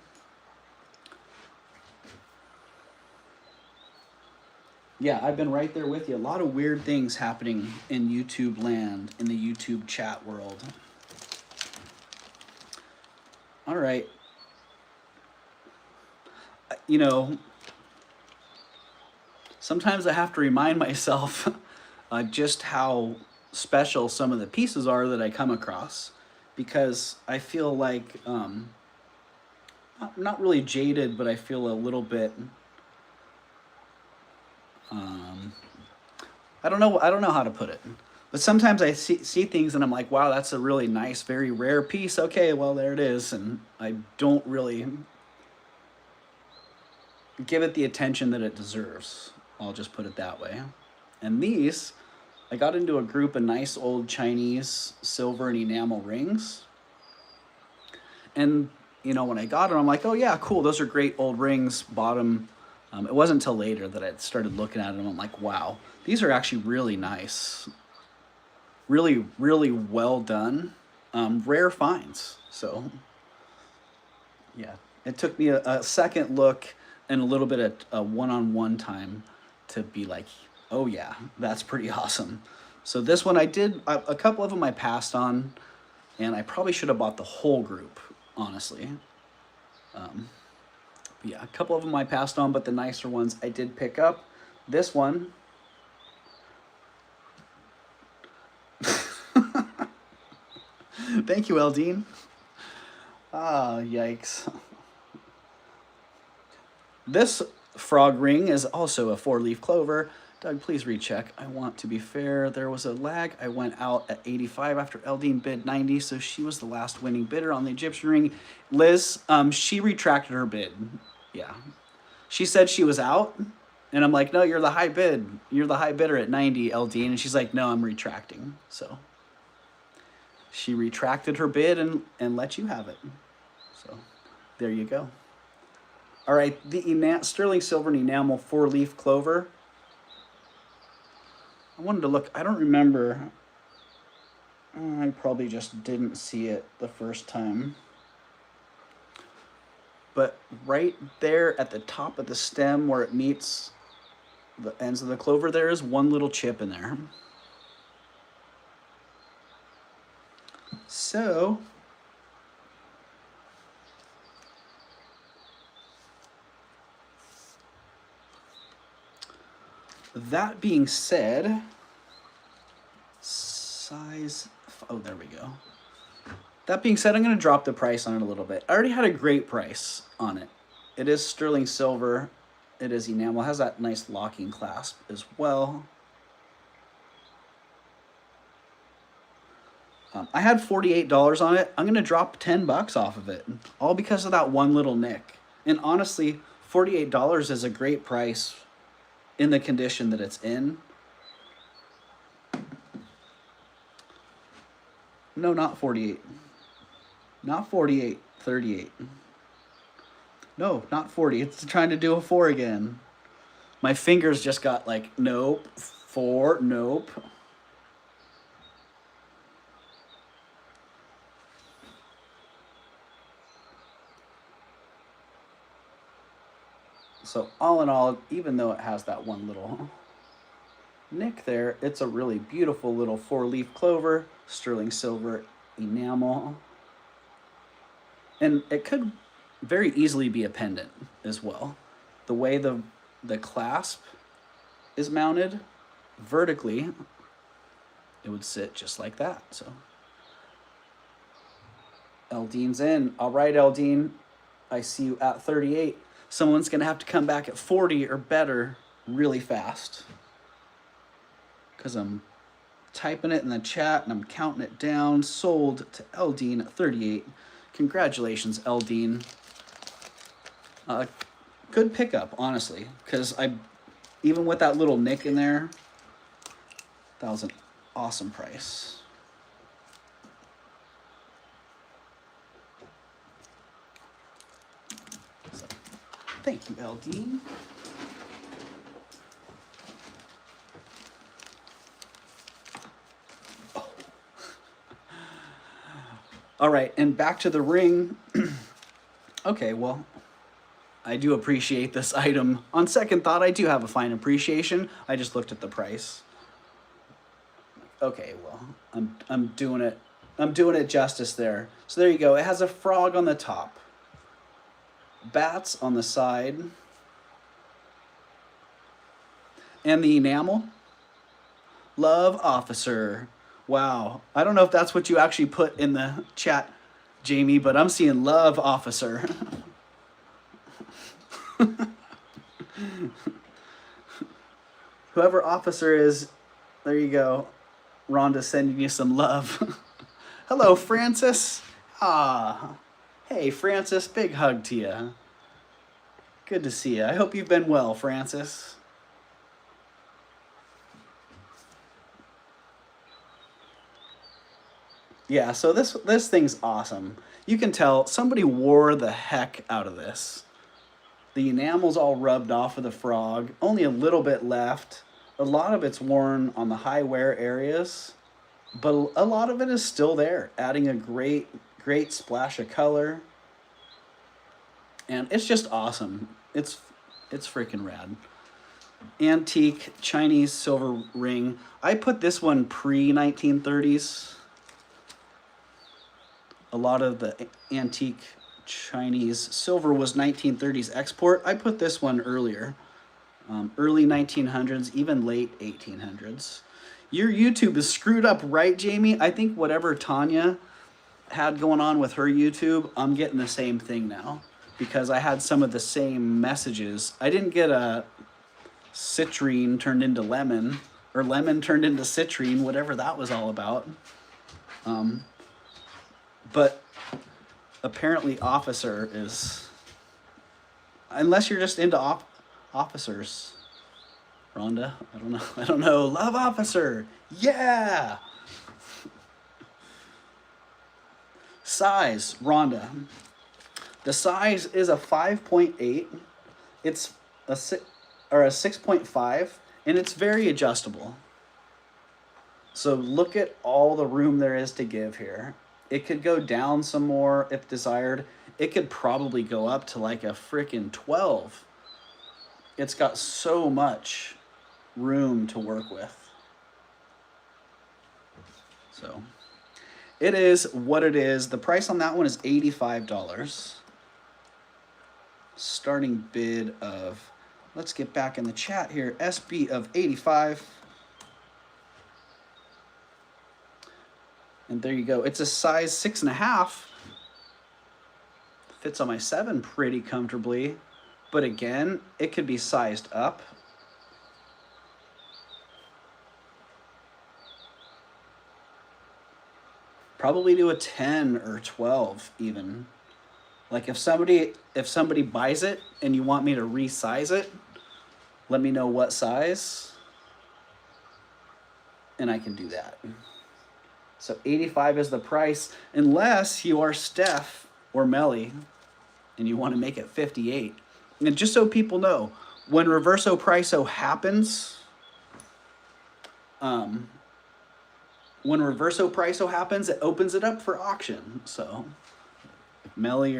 Yeah, I've been right there with you. A lot of weird things happening in YouTube land, in the YouTube chat world. All right. You know, sometimes I have to remind myself just how special some of the pieces are that I come across, because I feel like, not really jaded, but I feel a little bit, I don't know how to put it, but sometimes I see things and I'm like, wow, that's a really nice, very rare piece. Okay, well, there it is. And I don't really give it the attention that it deserves. I'll just put it that way. And these, I got into a group of nice old Chinese silver and enamel rings. And, you know, when I got them, I'm like, oh yeah, cool. Those are great old rings. Bought them. It wasn't until later that I started looking at them. I'm like, wow, these are actually really nice. Really, really well done. Rare finds. So, yeah, it took me a second look and a little bit of one-on-one time to be like, oh yeah, that's pretty awesome. So this one I did, a couple of them I passed on, and I probably should have bought the whole group, honestly. Yeah, a couple of them I passed on, but the nicer ones I did pick up. This one. Thank you, Eldine. Ah, yikes. This frog ring is also a 4-leaf clover. Doug, please recheck. I want to be fair. There was a lag. I went out at 85 after Eldine bid 90, so she was the last winning bidder on the Egyptian ring. Liz, she retracted her bid. Yeah. She said she was out, and I'm like, no, you're the high bid. You're the high bidder at 90, Eldine. And she's like, no, I'm retracting. So she retracted her bid and let you have it. So there you go. All right, the sterling silver and enamel 4-leaf clover. I wanted to look. I don't remember. I probably just didn't see it the first time. But right there at the top of the stem where it meets the ends of the clover, there is one little chip in there. So that being said, size, oh, there we go. That being said, I'm going to drop the price on it a little bit. I already had a great price on it. It is sterling silver. It is enamel. It has that nice locking clasp as well. I had $48 on it. I'm going to drop $10 off of it, all because of that one little nick. And honestly, $48 is a great price in the condition that it's in. No, not 48. Not 48, 38. No, not 40. It's trying to do a 4 again. My fingers just got like, nope, 4, nope. So all in all, even though it has that one little nick there, it's a really beautiful little 4-leaf clover, sterling silver enamel. And it could very easily be a pendant as well. The way the clasp is mounted vertically, it would sit just like that. So Eldine's in. All right, Eldine, I see you at 38. Someone's going to have to come back at 40 or better really fast, because I'm typing it in the chat and I'm counting it down. Sold to Eldine at 38. Congratulations, Eldine. Good pickup, honestly, because even with that little nick in there, that was an awesome price. Thank you, Eldine. Oh. All right, and back to the ring. Okay, well, I do appreciate this item. On second thought, I do have a fine appreciation. I just looked at the price. Okay, well, I'm doing it justice there. So there you go. It has a frog on the top. Bats on the side, and the enamel. Love officer. Wow. I don't know if that's what you actually put in the chat, Jamie, but I'm seeing love officer. Whoever officer is, there you go. Rhonda's sending you some love. Hello, Francis. Ah. Hey, Francis, big hug to you. Good to see you. I hope you've been well, Francis. Yeah, so this thing's awesome. You can tell somebody wore the heck out of this. The enamel's all rubbed off of the frog. Only a little bit left. A lot of it's worn on the high wear areas, but a lot of it is still there, adding a great splash of color. And it's just awesome. It's freaking rad. Antique Chinese silver ring. I put this one pre-1930s. A lot of the antique Chinese silver was 1930s export. I put this one earlier. Early 1900s, even late 1800s. Your YouTube is screwed up, right, Jamie? I think whatever Tanya had going on with her YouTube, I'm getting the same thing now, because I had some of the same messages. I didn't get a citrine turned into lemon, or lemon turned into citrine, whatever that was all about. But apparently officer is, unless you're just into officers. Rhonda, I don't know. Love officer, yeah. Size, Rhonda. The size is a 5.8. It's a 6.5, and it's very adjustable. So look at all the room there is to give here. It could go down some more if desired. It could probably go up to like a freaking 12. It's got so much room to work with. So it is what it is. The price on that one is $85. Starting bid of Let's get back in the chat here. SB of 85. And there you go. It's a size 6.5. Fits on my 7 pretty comfortably. But again, it could be sized up. Probably to a 10 or 12 even. Like if somebody buys it and you want me to resize it, let me know what size and I can do that. So 85 is the price, unless you are Steph or Melly and you want to make it 58. And just so people know, when reverso priso happens, it opens it up for auction. So if Melly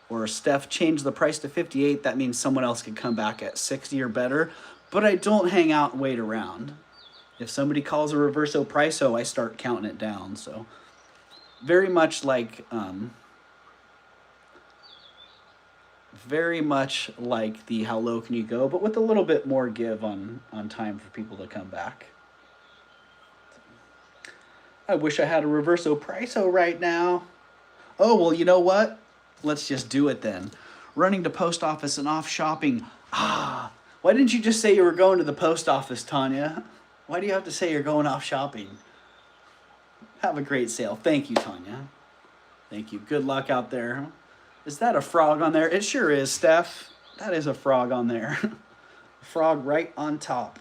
or Steph change the price to 58, that means someone else could come back at 60 or better. But I don't hang out and wait around. If somebody calls a reverso priso, I start counting it down. So very much like the how low can you go, but with a little bit more give on time for people to come back. I wish I had a reverso priso right now. Oh, well, you know what? Let's just do it then. Running to post office and off shopping. Why didn't you just say you were going to the post office, Tanya? Why do you have to say you're going off shopping? Have a great sale. Thank you, Tanya. Thank you. Good luck out there. Is that a frog on there? It sure is, Steph. That is a frog on there. Frog right on top.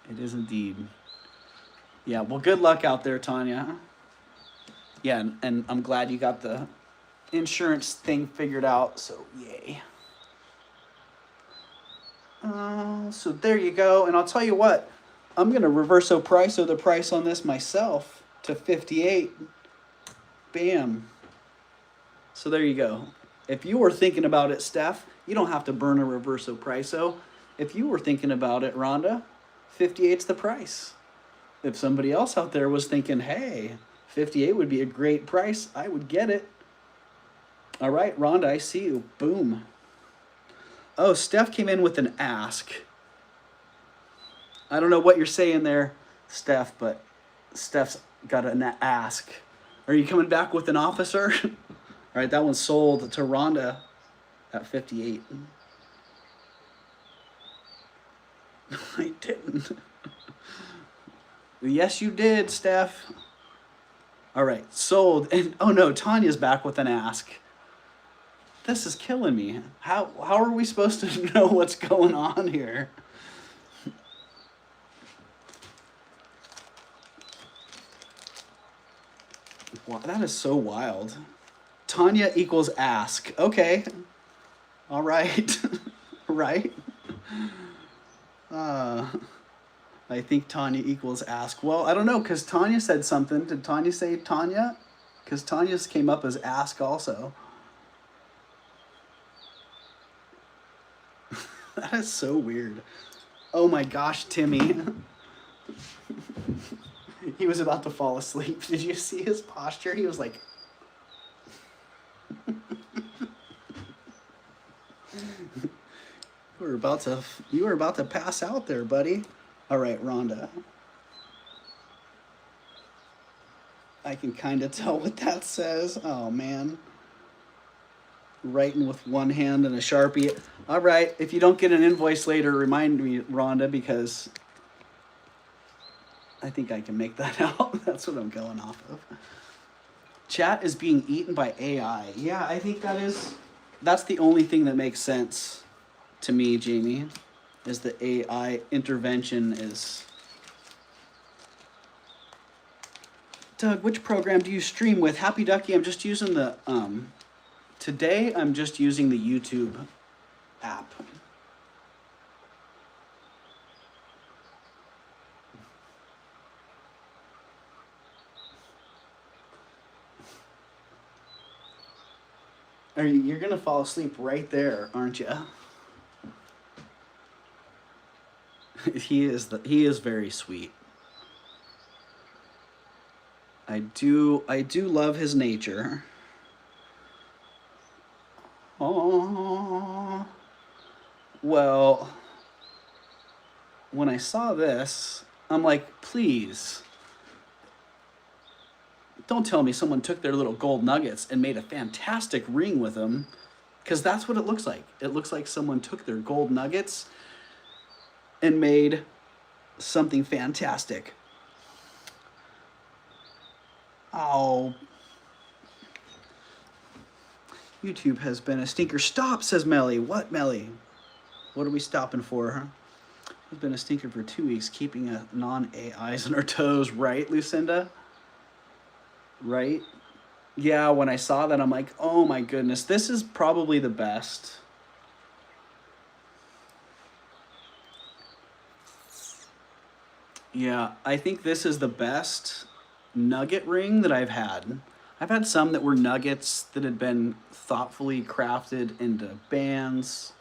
It is indeed. Yeah, well, good luck out there, Tanya. Yeah, and I'm glad you got the insurance thing figured out, so yay. So there you go, and I'll tell you what, I'm going to reverso priso the price on this myself to 58. Bam. So there you go. If you were thinking about it, Steph, you don't have to burn a reverso priso. If you were thinking about it, Rhonda, 58's the price. If somebody else out there was thinking, hey, 58 would be a great price, I would get it. All right, Rhonda, I see you. Boom. Oh, Steph came in with an ask. I don't know what you're saying there, Steph, but Steph's got an ask. Are you coming back with an officer? All right, that one's sold to Rhonda at 58. I didn't. Yes, you did, Steph. All right, sold. And oh no, Tanya's back with an ask. This is killing me. How are we supposed to know what's going on here? Wow, that is so wild. Tanya equals ask. Okay. All right. Right. I think Tanya equals ask. Well, I don't know, because Tanya said something. Did Tanya say Tanya? Because Tanya's came up as ask also. That is so weird. Oh my gosh, Timmy. He was about to fall asleep. Did you see his posture? He was like... You were about to pass out there, buddy. All right, Rhonda. I can kind of tell what that says. Oh, man. Writing with one hand and a Sharpie. All right, if you don't get an invoice later, remind me, Rhonda, because I think I can make that out. That's what I'm going off of. Chat is being eaten by AI. Yeah, I think that's the only thing that makes sense to me, Jamie, is the AI intervention is... Doug, which program do you stream with? Happy Ducky, I'm just using the... Today, I'm just using the YouTube app. You're going to fall asleep right there, aren't you? He is very sweet. I do love his nature. Oh, well, when I saw this, I'm like, please, don't tell me someone took their little gold nuggets and made a fantastic ring with them, because that's what it looks like. It looks like someone took their gold nuggets and made something fantastic. Oh, YouTube has been a stinker. Stop, says Melly. What, Melly? What are we stopping for, huh? It's been a stinker for 2 weeks, keeping a non-AIs on our toes, right, Lucinda? Right? Yeah, when I saw that, I'm like, oh my goodness, this is probably the best. Yeah, I think this is the best nugget ring that I've had. I've had some that were nuggets that had been thoughtfully crafted into bands,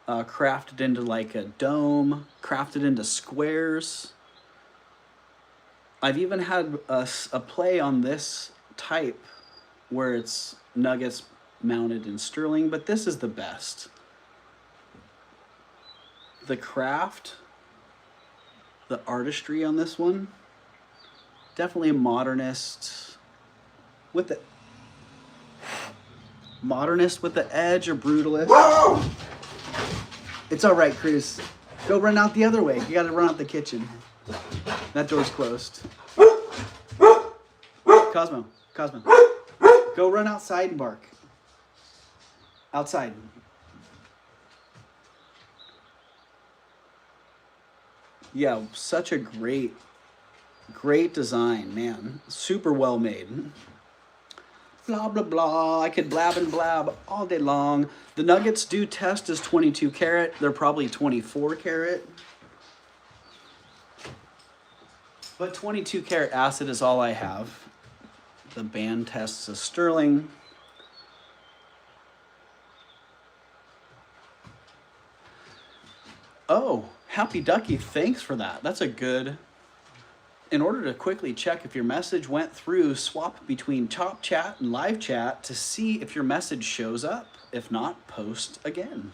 crafted into like a dome, crafted into squares. I've even had a play on this type where it's nuggets mounted in sterling, but this is the best. The craft, the artistry on this one, definitely a modernist with the edge or brutalist. Whoa! It's all right, Cruz. Go run out the other way. You gotta run out the kitchen. That door's closed. Cosmo, go run outside and bark. Outside. Yeah, such a great design, man. Super well made. Blah, blah, blah. I could blab and blab all day long. The nuggets do test as 22 karat. They're probably 24 karat. But 22 karat acid is all I have. The band tests as sterling. Oh, Happy Ducky, thanks for that. That's a good... In order to quickly check if your message went through, swap between top chat and live chat to see if your message shows up. If not, post again.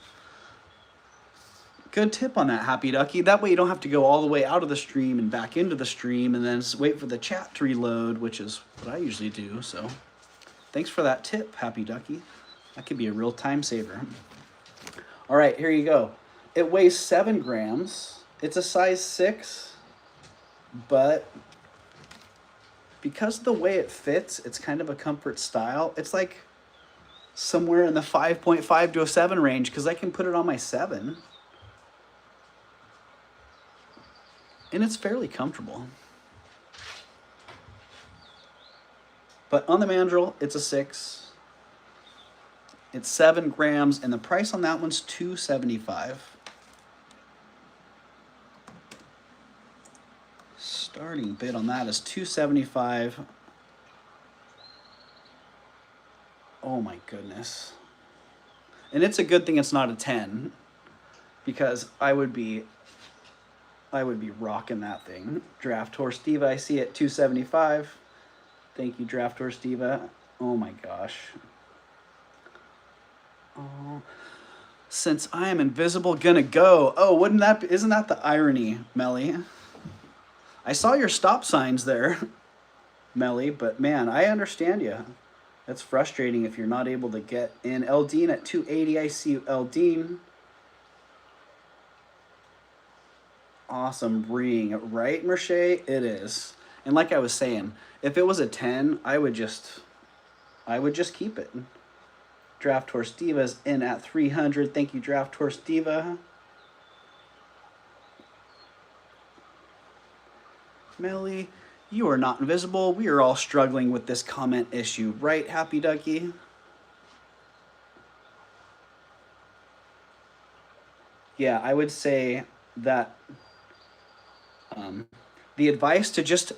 Good tip on that, Happy Ducky. That way you don't have to go all the way out of the stream and back into the stream and then wait for the chat to reload, which is what I usually do. So thanks for that tip, Happy Ducky. That could be a real time saver. All right, here you go. It weighs 7 grams. It's a size 6. But because of the way it fits, it's kind of a comfort style. It's like somewhere in the 5.5 to a 7 range because I can put it on my 7. And it's fairly comfortable. But on the mandrel, it's a 6. It's 7 grams, and the price on that one's $275. Starting bid on that is $275. Oh my goodness. And it's a good thing it's not a 10 because I would be rocking that thing. Draft Horse Diva, I see it $275. Thank you, Draft Horse Diva. Oh my gosh. Oh, since I am invisible, gonna go. Oh, isn't that the irony, Melly? I saw your stop signs there, Melly, but man, I understand you. That's frustrating if you're not able to get in. Eldine at 280, I see you, Eldine. Awesome ring, right, Merche? It is. And like I was saying, if it was a 10, I would just keep it. Draft Horse Diva's in at 300. Thank you, Draft Horse Diva. Melly, you are not invisible. We are all struggling with this comment issue, right, Happy Ducky? Yeah, I would say that the advice to just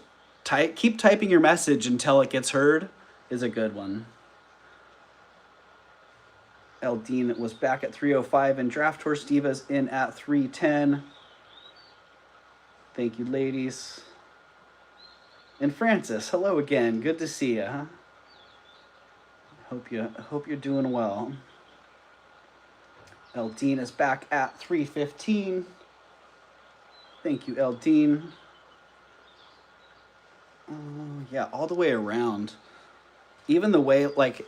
keep typing your message until it gets heard is a good one. Eldine was back at 305 and Draft Horse Diva's in at 310. Thank you, ladies. And Francis, hello again. Good to see you. Huh? Hope you're doing well. Eldine is back at 315. Thank you, Eldine. Yeah, all the way around. Even the way, like,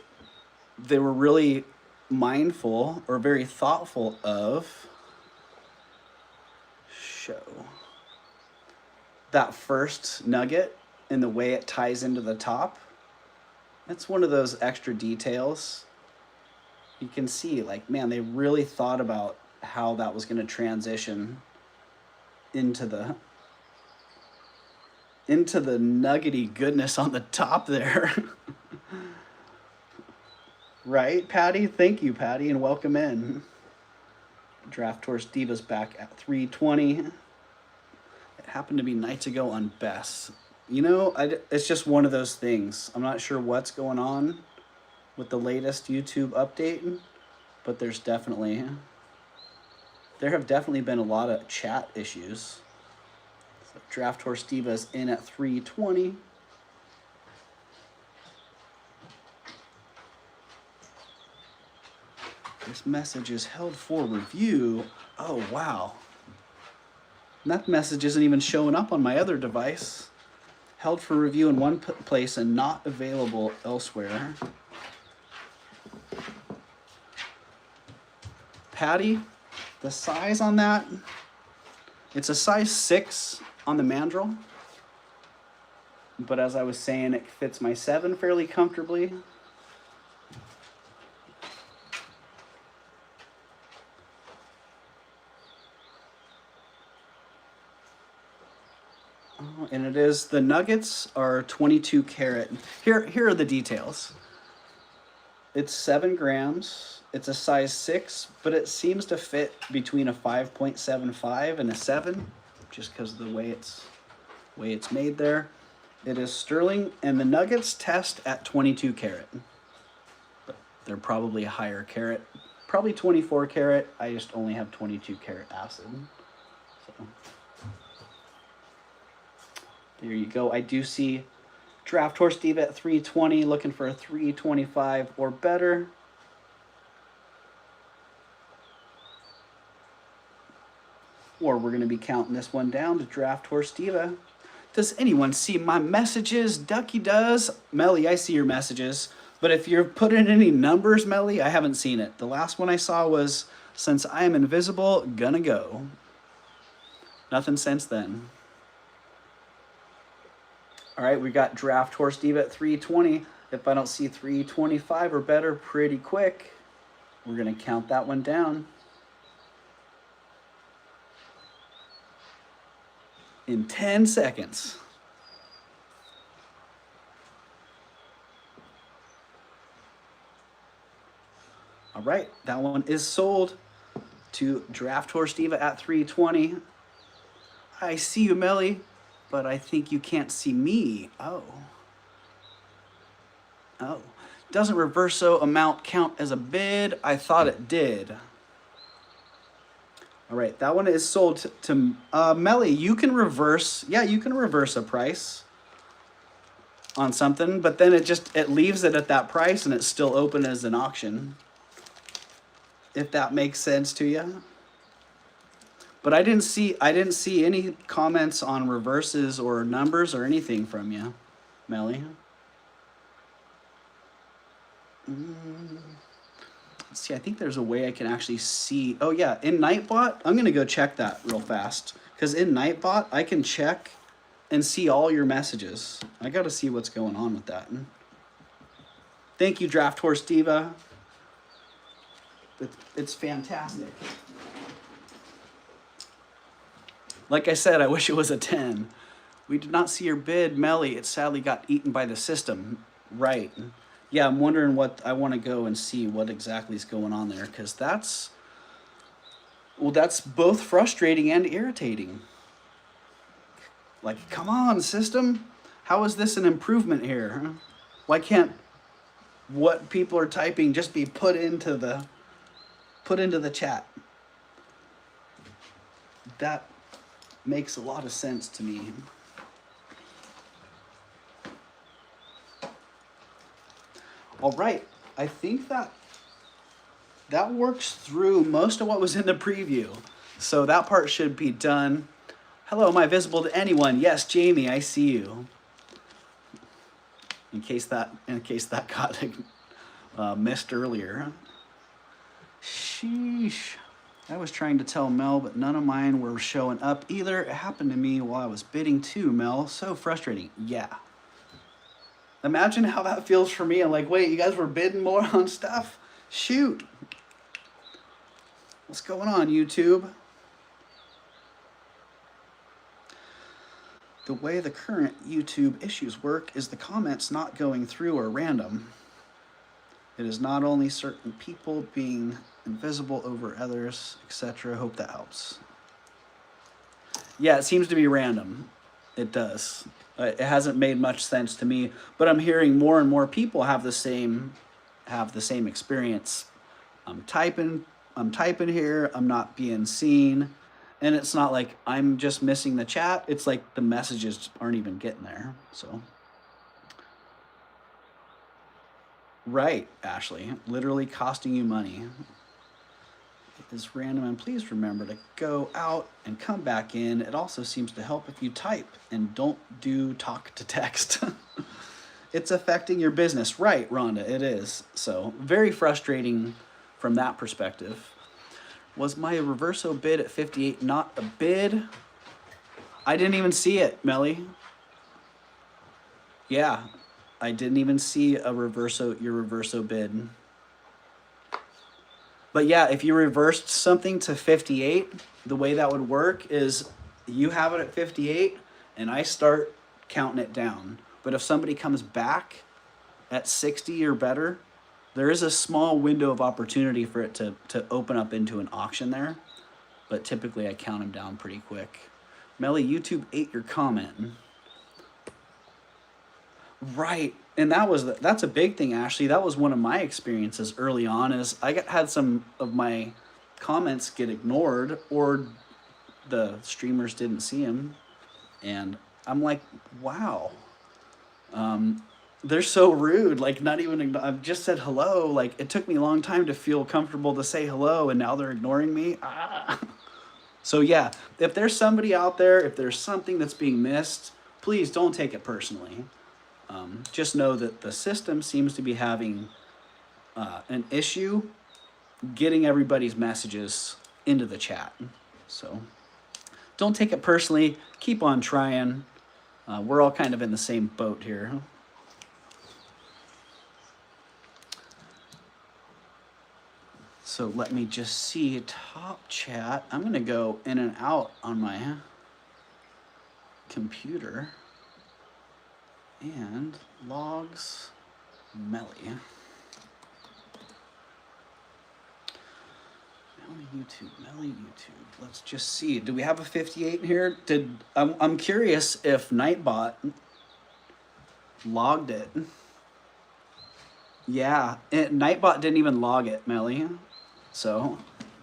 they were really mindful or very thoughtful of show that first nugget and the way it ties into the top. That's one of those extra details. You can see, like, man, they really thought about how that was going to transition into the nuggety goodness on the top there. Right, Patty? Thank you, Patty, and welcome in. Draft Horse Diva's back at 320. It happened to be nights ago on Bess. You know, it's just one of those things. I'm not sure what's going on with the latest YouTube update, but there have definitely been a lot of chat issues. So Draft Horse Diva's in at 320. This message is held for review. Oh, wow. And that message isn't even showing up on my other device. Held for review in one place and not available elsewhere. Patty, the size on that, it's a size 6 on the mandrel. But as I was saying, it fits my 7 fairly comfortably. And it is, the nuggets are 22 karat. Here are the details. It's 7 grams. It's a size 6, but it seems to fit between a 5.75 and a 7, just because of the way it's made there. It is sterling, and the nuggets test at 22 karat. But they're probably a higher carat, probably 24 karat. I just only have 22 karat acid. So there you go. I do see Draft Horse Diva at 320, looking for a 325 or better. Or we're going to be counting this one down to Draft Horse Diva. Does anyone see my messages? Ducky does. Melly, I see your messages. But if you're putting any numbers, Melly, I haven't seen it. The last one I saw was, since I am invisible, gonna go. Nothing since then. All right, we got Draft Horse Diva at 320. If I don't see 325 or better pretty quick, we're going to count that one down. In 10 seconds. All right, that one is sold to Draft Horse Diva at 320. I see you, Melly, but I think you can't see me. Oh. Doesn't reverso amount count as a bid? I thought it did. All right, that one is sold to Melly. You can reverse, yeah, you can reverse a price on something, but then it leaves it at that price and it's still open as an auction. If that makes sense to you. But I didn't see any comments on reverses or numbers or anything from you, Melly. Let's see, I think there's a way I can actually see. Oh yeah, in Nightbot, I'm gonna go check that real fast. Because in Nightbot, I can check and see all your messages. I gotta see what's going on with that. Thank you, Draft Horse Diva. It's fantastic. Like I said, I wish it was a 10. We did not see your bid, Melly. It sadly got eaten by the system. Right. Yeah, I'm wondering what, I want to go and see what exactly is going on there, because that's both frustrating and irritating. Like, come on, system. How is this an improvement here? Why can't what people are typing just be put into the chat? That makes a lot of sense to me. All right, I think that that works through most of what was in the preview. So that part should be done. Hello, am I visible to anyone? Yes, Jamie, I see you. In case that got missed earlier. Sheesh. I was trying to tell Mel, but none of mine were showing up either. It happened to me while I was bidding too, Mel. So frustrating. Yeah. Imagine how that feels for me. I'm like, wait, you guys were bidding more on stuff? Shoot. What's going on, YouTube? The way the current YouTube issues work is the comments not going through are random. It is not only certain people being invisible over others, etc. Hope that helps. Yeah, it seems to be random. It does. It hasn't made much sense to me, but I'm hearing more and more people have the same experience. I'm typing here, I'm not being seen, and it's not like I'm just missing the chat. It's like the messages aren't even getting there. So right, Ashley, literally costing you money. It is random, and please remember to go out and come back in. It also seems to help if you type and don't do talk to text. It's affecting your business. Right, Rhonda, it is. So very frustrating from that perspective. Was my reverso bid at 58 not a bid? I didn't even see it, Melly. Yeah, I didn't even see your reverso bid. But yeah, if you reversed something to 58, the way that would work is you have it at 58 and I start counting it down. But if somebody comes back at 60 or better, there is a small window of opportunity for it to open up into an auction there. But typically I count them down pretty quick. Melly, YouTube ate your comment. Right, and that's a big thing, Ashley. That was one of my experiences early on. Is I had some of my comments get ignored, or the streamers didn't see them, and I'm like, wow, they're so rude. Like, not even I've just said hello. Like, it took me a long time to feel comfortable to say hello, and now they're ignoring me. Ah. So yeah, if there's somebody out there, if there's something that's being missed, please don't take it personally. Just know that the system seems to be having an issue getting everybody's messages into the chat. So don't take it personally. Keep on trying. We're all kind of in the same boat here. So let me just see top chat. I'm going to go in and out on my computer. And logs, Melly. Melly YouTube. Let's just see. Do we have a 58 in here? I'm curious if Nightbot logged it. Yeah, Nightbot didn't even log it, Melly. So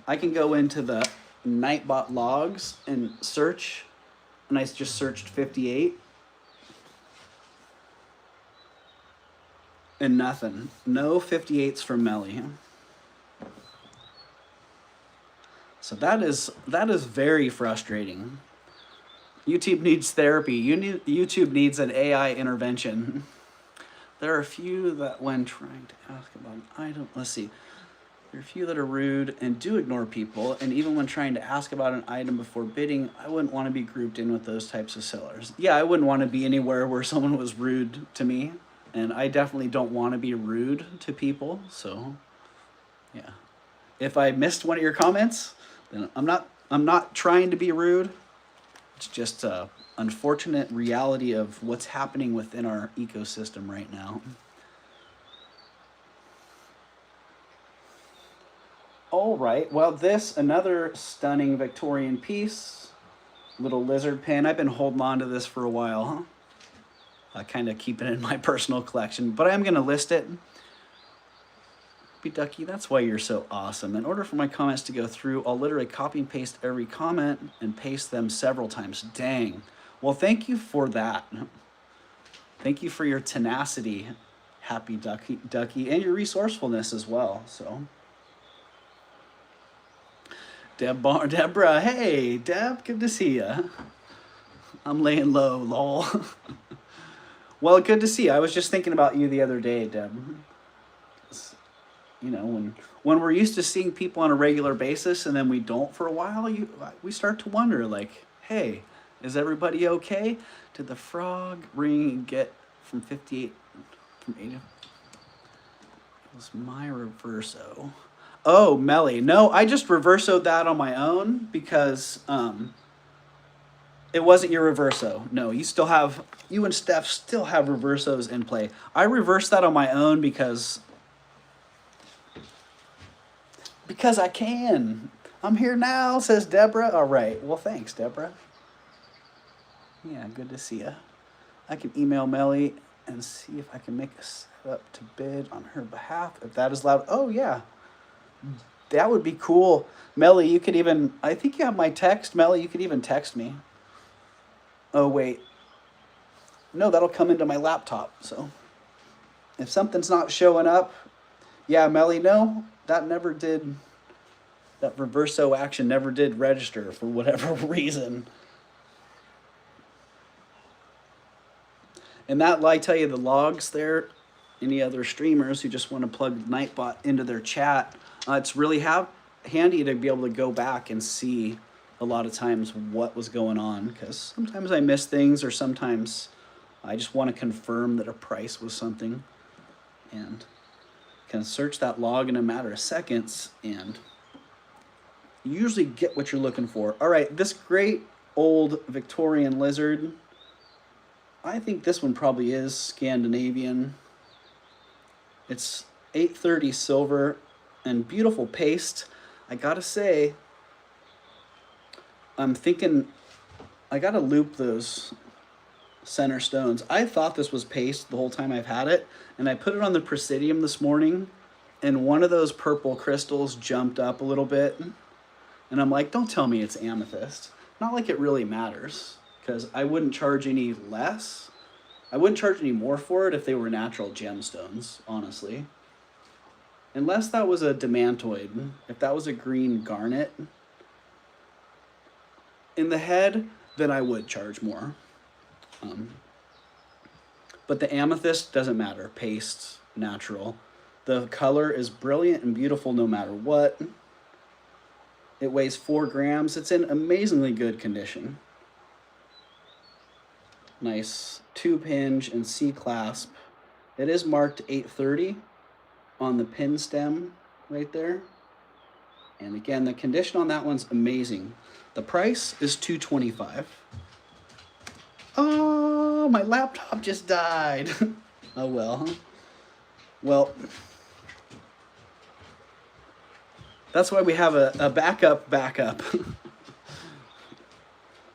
I can go into the Nightbot logs and search, and I just searched 58. And nothing. No 58s from Melly. So that is very frustrating. YouTube needs therapy. YouTube needs an AI intervention. There are a few that when trying to ask about an item, let's see. There are a few that are rude and do ignore people, and even when trying to ask about an item before bidding, I wouldn't want to be grouped in with those types of sellers. Yeah, I wouldn't want to be anywhere where someone was rude to me. And I definitely don't want to be rude to people, so yeah. If I missed one of your comments, then I'm not trying to be rude. It's just a unfortunate reality of what's happening within our ecosystem right now. All right, well, another stunning Victorian piece, little lizard pin. I've been holding on to this for a while, huh? I kind of keep it in my personal collection, but I'm going to list it. Ducky, that's why you're so awesome. In order for my comments to go through, I'll literally copy and paste every comment and paste them several times. Dang. Well, thank you for that. Thank you for your tenacity, Happy Ducky, and your resourcefulness as well. So, Deborah, hey, Deb, good to see ya. I'm laying low, lol. Well, good to see you. I was just thinking about you the other day, Deb. You know, when we're used to seeing people on a regular basis and then we don't for a while, we start to wonder, like, hey, is everybody okay? Did the frog ring get from 58 from 80? It was my reverso. Oh, Melly. No, I just reversoed that on my own because it wasn't your reverso. No, you and Steph still have reversos in play. I reversed that on my own because I can. I'm here now, says Deborah. All right. Well, thanks, Deborah. Yeah, good to see you. I can email Melly and see if I can make a setup to bid on her behalf. If that is allowed. Oh, yeah. That would be cool. Melly, you could even, I think you have my text. Melly, you could even text me. Oh, wait. No, that'll come into my laptop. So if something's not showing up, yeah, Melly, no, that reverso action never did register for whatever reason. And that, I tell you, the logs there, any other streamers who just want to plug Nightbot into their chat, it's really handy to be able to go back and see a lot of times what was going on, because sometimes I miss things, or sometimes I just want to confirm that a price was something, and can search that log in a matter of seconds and you usually get what you're looking for. All right, this great old Victorian lizard, I think this one probably is Scandinavian. It's 830 silver and beautiful paste. I gotta say, I'm thinking I gotta loop those center stones. I thought this was paste the whole time I've had it, and I put it on the Presidium this morning, and one of those purple crystals jumped up a little bit, and I'm like, don't tell me it's amethyst. Not like it really matters, because I wouldn't charge any less. I wouldn't charge any more for it if they were natural gemstones, honestly. Unless that was a demantoid. If that was a green garnet in the head, then I would charge more. But the amethyst doesn't matter. Paste, natural. The color is brilliant and beautiful no matter what. It weighs 4 grams. It's in amazingly good condition. Nice tube hinge and C-clasp. It is marked 830 on the pin stem right there. And again, the condition on that one's amazing. The price is $225. Oh, my laptop just died. Oh well. Well, that's why we have a backup.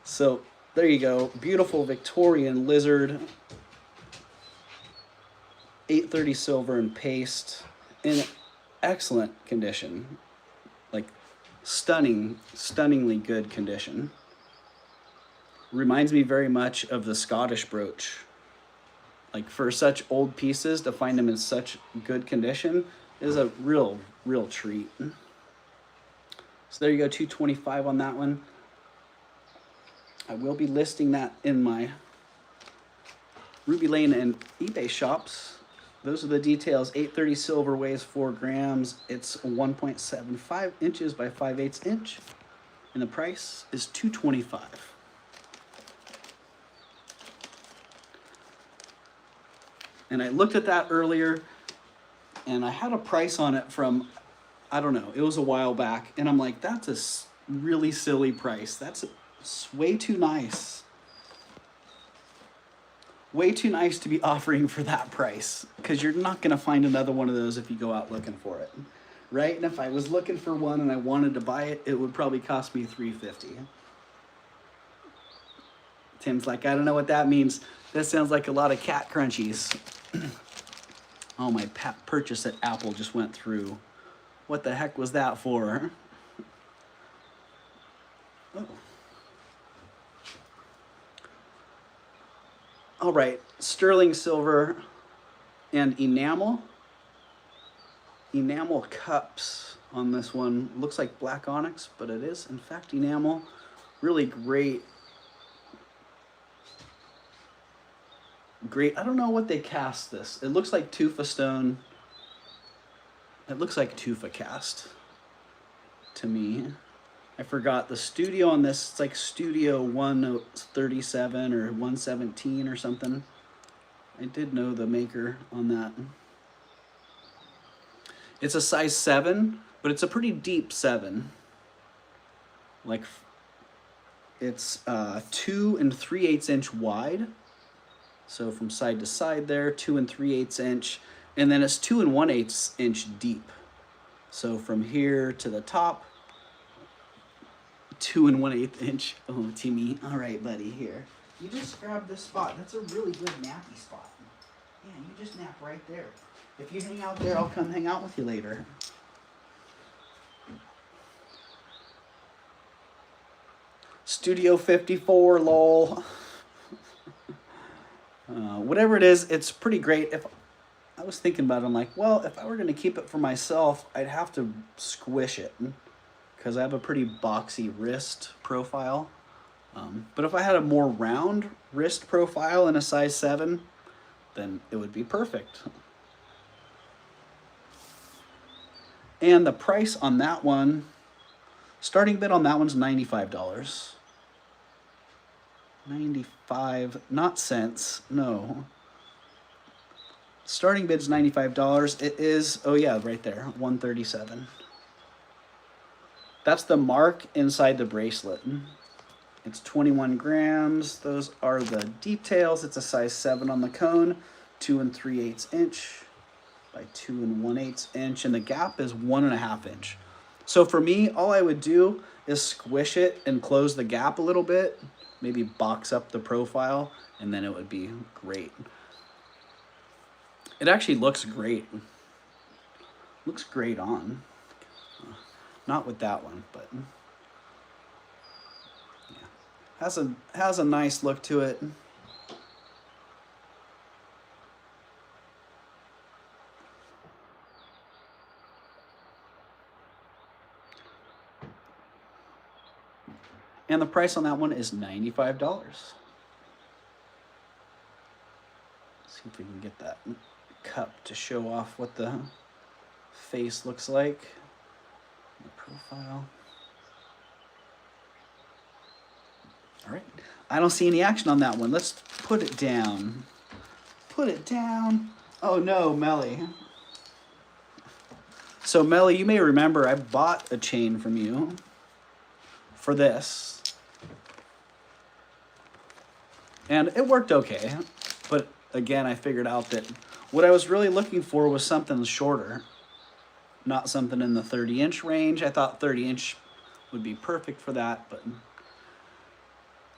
So there you go. Beautiful Victorian lizard. 830 silver and paste in excellent condition. Like stunningly good condition. Reminds me very much of the Scottish brooch. Like, for such old pieces, to find them in such good condition is a real treat. So there you go, $225 on that one. I will be listing that in my Ruby Lane and eBay shops. Those are the details. 830 silver, weighs 4 grams. It's 1.75 inches by 5/8 inch. And the price is $225. And I looked at that earlier, and I had a price on it from, I don't know, it was a while back. And I'm like, that's a really silly price. That's way too nice. Way too nice to be offering for that price, because you're not going to find another one of those if you go out looking for it. Right? And if I was looking for one and I wanted to buy it, it would probably cost me $350. Tim's like, I don't know what that means. That sounds like a lot of cat crunchies. Oh, my purchase at Apple just went through. What the heck was that for? Oh. All right, sterling silver and enamel. Enamel cups. on this one. Looks like black onyx, but it is in fact enamel. Really great. Great. I don't know what they cast this. It looks like tufa stone. It looks like tufa cast to me. I forgot the studio on this. It's like Studio 137 or 117 or something. I did know the maker on that. It's a size 7, but it's a pretty deep 7. Like, it's 2 3/8 inch wide. So from side to side there, 2 3/8 inch. And then it's 2 1/8 inch deep. So from here to the top, 2 1/8 inch. Oh, Timmy. All right, buddy, here. You just grab this spot. That's a really good nappy spot. Yeah, you just nap right there. If you hang out there, I'll come hang out with you later. Studio 54, lol. Whatever it is, it's pretty great. If I was thinking about it, I'm like, well, if I were going to keep it for myself, I'd have to squish it because I have a pretty boxy wrist profile. But if I had a more round wrist profile in a size 7, then it would be perfect. And the price on that one, starting bid on that one's $95. 95, not cents, no. Starting bid's $95. It is, oh yeah, right there, 137. That's the mark inside the bracelet. It's 21 grams. Those are the details. It's a size 7 on the cone, 2 3/8 inch by 2 1/8 inch, and the gap is 1.5 inch. So for me, all I would do is squish it and close the gap a little bit, maybe box up the profile, and then it would be great. It actually looks great. Looks great on. Not with that one, but yeah. Has a nice look to it. And the price on that one is $95. See if we can get that cup to show off what the face looks like. The profile. All right. I don't see any action on that one. Let's put it down. Put it down. Oh no, Melly. So Melly, you may remember I bought a chain from you for this. And it worked okay. But again, I figured out that what I was really looking for was something shorter. Not something in the 30-inch range. I thought 30-inch would be perfect for that, but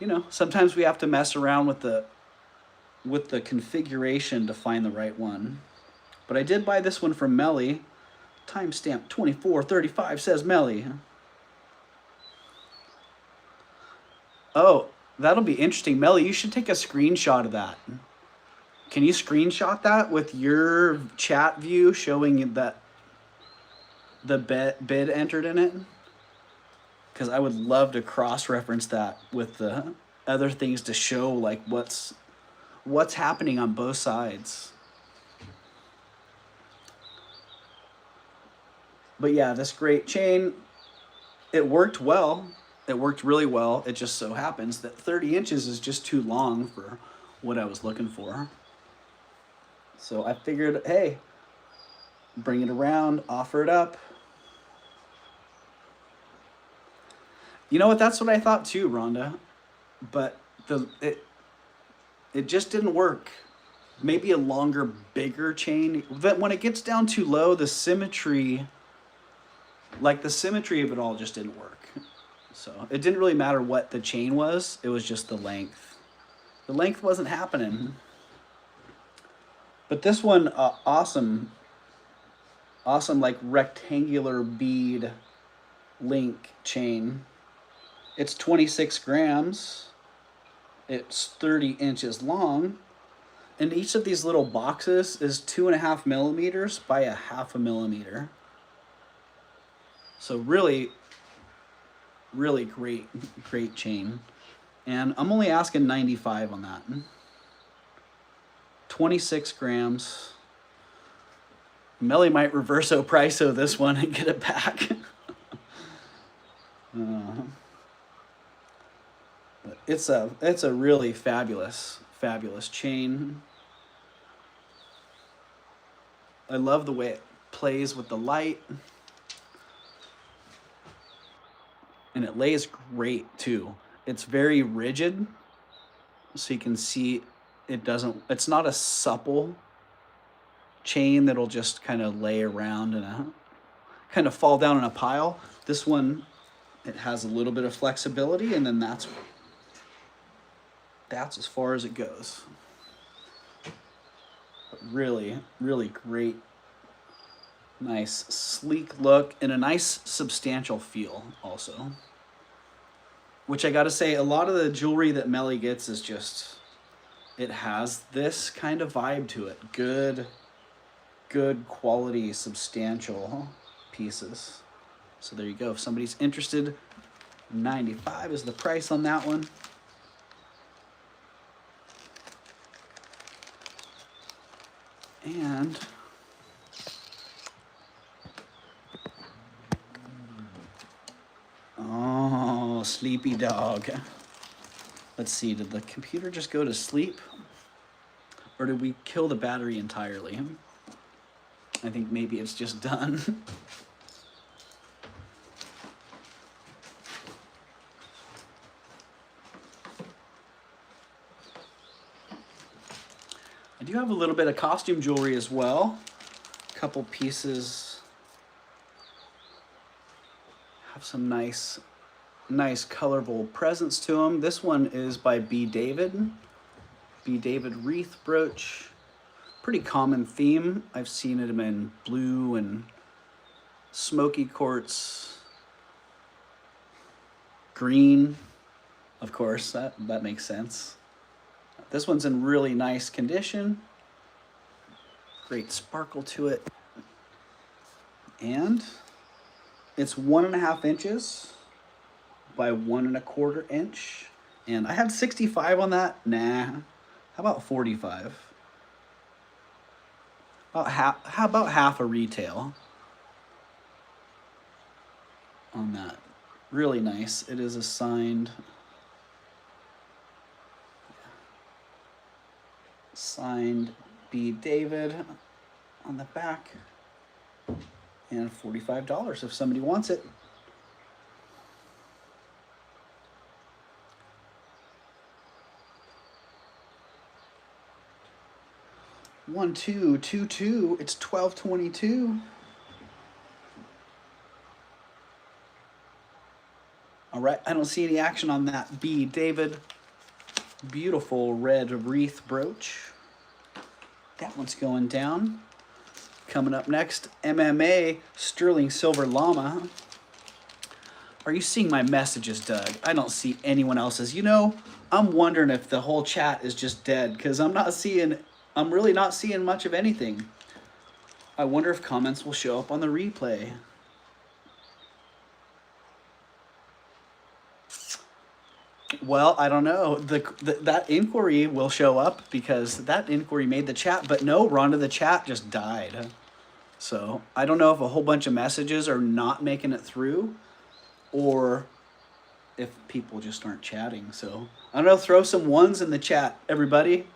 you know, sometimes we have to mess around with the configuration to find the right one. But I did buy this one from Melly. Timestamp 2435 says Melly. Oh, that'll be interesting. Melly, you should take a screenshot of that. Can you screenshot that with your chat view showing that the bid entered in it? Because I would love to cross-reference that with the other things to show like what's happening on both sides. But yeah, this great chain, it worked well. It worked really well. It just so happens that 30 inches is just too long for what I was looking for. So I figured, hey, bring it around, offer it up. You know what? That's what I thought too, Rhonda. But it just didn't work. Maybe a longer, bigger chain. But when it gets down too low, the symmetry, like the symmetry of it all just didn't work. So it didn't really matter what the chain was. It was just the length. The length wasn't happening. But this one, awesome like rectangular bead link chain. It's 26 grams. It's 30 inches long. And each of these little boxes is 2.5 millimeters by 0.5 millimeter. So really, really great chain. And I'm only asking 95 on that. 26 grams. Melly might reverso priso this one and get it back. But it's a really fabulous chain. I love the way it plays with the light. And it lays great too. It's very rigid, so you can see it's not a supple chain that'll just kind of lay around and kind of fall down in a pile. This one, it has a little bit of flexibility, and then that's as far as it goes. But really, really great, nice, sleek look, and a nice substantial feel also. Which I gotta say, a lot of the jewelry that Melly gets is just, it has this kind of vibe to it. Good quality, substantial pieces. So there you go. If somebody's interested, 95 is the price on that one. And oh, sleepy dog. Let's see, did the computer just go to sleep? Or did we kill the battery entirely? I think maybe it's just done. I do have a little bit of costume jewelry as well. A couple pieces. Have some nice colorful presents to them. This one is by B. David. B. David wreath brooch. Pretty common theme. I've seen it in blue and smoky quartz. Green, of course, that makes sense. This one's in really nice condition. Great sparkle to it. And it's 1.5 inches by 1.25 inch. And I had 65 on that. Nah, how about 45? How about half a retail on that? Really nice. It is a signed B. David on the back, and $45 if somebody wants it. One, two, two, two. It's 12.22. All right, I don't see any action on that B. David. Beautiful red wreath brooch. That one's going down. Coming up next, MMA sterling silver llama. Are you seeing my messages, Doug? I don't see anyone else's. You know, I'm wondering if the whole chat is just dead, because I'm really not seeing much of anything. I wonder if comments will show up on the replay. Well, I don't know. That inquiry will show up because that inquiry made the chat, but no, Rhonda, the chat just died. So I don't know if a whole bunch of messages are not making it through or if people just aren't chatting. So I don't know, throw some ones in the chat, everybody.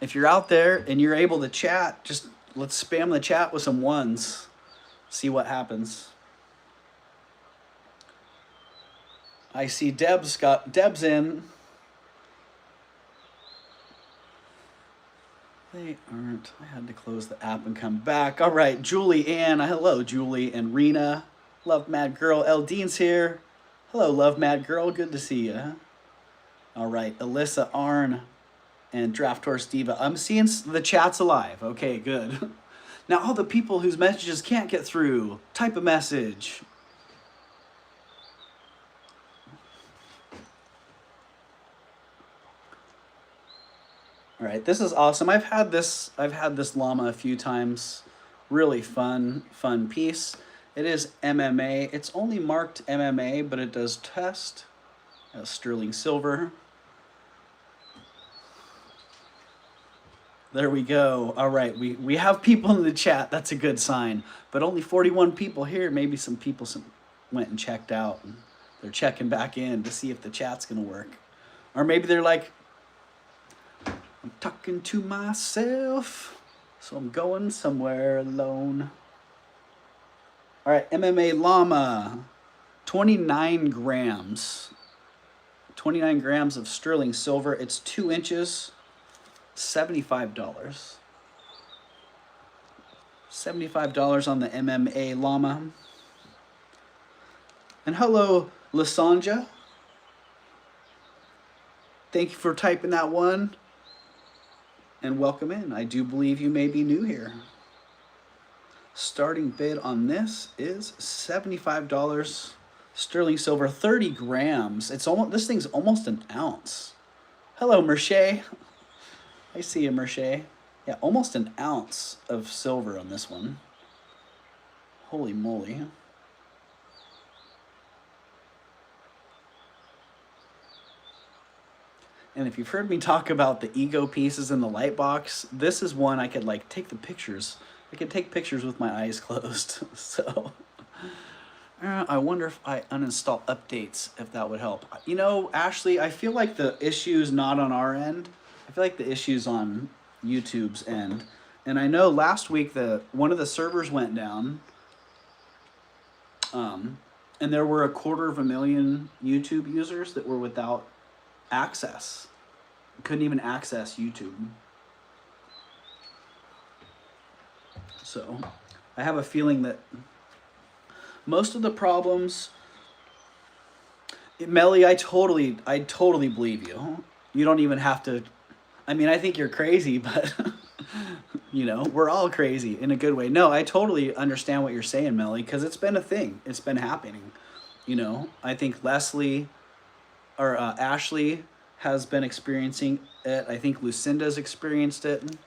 If you're out there and you're able to chat, just let's spam the chat with some ones. See what happens. I see Deb's in. They aren't. I had to close the app and come back. All right, Julie Ann. Hello, Julie and Rena. Love Mad Girl. Eldine's here. Hello, Love Mad Girl. Good to see you. All right, Alyssa Arn and Draft Horse Diva. I'm seeing the chat's alive. Okay, good. Now, all the people whose messages can't get through, type a message. All right, this is awesome. I've had this llama a few times. Really fun piece. It is MMA. It's only marked MMA, but it does test as sterling silver. There we go. All right, we have people in the chat. That's a good sign. But only 41 people here. Maybe some people went and checked out. And they're checking back in to see if the chat's going to work. Or maybe they're like, I'm talking to myself, so I'm going somewhere alone. All right, MMA Llama, 29 grams. 29 grams of sterling silver. It's 2 inches. $75. $75 on the MMA Llama. And hello, Lasanja. Thank you for typing that one. And welcome in. I do believe you may be new here. Starting bid on this is $75. Sterling silver, 30 grams. It's almost, this thing's almost an ounce. Hello, Merche. I see you, Merche. Yeah, almost an ounce of silver on this one. Holy moly. And if you've heard me talk about the ego pieces in the light box, this is one I could like take the pictures. I could take pictures with my eyes closed. So I wonder if I uninstall updates, if that would help. You know, Ashley, I feel like the issue's not on our end. I feel like the issue's on YouTube's end. And I know last week one of the servers went down. And there were 250,000 YouTube users that were without access. Couldn't even access YouTube. So I have a feeling that most of the problems, Melly, I totally believe you. You don't even have to, I mean, I think you're crazy, but you know, we're all crazy in a good way. No, I totally understand what you're saying, Melly, because it's been a thing. It's been happening. You know, I think Leslie or Ashley has been experiencing it. I think Lucinda's experienced it.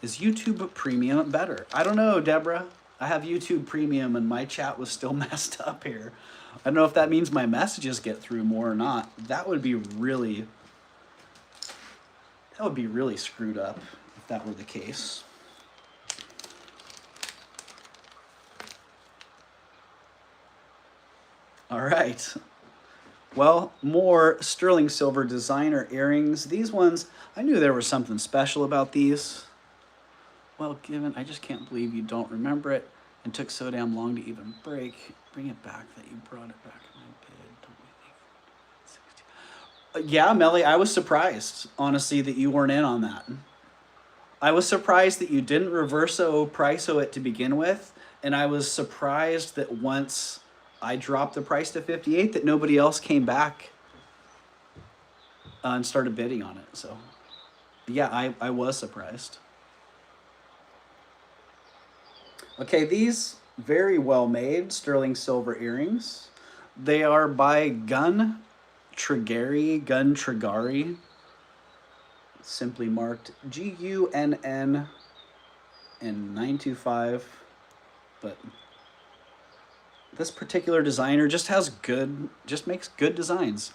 Is YouTube Premium better? I don't know, Deborah. I have YouTube Premium and my chat was still messed up here. I don't know if that means my messages get through more or not. That would be really screwed up if that were the case. All right. Well, more sterling silver designer earrings. These ones, I knew there was something special about these. Well, given, I just can't believe you don't remember it and took so damn long to even break. Bring it back that you brought it back. Yeah, Melly, I was surprised, honestly, that you weren't in on that. I was surprised that you didn't reverso price-o it to begin with, and I was surprised that once I dropped the price to 58 that nobody else came back and started bidding on it. So, yeah, I was surprised. Okay, these very well made sterling silver earrings. They are by Gun Trigari, simply marked GUNN and 925. But this particular designer just makes good designs.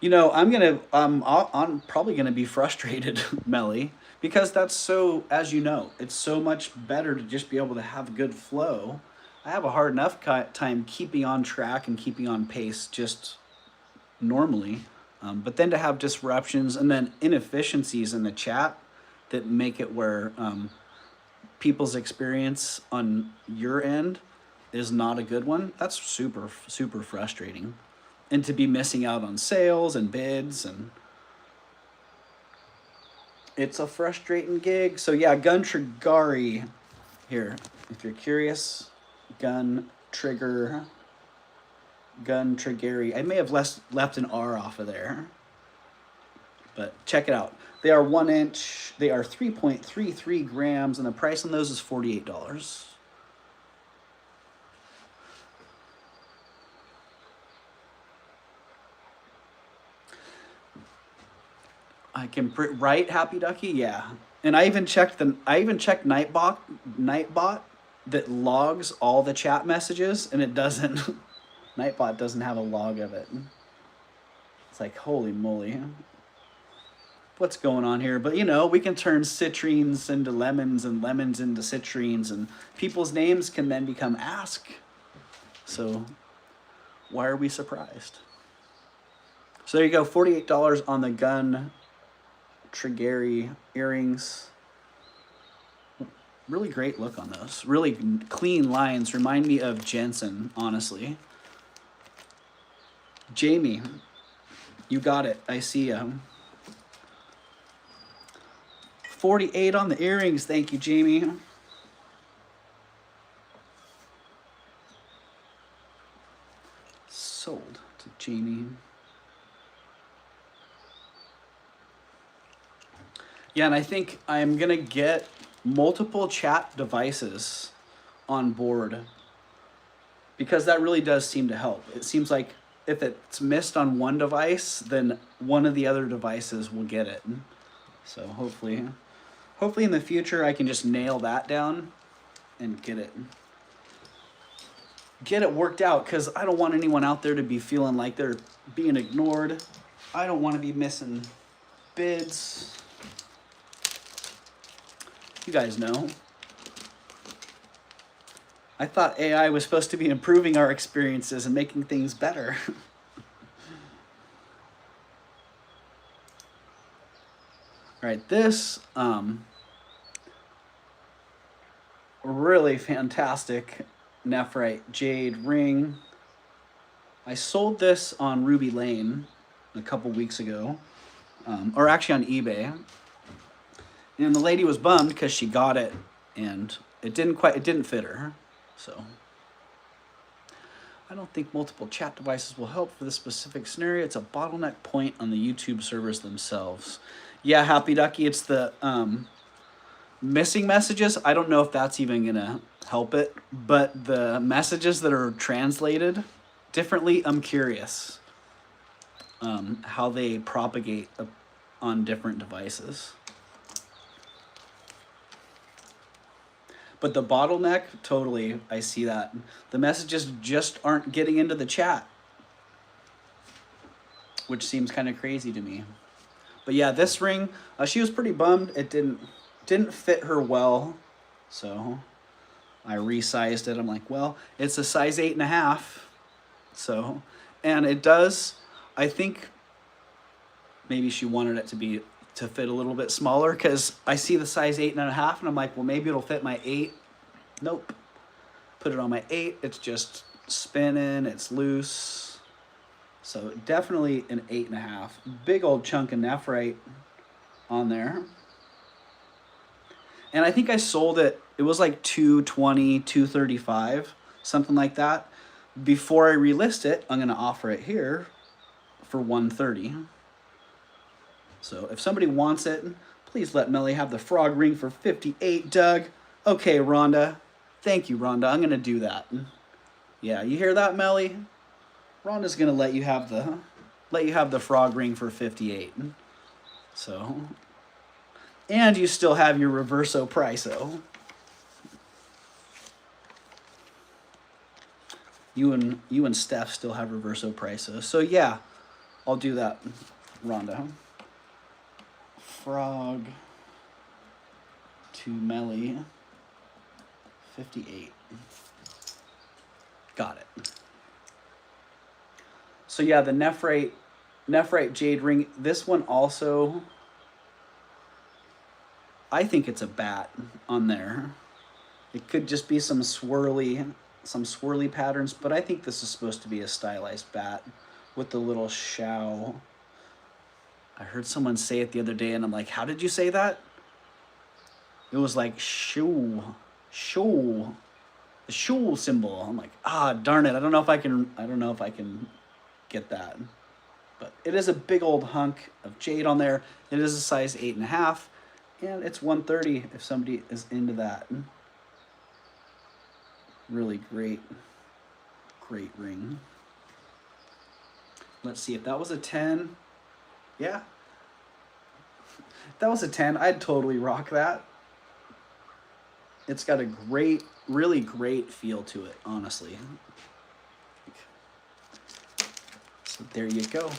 You know, I'm probably gonna be frustrated, Melly, because that's so, as you know, it's so much better to just be able to have good flow. I have a hard enough time keeping on track and keeping on pace just normally, but then to have disruptions and then inefficiencies in the chat that make it where people's experience on your end is not a good one, that's super, super frustrating. And to be missing out on sales and bids, and it's a frustrating gig. So yeah, Gun Trigari here, if you're curious. Gun Trigari. I may have left an R off of there, but check it out. They are 1 inch. They are 3.33 grams, and the price on those is $48. I can right, Happy Ducky, yeah. And I even checked Nightbot that logs all the chat messages, and it doesn't. Nightbot doesn't have a log of it. It's like, holy moly. What's going on here? But you know, we can turn citrines into lemons and lemons into citrines, and people's names can then become Ask. So why are we surprised? So there you go, $48 on the Gun Trigeri earrings. Really great look on those. Really clean lines. Remind me of Jensen, honestly. Jamie, you got it. I see you. 48 on the earrings. Thank you, Jamie. Sold to Jamie. Yeah, and I think I'm going to get multiple chat devices on board because that really does seem to help. It seems like if it's missed on one device, then one of the other devices will get it. So hopefully in the future I can just nail that down and get it worked out, because I don't want anyone out there to be feeling like they're being ignored. I don't want to be missing bids. You guys know. I thought AI was supposed to be improving our experiences and making things better. All right, this really fantastic nephrite jade ring. I sold this on Ruby Lane a couple weeks ago, or actually on eBay. And the lady was bummed because she got it and it didn't fit her. So I don't think multiple chat devices will help for this specific scenario. It's a bottleneck point on the YouTube servers themselves. Yeah, Happy Ducky, it's the missing messages. I don't know if that's even gonna help it, but the messages that are translated differently, I'm curious how they propagate on different devices. But the bottleneck, totally, I see that. The messages just aren't getting into the chat, which seems kind of crazy to me. But yeah, this ring, she was pretty bummed. It didn't fit her well, so I resized it. I'm like, well, it's a size 8.5, so, and it does. I think maybe she wanted it to fit a little bit smaller, because I see the size 8.5 and I'm like, well, maybe it'll fit my 8. Nope. Put it on my 8. It's just spinning. It's loose. So definitely an 8.5. Big old chunk of nephrite on there. And I think I sold it. It was like $220, $235, something like that. Before I relist it, I'm going to offer it here for $130. So if somebody wants it, please let Melly have the frog ring for $58, Doug. Okay, Rhonda. Thank you, Rhonda. I'm going to do that. Yeah, you hear that, Melly? Rhonda's going to let you have the frog ring for $58. So, and you still have your reverso priso. You and Steph still have reverso priso. So yeah, I'll do that, Rhonda. Frog to Melly, 58. Got it. So yeah, the nephrite jade ring. This one also, I think it's a bat on there. It could just be some swirly patterns, but I think this is supposed to be a stylized bat with the little shao. I heard someone say it the other day, and I'm like, how did you say that? It was like shoo, the shoo symbol. I'm like, darn it. I don't know if I can get that. But it is a big old hunk of jade on there. It is a size 8.5, and it's $130 if somebody is into that. Really great ring. Let's see if that was a 10. Yeah. If that was a 10, I'd totally rock that. It's got a great really great feel to it, honestly. So there you go.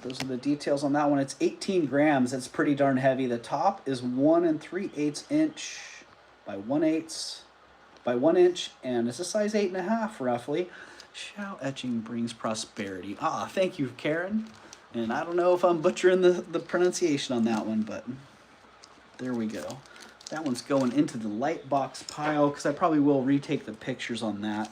Those are the details on that one. It's 18 grams. It's pretty darn heavy. The top is 1 3/8 inch by 1/8 by 1 inch, and it's a size 8.5 roughly. Shao etching brings prosperity. Ah, thank you, Karen. And I don't know if I'm butchering the pronunciation on that one, but there we go. That one's going into the light box pile because I probably will retake the pictures on that.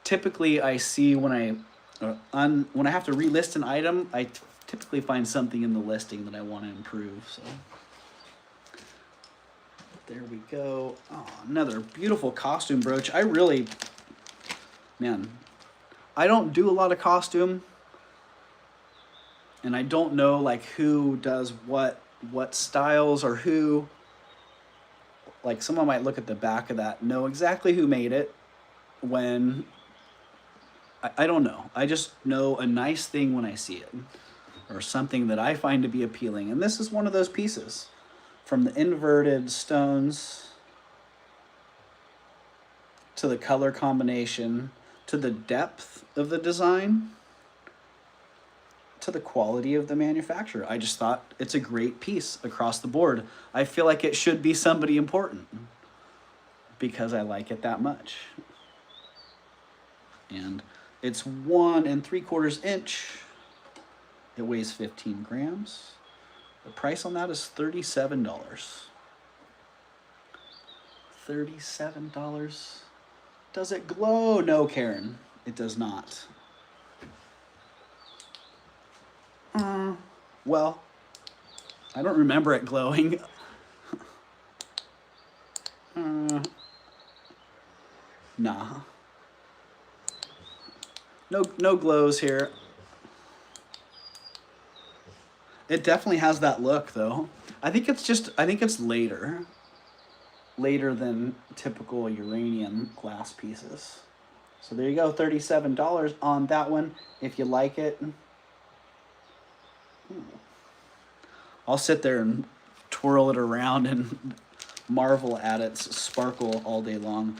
Typically, I see when I have to relist an item, I typically find something in the listing that I want to improve. So there we go. Oh, another beautiful costume brooch. Man, I don't do a lot of costume, and I don't know like who does what styles or who. Like someone might look at the back of that, know exactly who made it, when. I don't know. I just know a nice thing when I see it, or something that I find to be appealing. And this is one of those pieces. From the inverted stones to the color combination to the depth of the design to the quality of the manufacturer. I just thought it's a great piece across the board. I feel like it should be somebody important because I like it that much. And it's 1 3/4 inch. It weighs 15 grams. The price on that is $37. $37. Does it glow? No, Karen, it does not. Well, I don't remember it glowing. Nah. No glows here. It definitely has that look though. I think it's later than typical uranium glass pieces. So there you go, $37 on that one if you like it. I'll sit there and twirl it around and marvel at its sparkle all day long.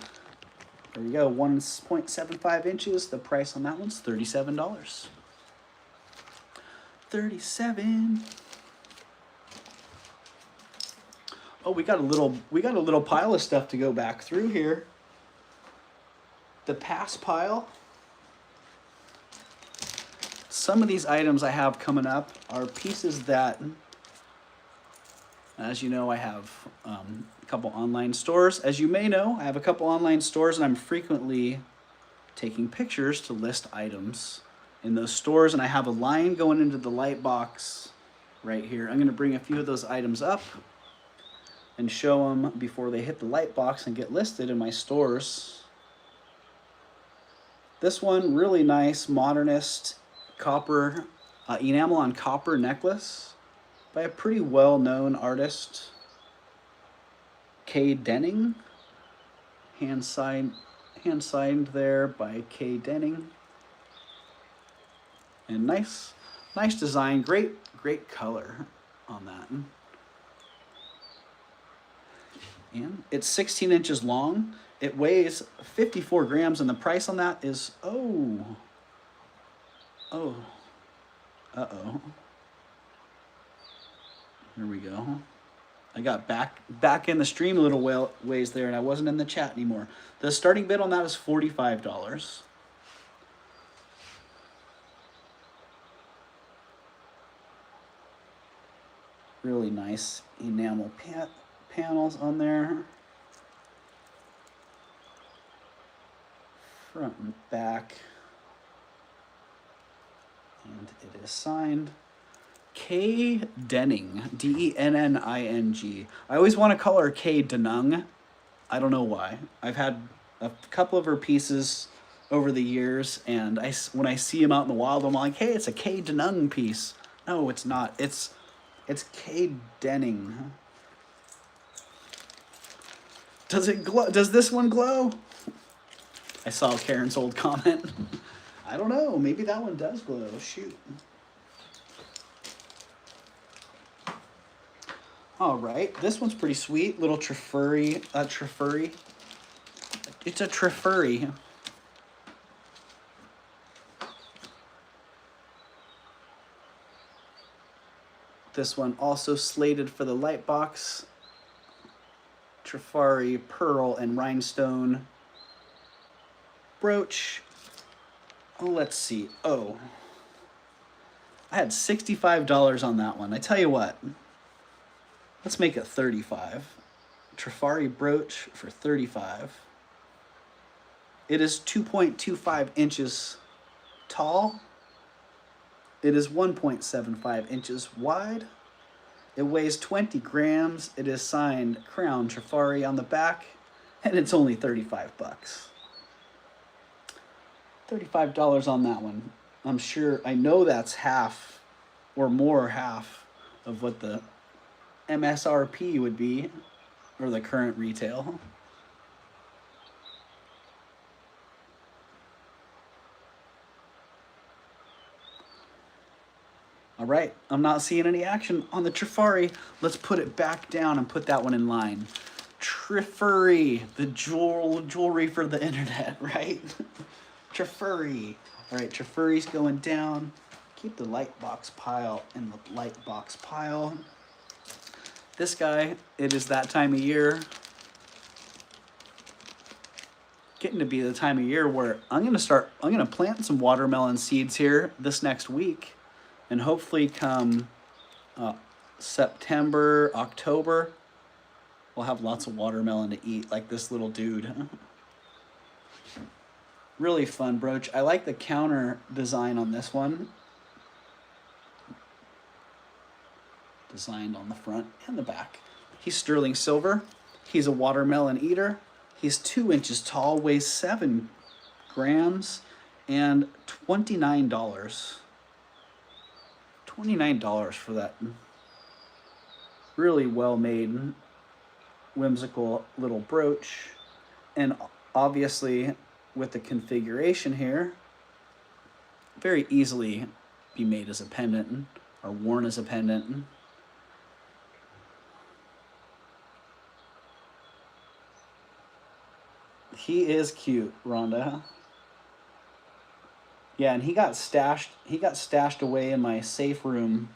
There you go, 1.75 inches. The price on that one's $37. 37. Oh, we got a little pile of stuff to go back through here. The past pile. Some of these items I have coming up are pieces that, as you know, I have a couple online stores. As you may know, I have a couple online stores, and I'm frequently taking pictures to list items in those stores, and I have a line going into the light box right here. I'm going to bring a few of those items up and show them before they hit the light box and get listed in my stores. This one, really nice modernist copper enamel on copper necklace by a pretty well-known artist, Kay Denning. Hand signed there by Kay Denning. And nice design, great color on that. And it's 16 inches long. It weighs 54 grams, and the price on that is, uh-oh. Here we go. I got back in the stream a little ways there, and I wasn't in the chat anymore. The starting bid on that is $45. Really nice enamel panels on there. Front and back. And it is signed Kay Denning, D-E-N-N-I-N-G. I always want to call her Kay Denung. I don't know why. I've had a couple of her pieces over the years, and when I see them out in the wild, I'm like, hey, it's a Kay Denung piece. No, it's not. It's Kay Denning. Does it glow? Does this one glow? I saw Karen's old comment. I don't know. Maybe that one does glow. Shoot. All right, this one's pretty sweet. Little trifurry, It's a trifurry. This one also slated for the light box. Trifari, pearl, and rhinestone brooch. Oh, let's see. Oh, I had $65 on that one. I tell you what, let's make it 35. Trifari brooch for 35. It is 2.25 inches tall. It is 1.75 inches wide. It weighs 20 grams. It is signed Crown Trifari on the back, and it's only 35 bucks. $35 on that one. I'm sure, I know that's half or more half of what the MSRP would be, or the current retail. All right, I'm not seeing any action on the Trifari. Let's put it back down and put that one in line. Trifari, the jewelry for the internet, right? Trifari. All right, Trifari's going down. Keep the light box pile in the light box pile. This guy, it is that time of year. Getting to be the time of year where I'm gonna plant some watermelon seeds here this next week. And hopefully come September, October, we'll have lots of watermelon to eat, like this little dude. Really fun brooch. I like the counter design on this one. Designed on the front and the back. He's sterling silver. He's a watermelon eater. He's 2 inches tall, weighs 7 grams, and $29. $29 for that really well-made, whimsical little brooch. And obviously, with the configuration here, very easily be made as a pendant or worn as a pendant. He is cute, Rhonda. Yeah, and he got stashed away in my safe room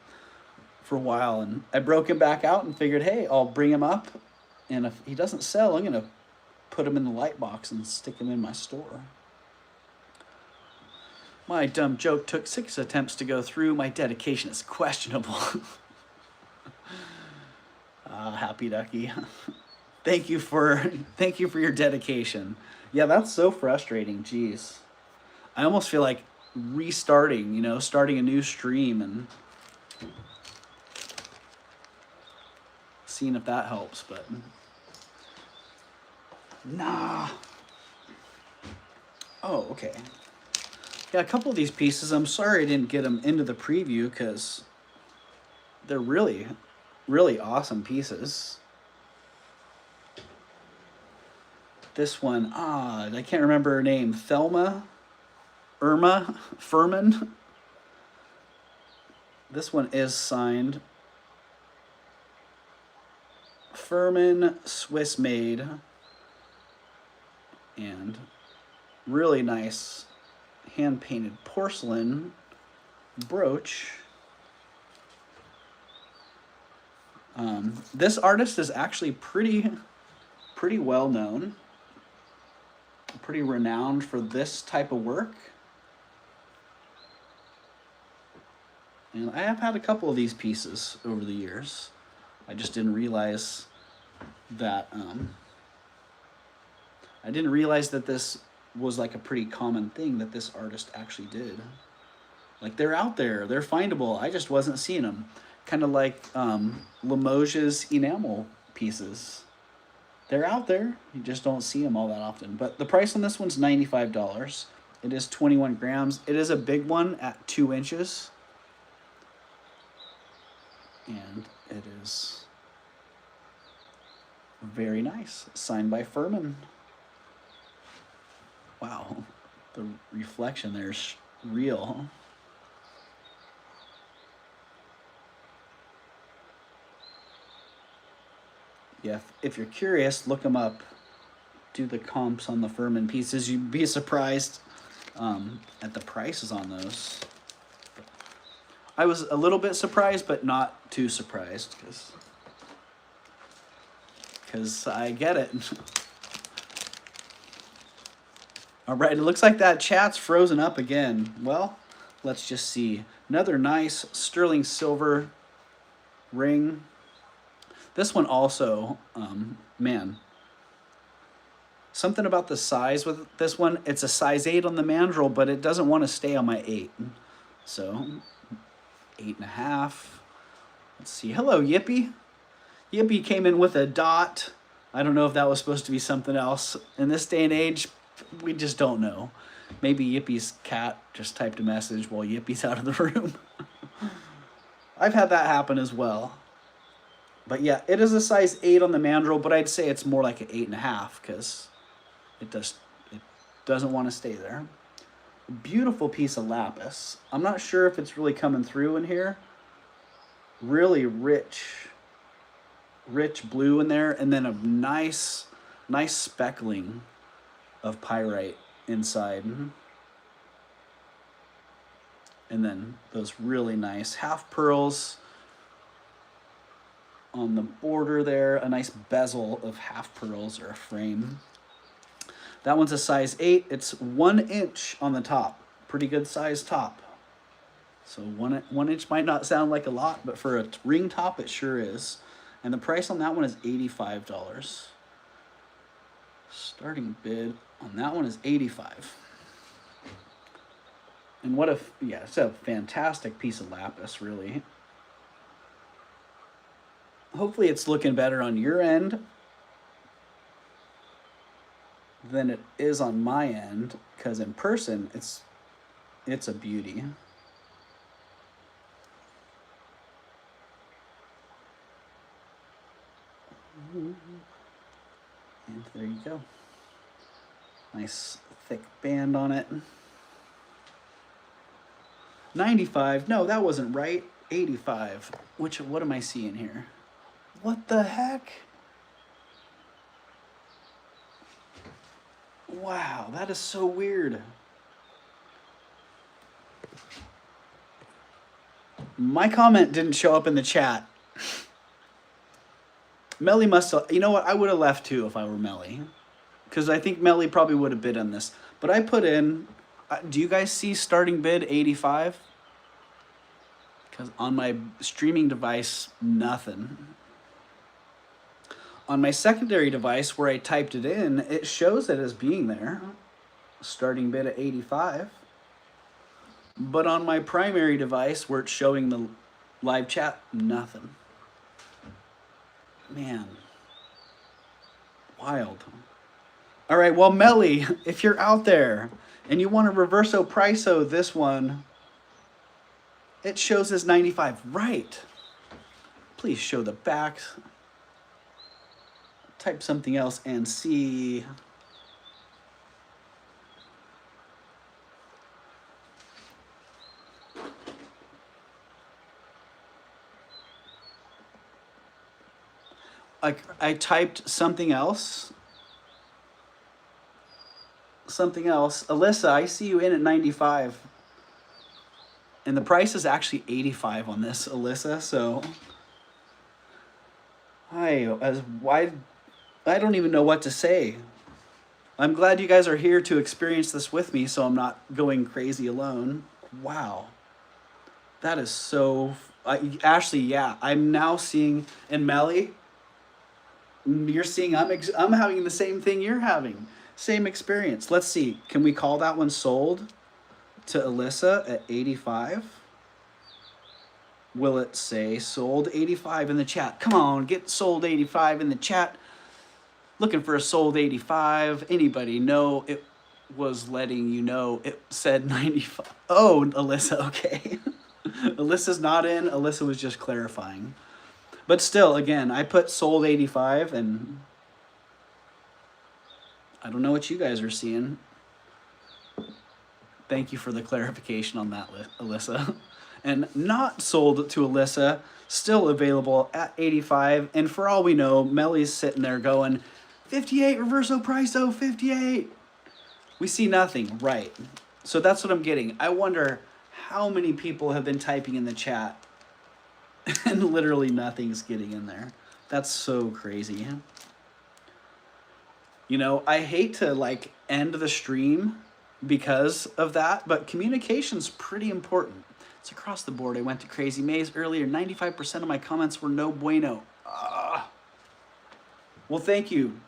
for a while, and I broke him back out and figured, hey, I'll bring him up, and if he doesn't sell, I'm gonna put him in the light box and stick him in my store. My dumb joke took 6 attempts to go through. My dedication is questionable. Happy Ducky. Thank you for your dedication. Yeah, that's so frustrating. Jeez. I almost feel like restarting, starting a new stream and seeing if that helps, but nah. Oh, okay. Yeah, a couple of these pieces, I'm sorry I didn't get them into the preview because they're really, really awesome pieces. This one, I can't remember her name, Irma Furman. This one is signed Furman, Swiss made, and really nice hand painted porcelain brooch. This artist is actually pretty well known, pretty renowned for this type of work. And I have had a couple of these pieces over the years. I just didn't realize that this was like a pretty common thing that this artist actually did. Like, they're out there, they're findable. I just wasn't seeing them. Kind of like Limoges enamel pieces. They're out there, you just don't see them all that often. But the price on this one's $95. It is 21 grams. It is a big one at 2 inches. And it is very nice. Signed by Furman. Wow, the reflection there's real. Yeah, if you're curious, look them up. Do the comps on the Furman pieces. You'd be surprised at the prices on those. I was a little bit surprised, but not too surprised, because I get it. All right, it looks like that chat's frozen up again. Well, let's just see. Another nice sterling silver ring. This one also, man, something about the size with this one. It's a size 8 on the mandrel, but it doesn't want to stay on my 8. So 8.5. Let's see. Hello, Yippee. Yippee came in with a dot. I don't know if that was supposed to be something else. In this day and age, we just don't know. Maybe Yippie's cat just typed a message while Yippie's out of the room. I've had that happen as well. But yeah, it is a size 8 on the mandrel, but I'd say it's more like an 8.5 because it doesn't want to stay there. Beautiful piece of lapis. I'm not sure if it's really coming through in here. Really rich blue in there, and then a nice speckling of pyrite inside. And then those really nice half pearls on the border there, a nice bezel of half pearls or a frame. That one's a size 8. It's 1 inch on the top. Pretty good size top. So 1 inch might not sound like a lot, but for a ring top, it sure is. And the price on that one is $85. Starting bid on that one is $85. And what if, yeah, it's a fantastic piece of lapis, really. Hopefully it's looking better on your end than it is on my end, because in person, it's a beauty. And there you go. Nice thick band on it. 95. No, that wasn't right. 85. What am I seeing here? What the heck? Wow, that is so weird. My comment didn't show up in the chat. Melly must have, you know what, I would have left too if I were Melly. Because I think Melly probably would have bid on this. But I put in, do you guys see starting bid 85? Because on my streaming device, nothing. On my secondary device where I typed it in, it shows it as being there. Starting bid at 85. But on my primary device where it's showing the live chat, nothing. Man, wild. All right, well, Melly, if you're out there and you want to reverso priso this one, it shows as 95. Right. Please show the back. Type something else and see. I typed something else. Alyssa, I see you in at 95. And the price is actually 85 on this, Alyssa, so I don't even know what to say. I'm glad you guys are here to experience this with me, so I'm not going crazy alone. Wow. That is so... Ashley, yeah, I'm now seeing... And Melly, you're seeing I'm having the same thing you're having. Same experience. Let's see. Can we call that one sold to Alyssa at 85? Will it say sold 85 in the chat? Come on, get sold 85 in the chat. Looking for a sold 85. Anybody know it was letting you know it said 95? Oh, Alyssa, okay. Alyssa's not in. Alyssa was just clarifying. But still, again, I put sold 85, and I don't know what you guys are seeing. Thank you for the clarification on that, Alyssa. And not sold to Alyssa, still available at 85. And for all we know, Melly's sitting there going, 58 reverso price, oh, 58. We see nothing, right? So that's what I'm getting. I wonder how many people have been typing in the chat and literally nothing's getting in there. That's so crazy. You know, I hate to like end the stream because of that, but communication's pretty important. It's across the board. I went to Crazy Maze earlier. 95% of my comments were no bueno. Well, thank you.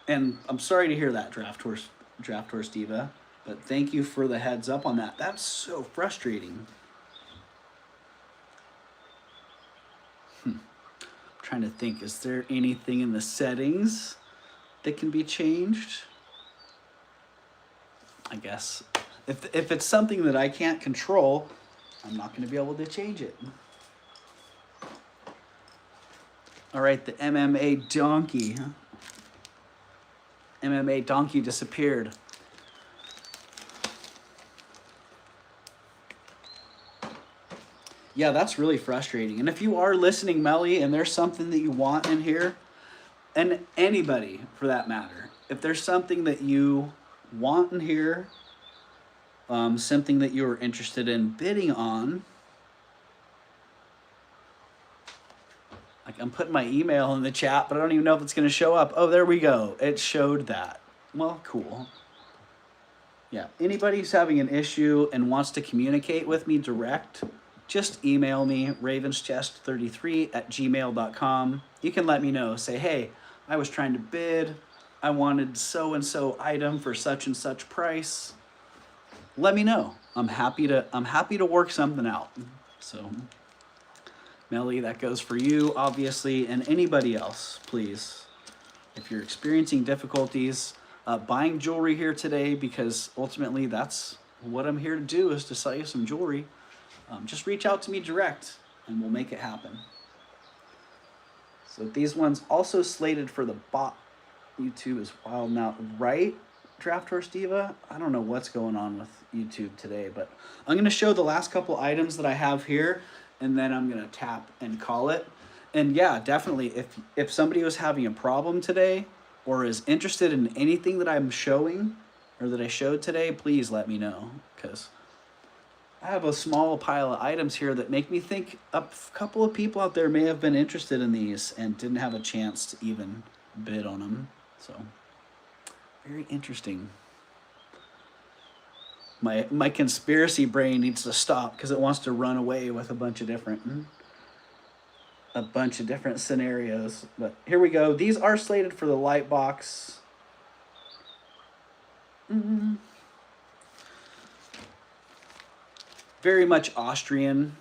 And I'm sorry to hear that, Draft Horse Diva, but thank you for the heads up on that. That's so frustrating. I'm trying to think, is there anything in the settings that can be changed? I guess if it's something that I can't control, I'm not going to be able to change it. All right, the MMA donkey. MMA donkey disappeared. Yeah, that's really frustrating. And if you are listening, Melly, and there's something that you want in here, and anybody for that matter, if there's something that you want in here, something that you're interested in bidding on, like I'm putting my email in the chat, but I don't even know if it's going to show up. Oh, there we go. It showed that. Well, cool. Yeah, anybody who's having an issue and wants to communicate with me direct, just email me, ravenschest33@gmail.com. You can let me know. Say, hey, I was trying to bid. I wanted so-and-so item for such and such price. Let me know. I'm happy to work something out. So, Melly, that goes for you, obviously, and anybody else, please. If you're experiencing difficulties buying jewelry here today, because ultimately that's what I'm here to do, is to sell you some jewelry, just reach out to me direct and we'll make it happen. So these ones also slated for the bot. YouTube is wild now, right? Draft Horse Diva? I don't know what's going on with YouTube today, but I'm going to show the last couple items that I have here, and then I'm going to tap and call it. And yeah, definitely, if somebody was having a problem today or is interested in anything that I'm showing or that I showed today, please let me know, because I have a small pile of items here that make me think a couple of people out there may have been interested in these and didn't have a chance to even bid on them. So, very interesting. My conspiracy brain needs to stop because it wants to run away with a bunch of different scenarios. But here we go. These are slated for the light box. Very much Austrian.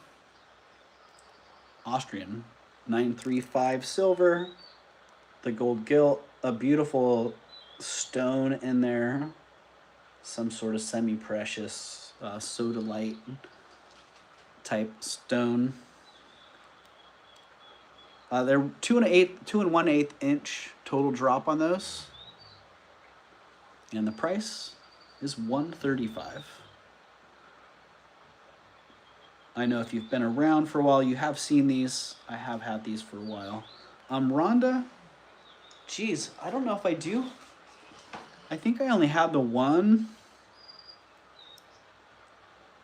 935 silver. The gold gilt. A beautiful stone in there. Some sort of semi-precious sodalite type stone. They're 2 1/8 inch total drop on those. And the price is $135. I know if you've been around for a while, you have seen these. I have had these for a while. Rhonda, geez, I don't know if I do. I think I only had the one.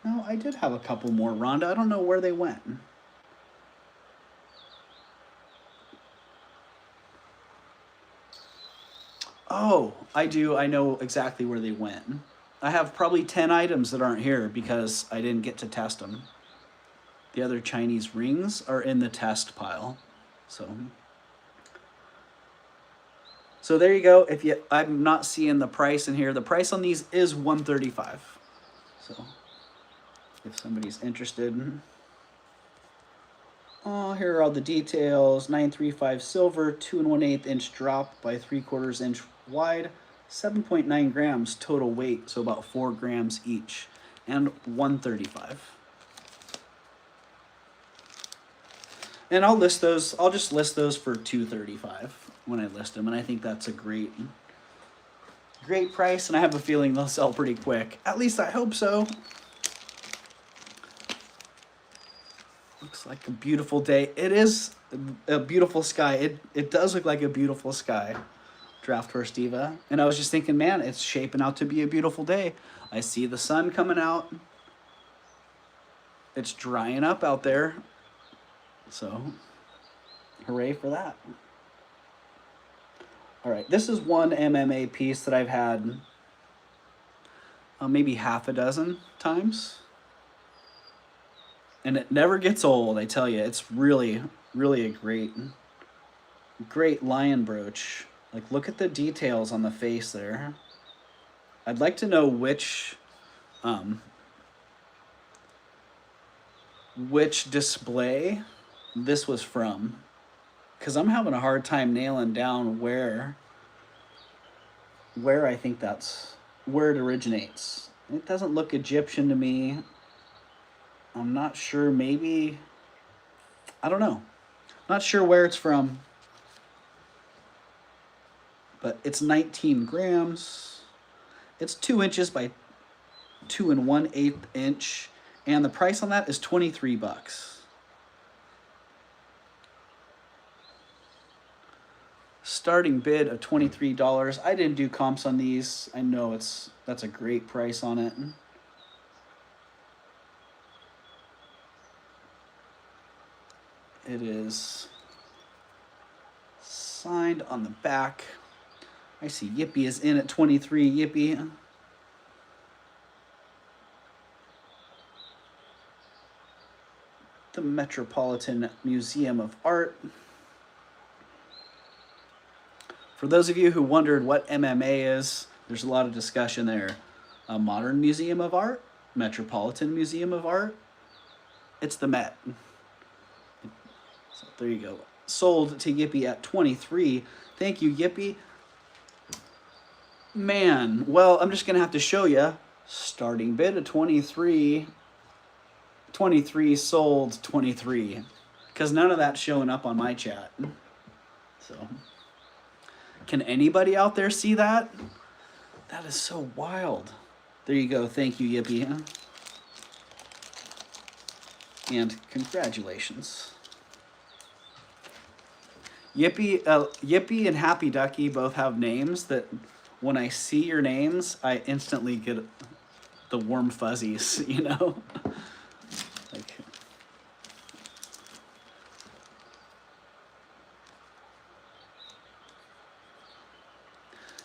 No, I did have a couple more, Rhonda. I don't know where they went. Oh, I do. I know exactly where they went. I have probably 10 items that aren't here because I didn't get to test them. The other Chinese rings are in the test pile. So there you go. I'm not seeing the price in here. The price on these is $135. So if somebody's interested. Oh, here are all the details. 935 silver, 2 1/8 inch drop by 3/4 inch wide, 7.9 grams total weight, so about 4 grams each, and $135. And I'll just list those for $235 when I list them, and I think that's a great price, and I have a feeling they'll sell pretty quick. At least I hope so. Looks like a beautiful day. It is a beautiful sky. It does look like a beautiful sky, Draft Horse Diva. And I was just thinking, man, it's shaping out to be a beautiful day. I see the sun coming out. It's drying up out there. So, hooray for that. All right, this is one MMA piece that I've had maybe half a dozen times. And it never gets old, I tell you. It's really, really a great lion brooch. Like, look at the details on the face there. I'd like to know which display this was from, because I'm having a hard time nailing down where I think that's where it originates. It doesn't look Egyptian to me. I'm not sure, maybe, I don't know. Not sure where it's from, but it's 19 grams. It's 2 inches by 2 1/8 inch, and the price on that is $23. Starting bid of $23. I didn't do comps on these. I know that's a great price on it. It is signed on the back. I see Yippee is in at 23. Yippee. The Metropolitan Museum of Art. For those of you who wondered what MMA is, there's a lot of discussion there. A Modern Museum of Art, Metropolitan Museum of Art. It's the Met. So there you go. Sold to Yippee at 23. Thank you, Yippee. Man, well, I'm just going to have to show you. Starting bid of 23. 23 sold 23. Because none of that's showing up on my chat. So, can anybody out there see that? That is so wild. There you go. Thank you, Yippee. And congratulations. Yippee and Happy Ducky both have names that when I see your names, I instantly get the warm fuzzies, you know? Like,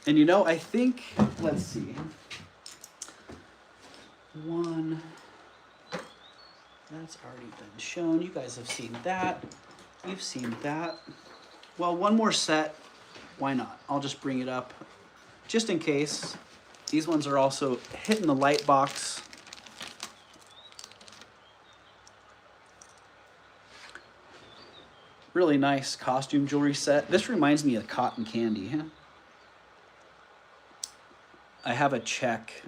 and you know, I think, let's see. One, that's already been shown. You guys have seen that. You've seen that. Well, one more set, why not? I'll just bring it up just in case. These ones are also hitting the light box. Really nice costume jewelry set. This reminds me of cotton candy. Huh? I have a check,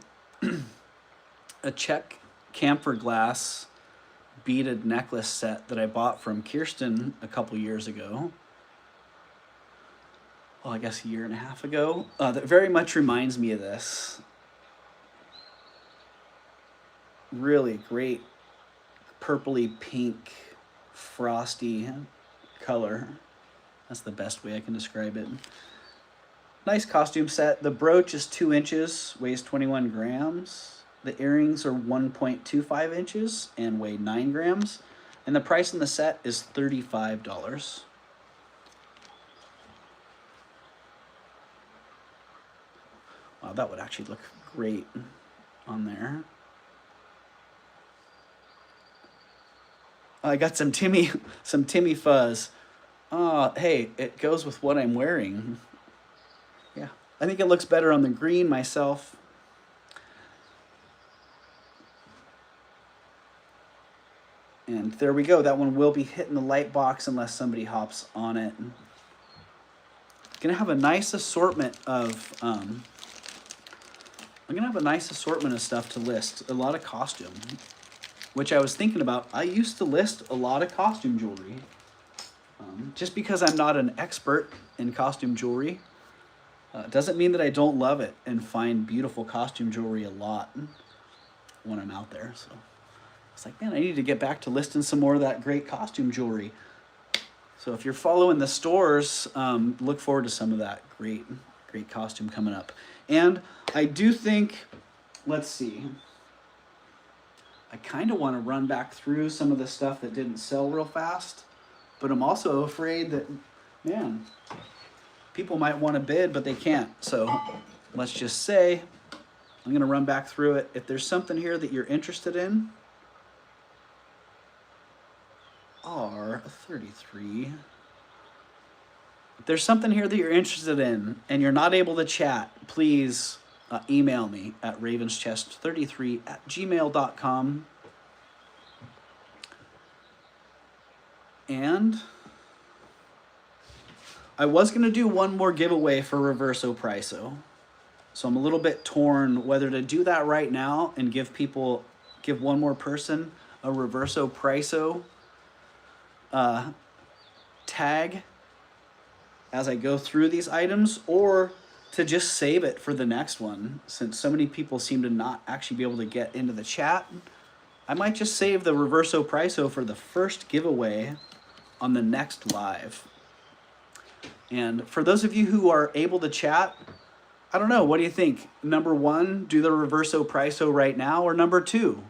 a check camphor glass beaded necklace set that I bought from Kirsten a couple years ago. Well, I guess a year and a half ago. That very much reminds me of this. Really great purpley pink frosty color. That's the best way I can describe it. Nice costume set. The brooch is 2 inches, weighs 21 grams. The earrings are 1.25 inches and weigh 9 grams. And the price on the set is $35. Wow, that would actually look great on there. I got some Timmy fuzz. Hey, it goes with what I'm wearing. Yeah, I think it looks better on the green myself. And there we go. That one will be hitting the light box unless somebody hops on it. Gonna have a nice assortment of stuff to list. A lot of costume, which I was thinking about. I used to list a lot of costume jewelry. Just because I'm not an expert in costume jewelry doesn't mean that I don't love it and find beautiful costume jewelry a lot when I'm out there. So was like, man, I need to get back to listing some more of that great costume jewelry. So if you're following the stores, look forward to some of that great costume coming up. And I do think, let's see, I kind of want to run back through some of the stuff that didn't sell real fast, but I'm also afraid that, man, people might want to bid, but they can't. So let's just say, I'm going to run back through it. If there's something here that you're interested in, R33. If there's something here that you're interested in and you're not able to chat, please email me at ravenschest33@gmail.com. And I was going to do one more giveaway for Reverso Priso. So I'm a little bit torn whether to do that right now and give one more person a Reverso Priso tag as I go through these items, or to just save it for the next one, since so many people seem to not actually be able to get into the chat. I might just save the Reverso Priso for the first giveaway on the next live. And for those of you who are able to chat, I don't know, what do you think? Number 1, do the Reverso Priso right now, or number 2,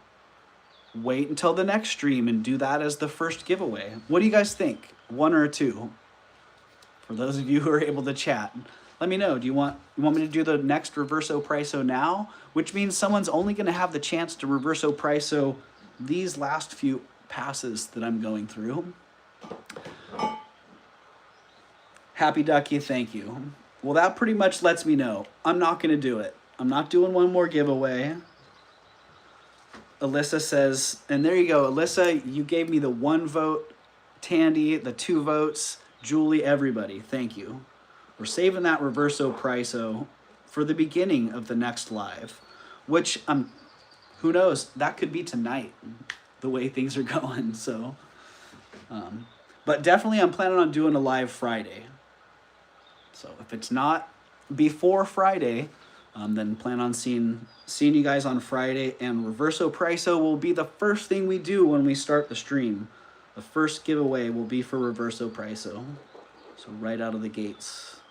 wait until the next stream and do that as the first giveaway? What do you guys think? 1 or 2? For those of you who are able to chat, let me know. Do you want me to do the next Reverso Priso now? Which means someone's only going to have the chance to Reverso Priso these last few passes that I'm going through. Happy Ducky, thank you. Well, that pretty much lets me know I'm not going to do it. I'm not doing one more giveaway. Alyssa says, and there you go, Alyssa, you gave me the 1 vote. Tandy, the 2 votes. Julie, everybody, thank you. We're saving that Reverso Priso for the beginning of the next live, which who knows, that could be tonight, the way things are going. So, but definitely I'm planning on doing a live Friday. So if it's not before Friday, then plan on seeing you guys on Friday. And Reverso Priso will be the first thing we do when we start the stream. The first giveaway will be for Reverso Priso. So right out of the gates,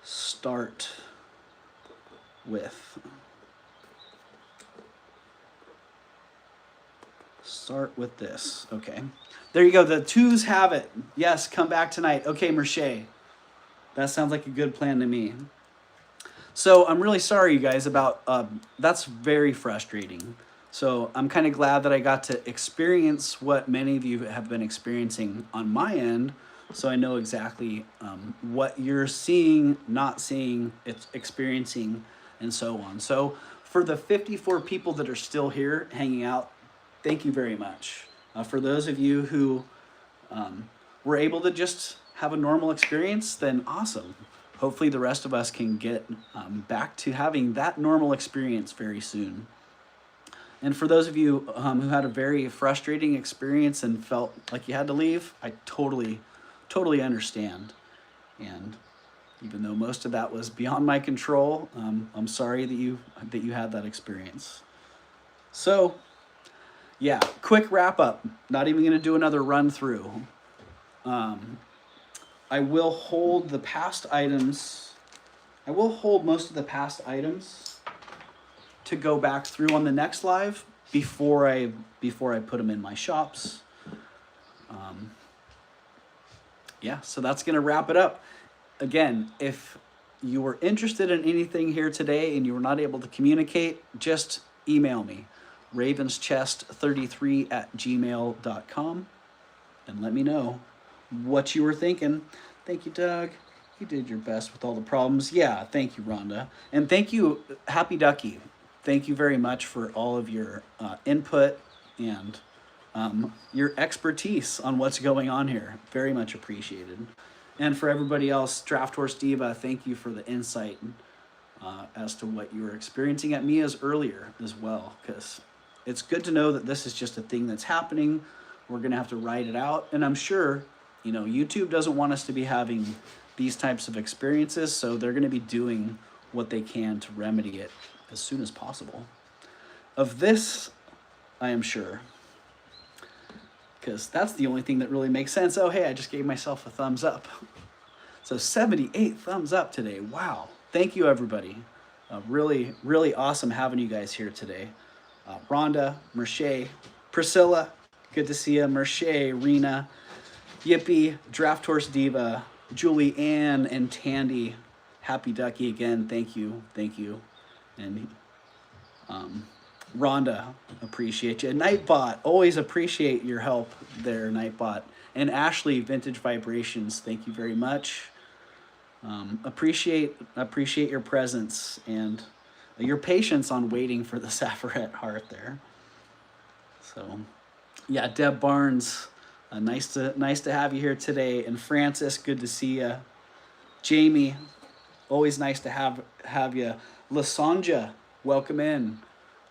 start with this. Okay, there you go. The 2s have it. Yes, come back tonight. Okay, Merche, that sounds like a good plan to me. So I'm really sorry, you guys, about that's very frustrating. So I'm kind of glad that I got to experience what many of you have been experiencing on my end, so I know exactly what you're seeing, not seeing, experiencing, and so on. So for the 54 people that are still here hanging out, thank you very much. For those of you who were able to just have a normal experience, then awesome. Hopefully the rest of us can get back to having that normal experience very soon. And for those of you who had a very frustrating experience and felt like you had to leave, I totally understand. And even though most of that was beyond my control, I'm sorry that you had that experience. So, yeah, quick wrap up. Not even going to do another run through. I will hold the past items. I will hold most of the past items to go back through on the next live before I put them in my shops. Yeah, so that's going to wrap it up. Again, if you were interested in anything here today and you were not able to communicate, just email me, ravenschest33@gmail.com, and let me know what you were thinking. Thank you, Doug. You did your best with all the problems. Yeah, thank you, Rhonda. And thank you, Happy Ducky. Thank you very much for all of your input and your expertise on what's going on here. Very much appreciated. And for everybody else, Draft Horse Diva, thank you for the insight as to what you were experiencing at Mia's earlier as well, because it's good to know that this is just a thing that's happening. We're going to have to write it out. And I'm sure, you know, YouTube doesn't want us to be having these types of experiences, so they're going to be doing what they can to remedy it as soon as possible. Of this I am sure. Because that's the only thing that really makes sense. Oh, hey, I just gave myself a thumbs up. So 78 thumbs up today. Wow. Thank you, everybody. Really, really awesome having you guys here today. Rhonda, Merche, Priscilla, good to see you. Merche, Rena, Yippee, Draft Horse Diva, Julie Ann, and Tandy. Happy Ducky again. Thank you. Thank you. And Rhonda, appreciate you. Nightbot, always appreciate your help there, Nightbot. And Ashley, Vintage Vibrations, thank you very much. Appreciate your presence and your patience on waiting for the Sapphire heart there. So, yeah, Deb Barnes, nice to have you here today. And Francis, good to see you. Jamie, always nice to have you. Lasanja, welcome in.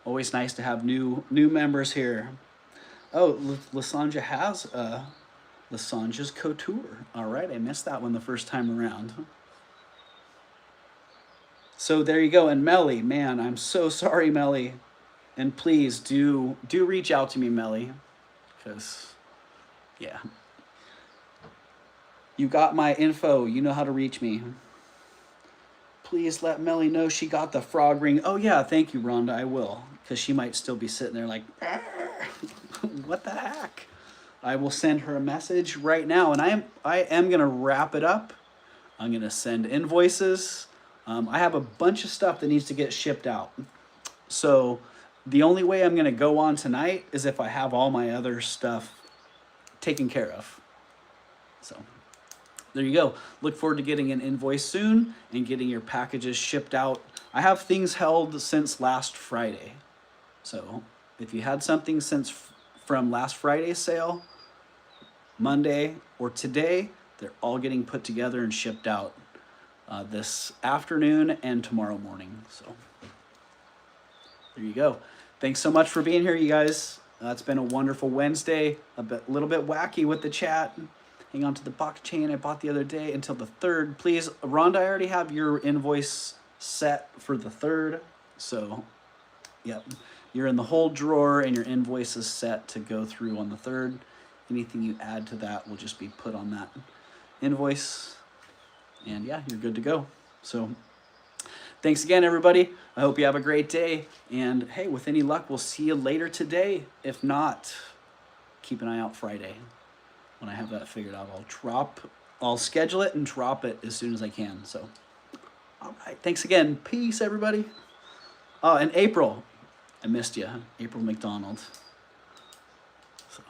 Always nice to have new members here. Oh, Lasanja has Lasanja's Couture. All right, I missed that one the first time around. So there you go. And Melly, man, I'm so sorry, Melly. And please do reach out to me, Melly, because yeah, you got my info. You know how to reach me. Please let Melly know she got the frog ring. Oh yeah, thank you, Rhonda. I will, because she might still be sitting there like, what the heck? I will send her a message right now, and I am gonna wrap it up. I'm gonna send invoices. I have a bunch of stuff that needs to get shipped out. So the only way I'm gonna go on tonight is if I have all my other stuff taken care of. So there you go. Look forward to getting an invoice soon and getting your packages shipped out. I have things held since last Friday. So if you had something from last Friday's sale, Monday, or today, they're all getting put together and shipped out this afternoon and tomorrow morning. So there you go. Thanks so much for being here, you guys. It's been a wonderful Wednesday. Little bit wacky with the chat. Hang on to the box chain I bought the other day until the 3rd. Please, Rhonda, I already have your invoice set for the 3rd. So, yep, you're in the whole drawer and your invoice is set to go through on the 3rd. Anything you add to that will just be put on that invoice. And yeah, you're good to go. So thanks again, everybody. I hope you have a great day. And hey, with any luck, we'll see you later today. If not, keep an eye out Friday. When I have that figured out, I'll schedule it and drop it as soon as I can. So, all right. Thanks again. Peace, everybody. Oh, and April. I missed you. April McDonald. So.